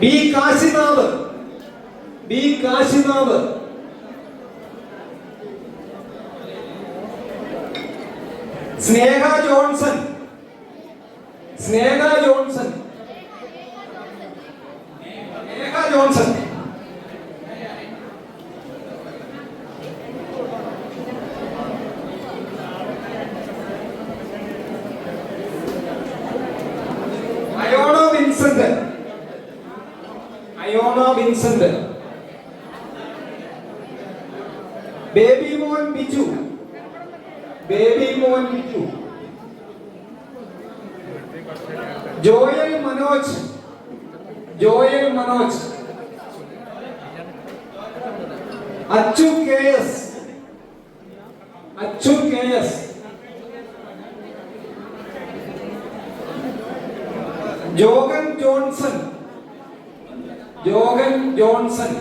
B Kashinath. B Kashinath. Sneha Johnson. Sneha Johnson. Sneha Johnson. Ayona Vincent. Ayona Vincent. Baby Mon Biju. Baby Mon Biju. Joel Manoj. Joel Manoj. Achu K S. Achu K S. Jogan Johnson. Jogan Johnson.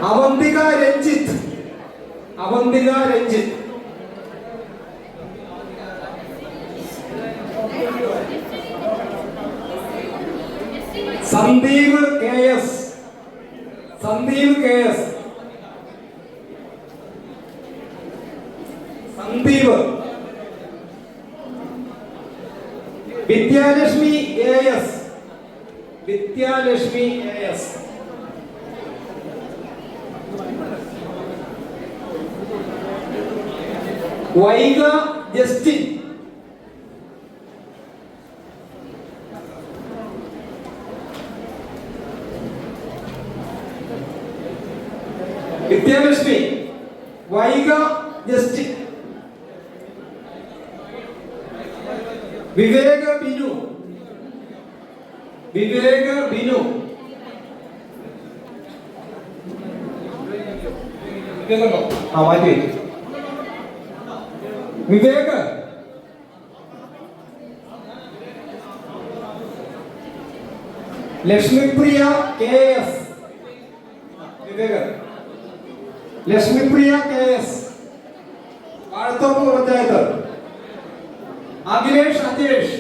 Avanthika Ranjith. Avanthika Ranjith. Sandeep K S. Sandeep K S. Sandeep. Vidyalakshmi A S. Vidyalakshmi A S. Vaiga Justin, Vidyalakshmi, Vaiga Justin, Viveka Binu, Viveka Binu, മാറ്റി Vivek, Lakshmipriya K S, Vivek, Lakshmipriya K S, Vazhathoppu panchayat, Akhilesh Ajesh,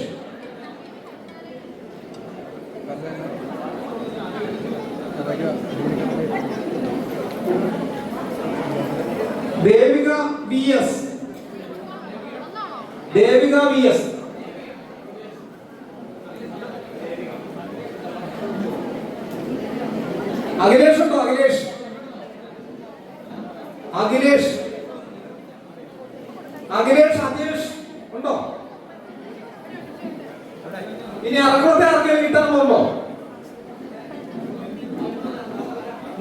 Devika V S, Devika V S, Akhilesh ഉണ്ടോ? അഖിലേഷ്, അഖിലേഷ്, അഖിലേഷ് അജേഷ് ഉണ്ടോ? ഇനി അറക്കത്തെ ആർക്കെങ്കിലും കിട്ടാൻ പോകുമ്പോ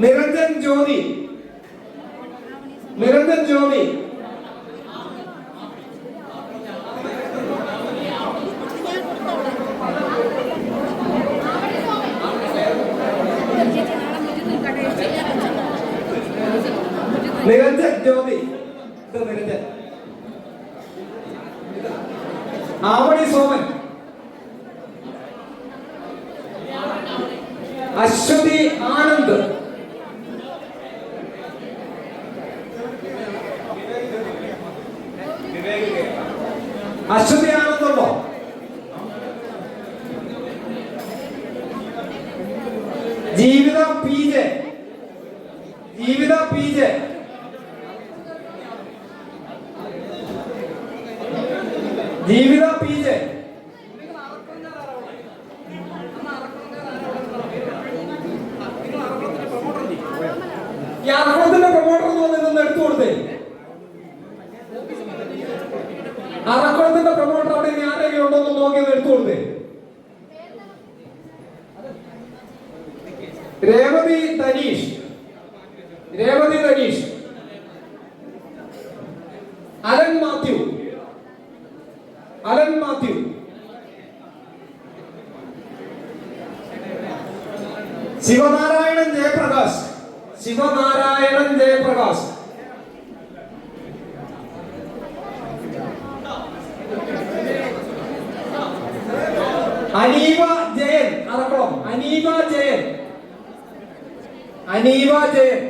നിരഞ്ജൻ ജ്യോതി, നിരഞ്ജൻ ജ്യോതി, നിരഞ്ജൻ ജ്യോതി, നിരഞ്ജൻ, ആവണി സോമൻ, അശ്വതി ആനന്ദ്, അശ്വതി ആനന്ദ് ഉണ്ടോ? ജീവിത പി ജെ, ജീവിത പി ജെ, ജീവിത പി ജെ, ഈ അറക്കത്തിന്റെ പ്രൊമോട്ടർ നിന്ന് എടുത്തു കൊടുത്തേ. അറക്കുളത്തിന്റെ പ്രൊമോട്ടർ അവിടെ ഇനി ആരെങ്കിലും ഉണ്ടോ എന്ന് നോക്കി എടുത്തു കൊടുത്തേ. രേവതി തനീഷ്, രേവതി തനീഷ്, അലൻ മാത്യു, അലൻ മാത്യു, ശിവനാരായണൻ ജയപ്രകാശ്, ശിവനാരായണൻ ജയപ്രകാശ്, അനീവ ജയൻ, അറക്കുളം, അനീവ ജയൻ, അനീവ ജയൻ,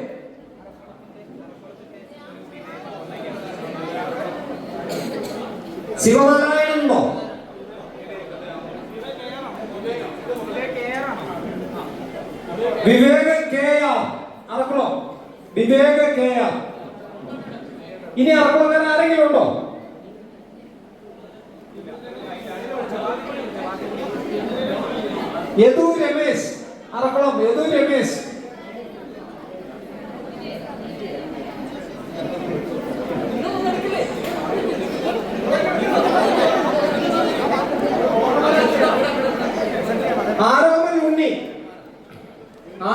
ശിവനാരായണൻ ഉണ്ടോ? Vivek K R, Arakkulam, Vivek K R. ഇനി അറക്കുളക്കാൻ ആരെങ്കിലും ഉണ്ടോ? യദു രമേശ്, അറക്കുളം, യദു രമേശ്, ആരോമൽ ഉണ്ണി,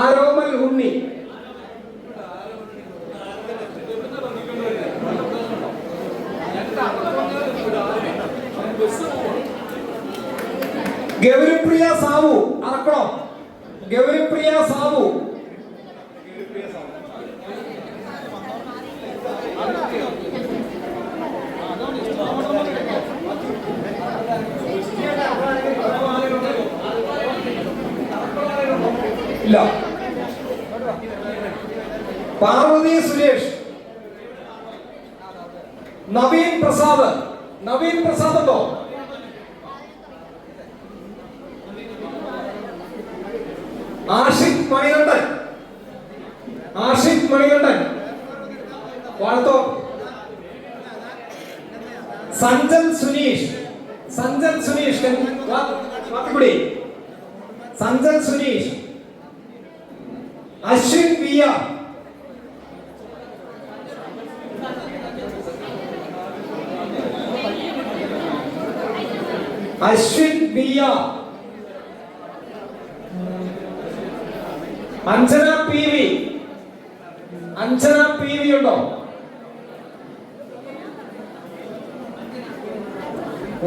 ആരോമൽ ഉണ്ണി, ഗൗരിപ്രിയ സാവു, അറക്കുളം, ഗൗരിപ്രിയ സാവു, ഇല്ല. പാർവതി സുരേഷ്, നവീൻ പ്രസാദ്, നവീൻ പ്രസാദ് ഉണ്ടോ? ആഷിഖ് മണികണ്ഠൻ, ആഷിഖ് മണികണ്ഠൻ, വാഴത്തോ. Sanjan Suneesh, Sanjan Suneesh, Vathikudy, Sanjan Suneesh, Ashwin Piya, Ashwin Biya, Anjana P V. Anjana P V ഉണ്ടോ?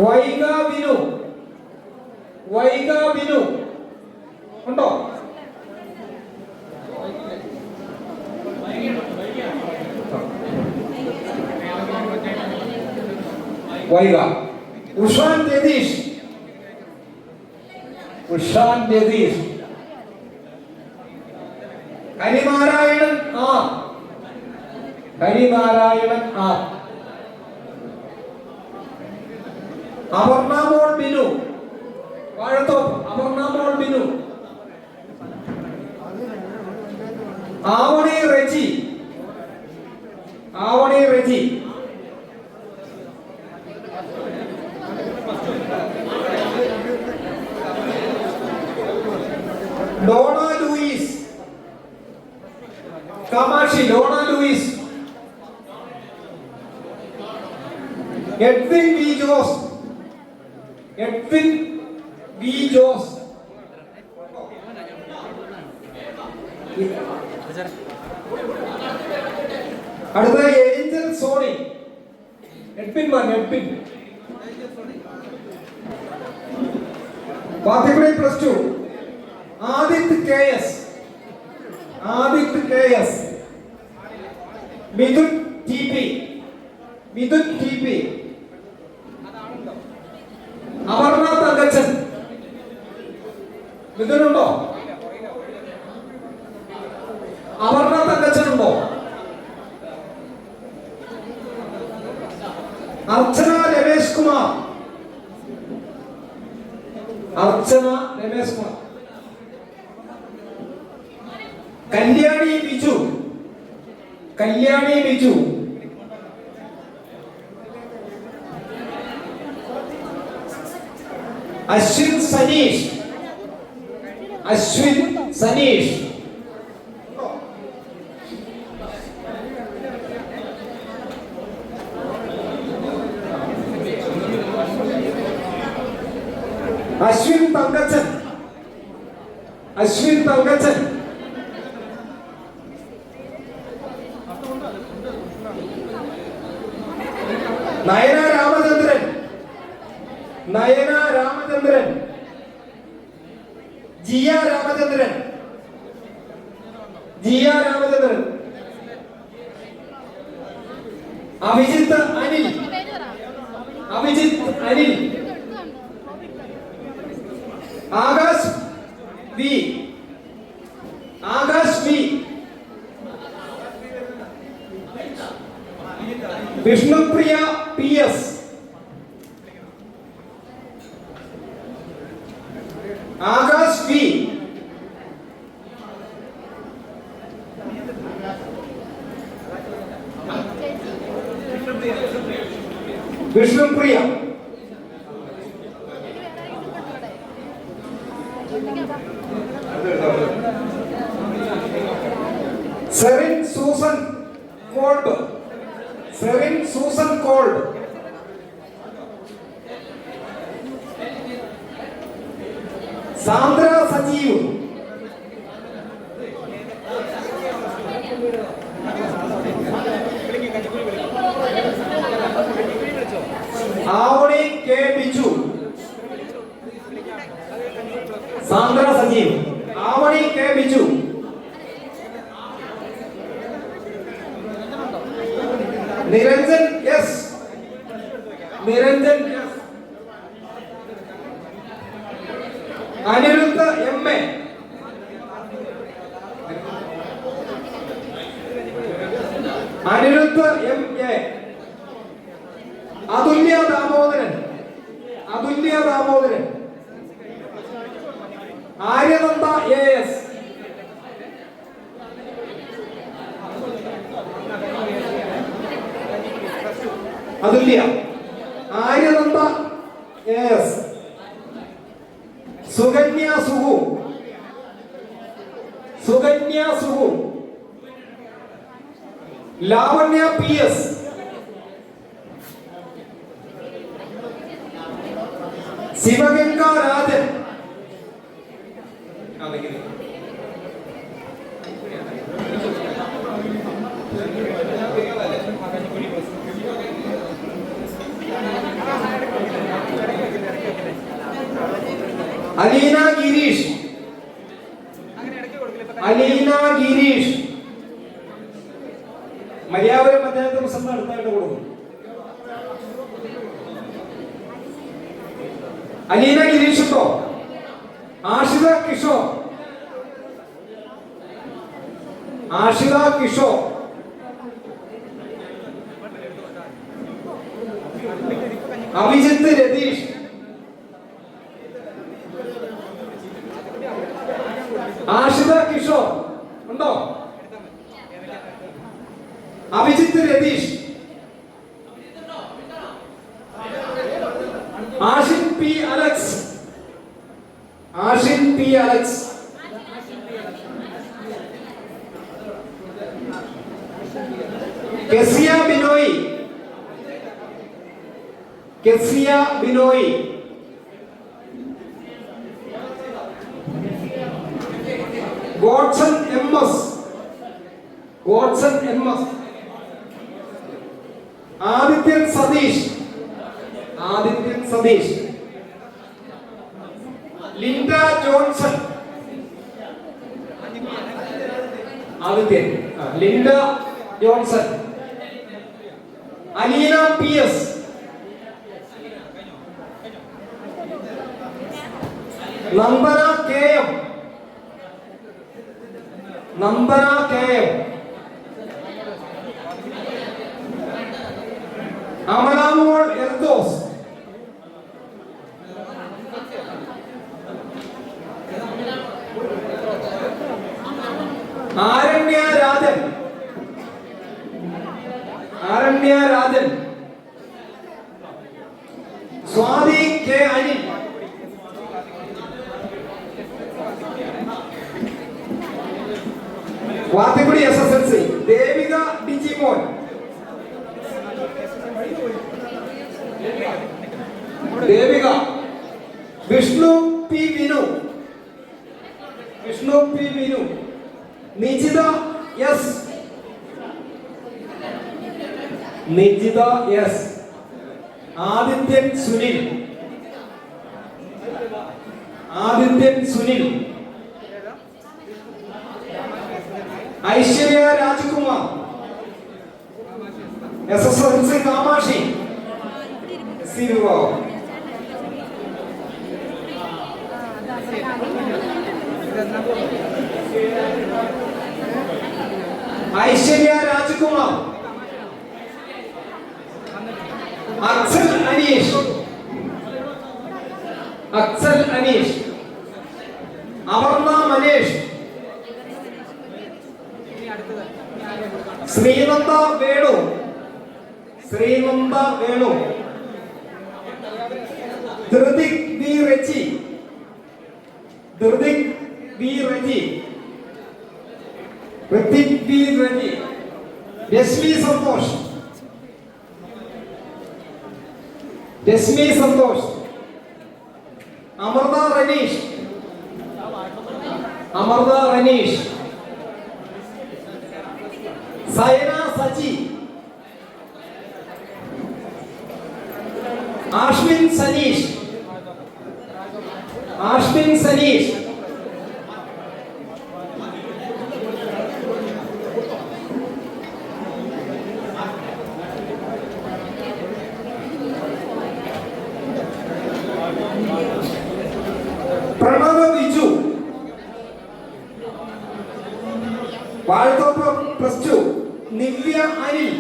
വൈഗ വിനു, വൈഗ വിനു ഉണ്ടോ? Vaiga. ഉഷാൻ Ratheesh, ഉഷാൻ Ratheesh. Harinarayanan A, Harinarayanan A. Aparnamol Binu, Vazhathoppu. Aparnamol Binu. Avani Reji, Avani Reji. Dona Louis, Kamakshi. Dona Louis. Edwin V Jose, Edwin V Jose. അടുത്ത ഏഞ്ചൽ സോണി. എഡ്വിൻ മാൻ, Edwin. Pathikudy +2. Adithya K S, Adithya K S. Midhun T P, Midhun T P. Aparna Thankachan. മിഥുനുണ്ടോ? അപർണ തങ്കച്ചൻ ഉണ്ടോ? Archana Ramesh Kumar, Archana Ramesh Kumar. Kalyani Biju, Kalyani Biju. Ashwin Saneesh, Ashwin Saneesh. Ashwin Thankachan, Ashwin Thankachan. Nayana Ramachandran, Nayana Ramachandran. Jiya Ramachandran, Jiya Ramachandran. Abhijith Anil, Abhijith Anil. Akash V, Akash V. Vishnupriya P S, Akash V. Vishnupriya. Serin Susan Cold, Serin Susan Cold. Sandra Sajeev, Avani K Biju. Sandra Sajeev, Avani K Biju. Niranjan S, Niranjan S. Aniruddha M A, Aniruddha M A. Athulya Damodaran, Athulya Damodaran. Aryananda A S, Athulya. Aryananda A S. Sukanya Suhu, Sukanya Suhu. Lavanya P S, Sivaganga Rajan. Aleena Gireesh. Aleena Girish. മര്യാദ പഞ്ചായത്ത് പ്രസിഡന്റ് അടുത്തായിട്ട് കൊടുക്കും. അലീന ഗിരീഷ് ഉണ്ടോ? ആഷിത കിഷോർ. ആഷിത കിഷോർ. അഭിജിത്ത് രതീഷ്. ആഷിത കിഷോർ ഉണ്ടോ? Abhijith Ratheesh. Ashin P Alex. Ashin P Alex. Kezia Binoy. Kezia Binoy. Godson M S. Godson M S. Adithyan Satheesh. Adithyan Satheesh. Linda Johnson. Adithyan. Linda Johnson. Aleena P S. Nandana K M. Nandana K M. Amalamol Erdose. Aranya Rajan. Aranya Rajan. Swathi K Anil. Vathikudy SSLC. Devika Digimon. Devika. Vishnu P Vinu. Vishnu P Vinu. Nijitha S. Nijitha S. Adithyan Sunil. Adithyan Sunil. Aishwarya Rajkumar. SSLC Kamakshi. Aishwarya Rajkumar. Axel Aneesh. Axel Aneesh. Aparna Manesh. Sreenanda Venu. Sreenanda Venu. Dhrithik B Reji. Dhrithik B Reji. Hrithik B Reji. Reshmi Santhosh. Reshmi Santhosh. Amritha Raneesh. Amritha Raneesh. Saina Saji. Ashmin Saneesh. Ashmin Saneesh. Pranav Viju. Vazhathoppu +2. Nivya Anil.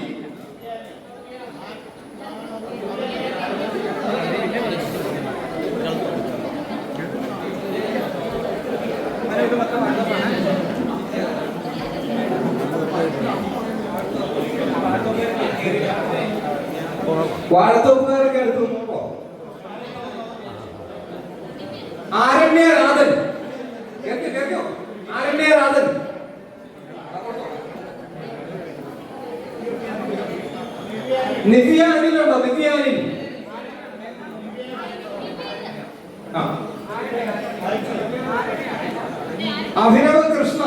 വാഴത്തോപ്പുകാരൊക്കെ അടുത്ത് നോക്കോ. ആരണ്യ രാധൻ. കേൾക്കോ. ആരണ്യ രാധൻ. നിവ്യ അനിലുണ്ടോ? നിവ്യ അനിൽ. അഭിനവ് കൃഷ്ണ,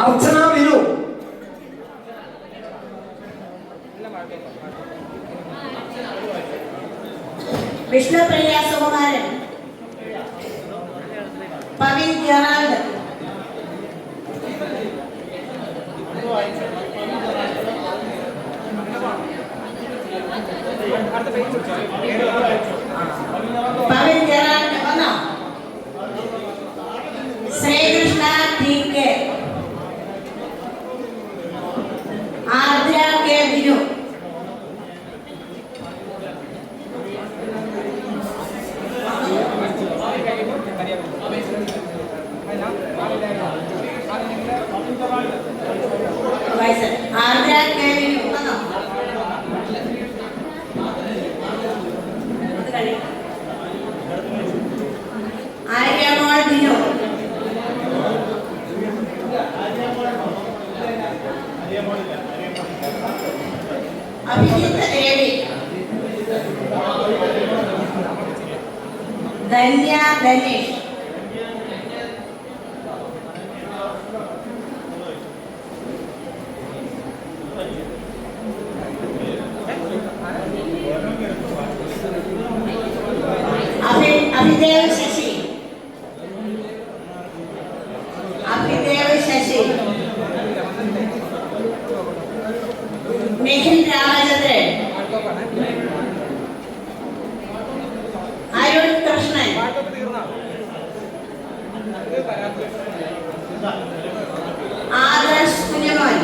അർച്ചന വിനു, വിഷ്ണുപ്രിയ സുകുമാരൻ, പവിൻ ജെറാൾഡ്, പവിൻ ജെറാൾഡ് വന്നോ, ശ്രീകൃഷ്ണ ടി കെ, ആർദ്ര കെ ബിനു, ആർദ്ര കെ ബിനു വന്നോ, Aryamol Binu, Abhijith Ravi, Dhanya Dhanesh, Abhidev Sasi, Abhidev Sasi, Nikhil Ramachandran, Arun Krishnan, Adarsh Kunjamon,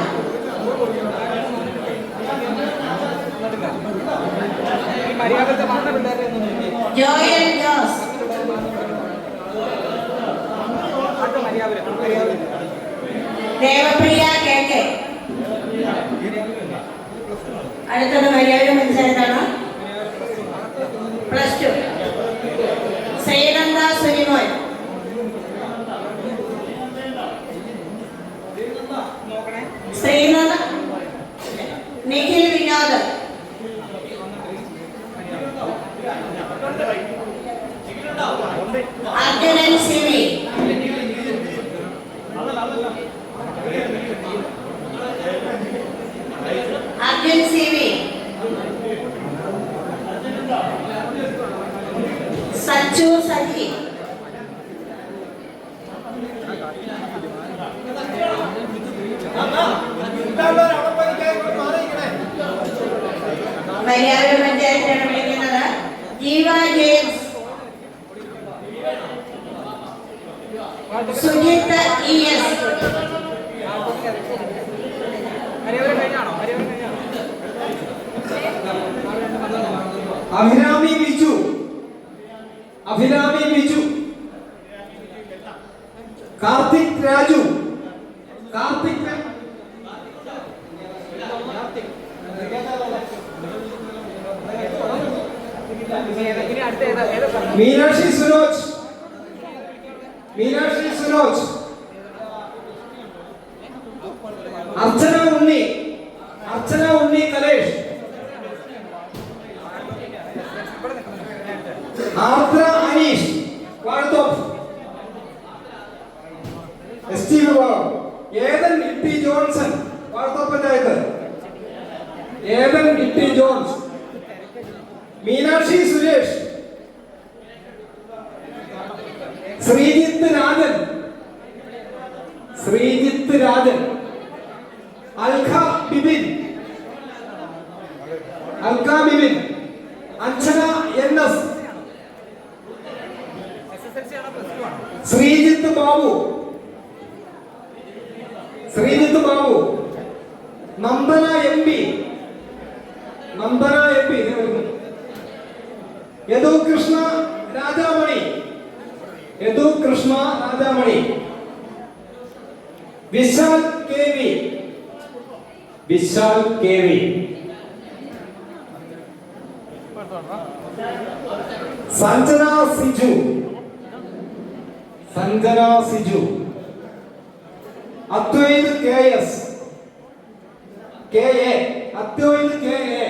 Joel Jose, Devapriya K K. അടുത്തത് മര്യാദ മനസ്സിലാക്കാണ്. +2 ശ്രീനന്ദ സുനിമോൻ, ശ്രീനന്ദ, നിഖിൽ വിനോദ്, അർജുനൻ സിവി, അർജുൻ സിവി, സച്ചു സജി, മര്യാദ പഞ്ചായത്താണ് വിളിക്കുന്നത്. Jeeva James, Sujith E S, Abhirami Biju, Abhirami Biju, Karthik Raju, Karthik Meenakshi Suroj, Meenakshi Suroj, Archana Unni, Archana Unni Kalesh, Ardra Aneesh Vazhathope, Steve Babu, Ethan Itty Johnson Vazhathope panchayat, Ethan Itty Jones, Meenakshi Suresh, Sreejith Rajan, Sreejith Rajan, Alkha Bibin, Alkha Bibin, Anjana N S, Sreejith Babu, Sreejith Babu, Nandana M P, Nandana M P, Yadu Krishna Rajamani, Yadu Krishna Rajamani, Vishal K V, Vishal K V, Sanjana Siju, Sanjana Siju, Adwaith KS KA Adwaith KA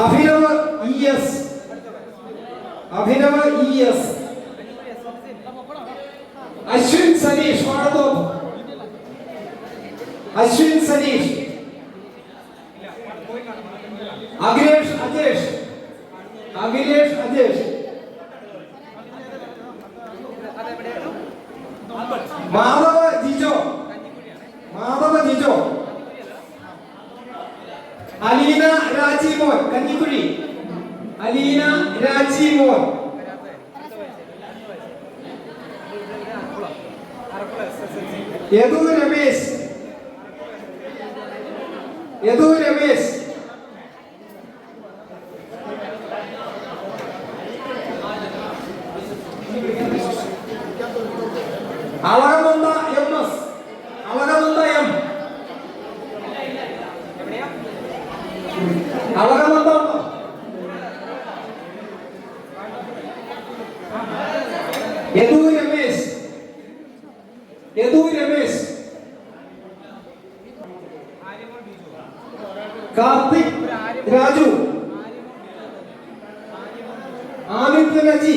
Abhinav ES Abhinav ES Ashwin Saneesh Vazhathope Ashwin Saneesh Akhilesh Ajesh Akhilesh Ajesh Madhava Jijo Madhava Jijo Aleena രാജീമോൻ Kanjikuzhi Aleena രാജീമോൻ Yadu Ramesh Yadu Ramesh അളകമന്ത MS അളകമന്ത M അളകമന്ത Yadu Ramesh Yadu Ramesh Karthik Raju Aditya Naji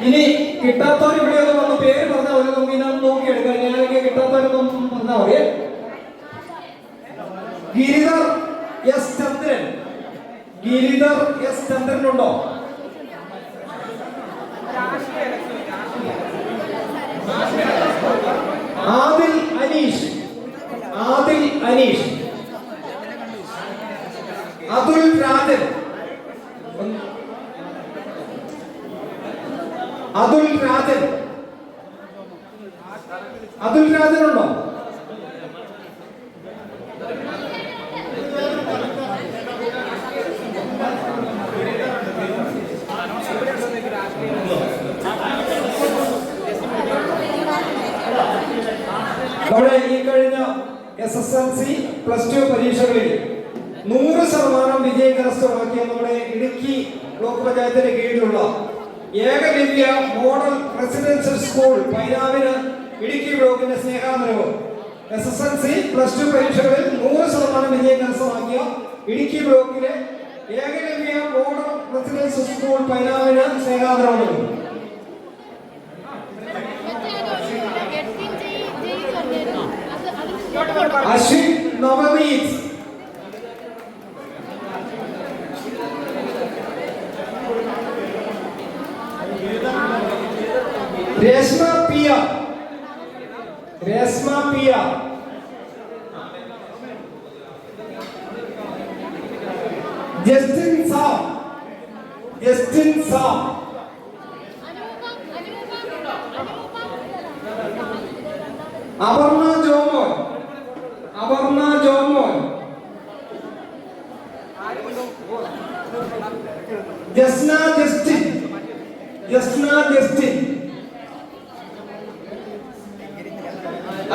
ഇനി കിട്ടാത്തവർ ഇവിടെ ഒന്ന് വന്ന് പേര് പറഞ്ഞാൽ മതി, നമുക്ക് ഇതിനകത്ത് നോക്കിയെടുക്കാം. ഞാനൊക്കെ കിട്ടാത്തവരൊന്നും പറഞ്ഞാൽ മതി. ഗിരിധർ S ചന്ദ്രൻ ഗിരിധർ S ചന്ദ്രൻ ഉണ്ടോ? ആദിൽ അനീഷ് ആദിൽ അനീഷ് അതുൽ രാജൻ അതുൽ രാജൻ അതുൽ രാജൻ ഉണ്ടോ? നമ്മുടെ ഈ കഴിഞ്ഞ SSLC +2 പരീക്ഷകളിൽ 100% വിജയം കരസ്ഥമാക്കിയ നമ്മുടെ ഇടുക്കി ബ്ലോക്ക് പഞ്ചായത്തിന്റെ കീഴിലുള്ള ഏകലവ്യ മോഡൽ റെസിഡൻഷ്യൽ സ്കൂൾ പൈനാവിന് ഇടുക്കി ബ്ലോക്കിന്റെ സ്നേഹാദരവ്. SSLC +2 പരീക്ഷകളിൽ 100% വിജയം കരസ്ഥമാക്കിയ ഇടുക്കി ബ്ലോക്കിലെ ഏകലവ്യ മോഡൽ റെസിഡൻഷ്യൽ സ്കൂൾ പൈനാവിന് സ്നേഹാദരവ്. അശ്വിൻ നവനീത് രേഷ്മ പിയ രേഷ്മ പിയ ജസ്റ്റിൻ സാ ജസ്റ്റിൻ സാ Aparna Jomon Aparna Jomon Jasna Justin Jasna Justin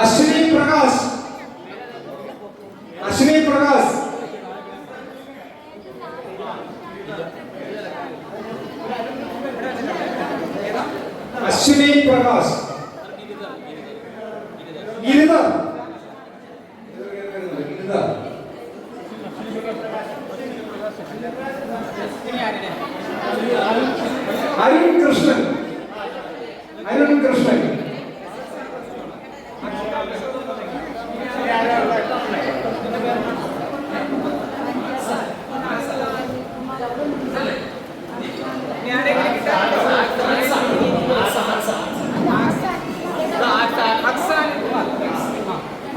Ashwini Prakash Ashwini Prakash Ashwini Prakash Giridhar Giridhar Arun Krishnan Arun Krishnan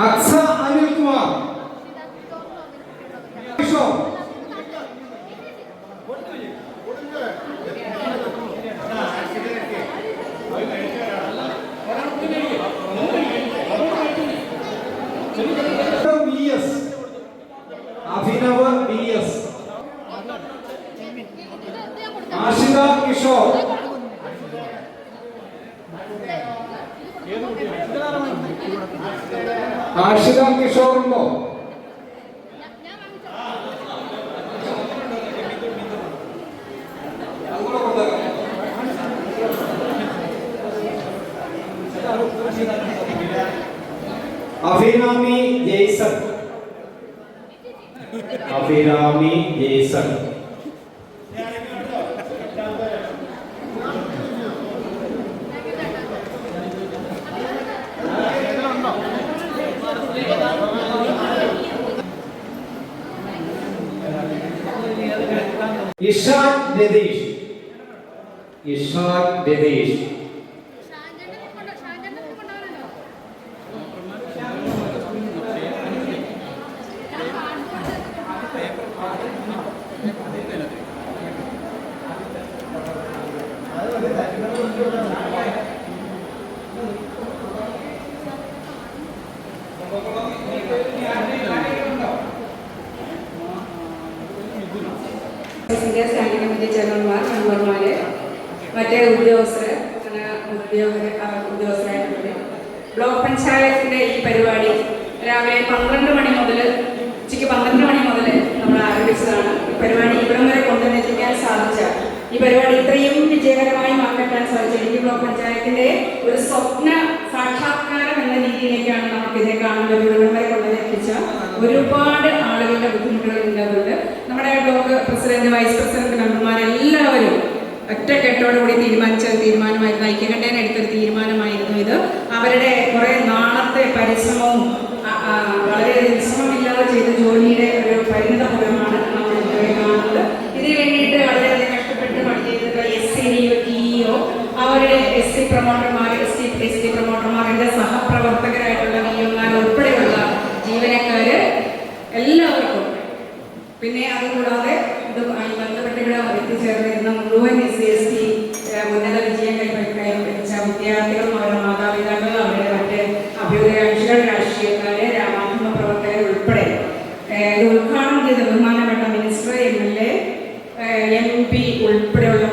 Aksa Anilkumar VS Abhinav VS Ashika Kishore Ashika Kishore ഉണ്ടോ? Abhirami Jason. Abhirami Jason. Ishan Ratheesh. Ishan Ratheesh. Standing committee ചെയർമാൻമാർ, മെമ്പർമാര്, മറ്റേ ഉദ്യോഗസ്ഥരായിട്ടുള്ള ബ്ലോക്ക് പഞ്ചായത്തിന്റെ ഈ പരിപാടി രാവിലെ 12 മണി മുതൽ ഉച്ചയ്ക്ക് 12 മണി മുതൽ നമ്മൾ ആരംഭിച്ചതാണ്. ഈ പരിപാടി ഇവിടം വരെ കൊണ്ടുവന്നെത്തിക്കാൻ സാധിച്ച, ഈ പരിപാടി ഇത്രയും വിജയകരമായി മാറ്റാൻ സാധിച്ച ഇടുക്കി ബ്ലോക്ക് പഞ്ചായത്തിന്റെ ഒരു സ്വപ്ന സാക്ഷാത്കാരം എന്ന രീതിയിലേക്കാണ് നമുക്ക് ഇതിനെ കാണുന്നത്. ഇവിടം വരെ കൊണ്ടുവന്നെത്തിച്ച ഒരുപാട് ആളുകളുടെ ബുദ്ധിമുട്ടുകൾ ഉണ്ടാകുന്നുണ്ട്. നമ്മുടെ ബ്ലോക്ക് പ്രസിഡന്റ്, വൈസ് പ്രസിഡന്റ്, മെമ്പർമാരെല്ലാവരും ഒറ്റക്കെട്ടോടുകൂടി തീരുമാനിച്ച തീരുമാനമായിരുന്നു, ഐക്യകണ്ഠേന എടുത്തൊരു തീരുമാനമായിരുന്നു ഇത്. അവരുടെ കുറെ നാളത്തെ പരിശ്രമവും വളരെ വിശ്രമമില്ലാതെ ചെയ്ത ജോലിയുടെ ഒരു പരിണിത ഫലമാണ് നമ്മൾ ഇതുവരെ കാണുന്നത്. ഇതിനു വേണ്ടിയിട്ട് വളരെയധികം കഷ്ടപ്പെട്ട് പണി ചെയ്തത് SCDO, അവരുടെ SC പ്രൊമോട്ടർമാർ, ST പ്രൊമോട്ടർമാരുടെ സഹപ്രവർത്തകരായിട്ടുള്ള വിഒമാർ ഉൾപ്പെടെയുള്ള ജീവനക്കാര് എല്ലാവർക്കും, പിന്നെ അതുകൂടാതെ ഇതുമായി ബന്ധപ്പെട്ട് ഇവിടെ എത്തിച്ചേർന്നിരുന്ന മുഴുവൻ SC ഉന്നത വിജയം കൈവരിച്ച വിദ്യാർത്ഥികളും അവരുടെ മാതാപിതാക്കൾ, അവരുടെ മറ്റ് അഭ്യുദയകാംക്ഷികൾ, രാഷ്ട്രീയക്കാര്, മാധ്യമ പ്രവർത്തകർ ഉൾപ്പെടെ ഇത് ഉദ്ഘാടനം ചെയ്ത ബഹുമാനപ്പെട്ട മിനിസ്റ്റർ, MLA, MP ഉൾപ്പെടെയുള്ള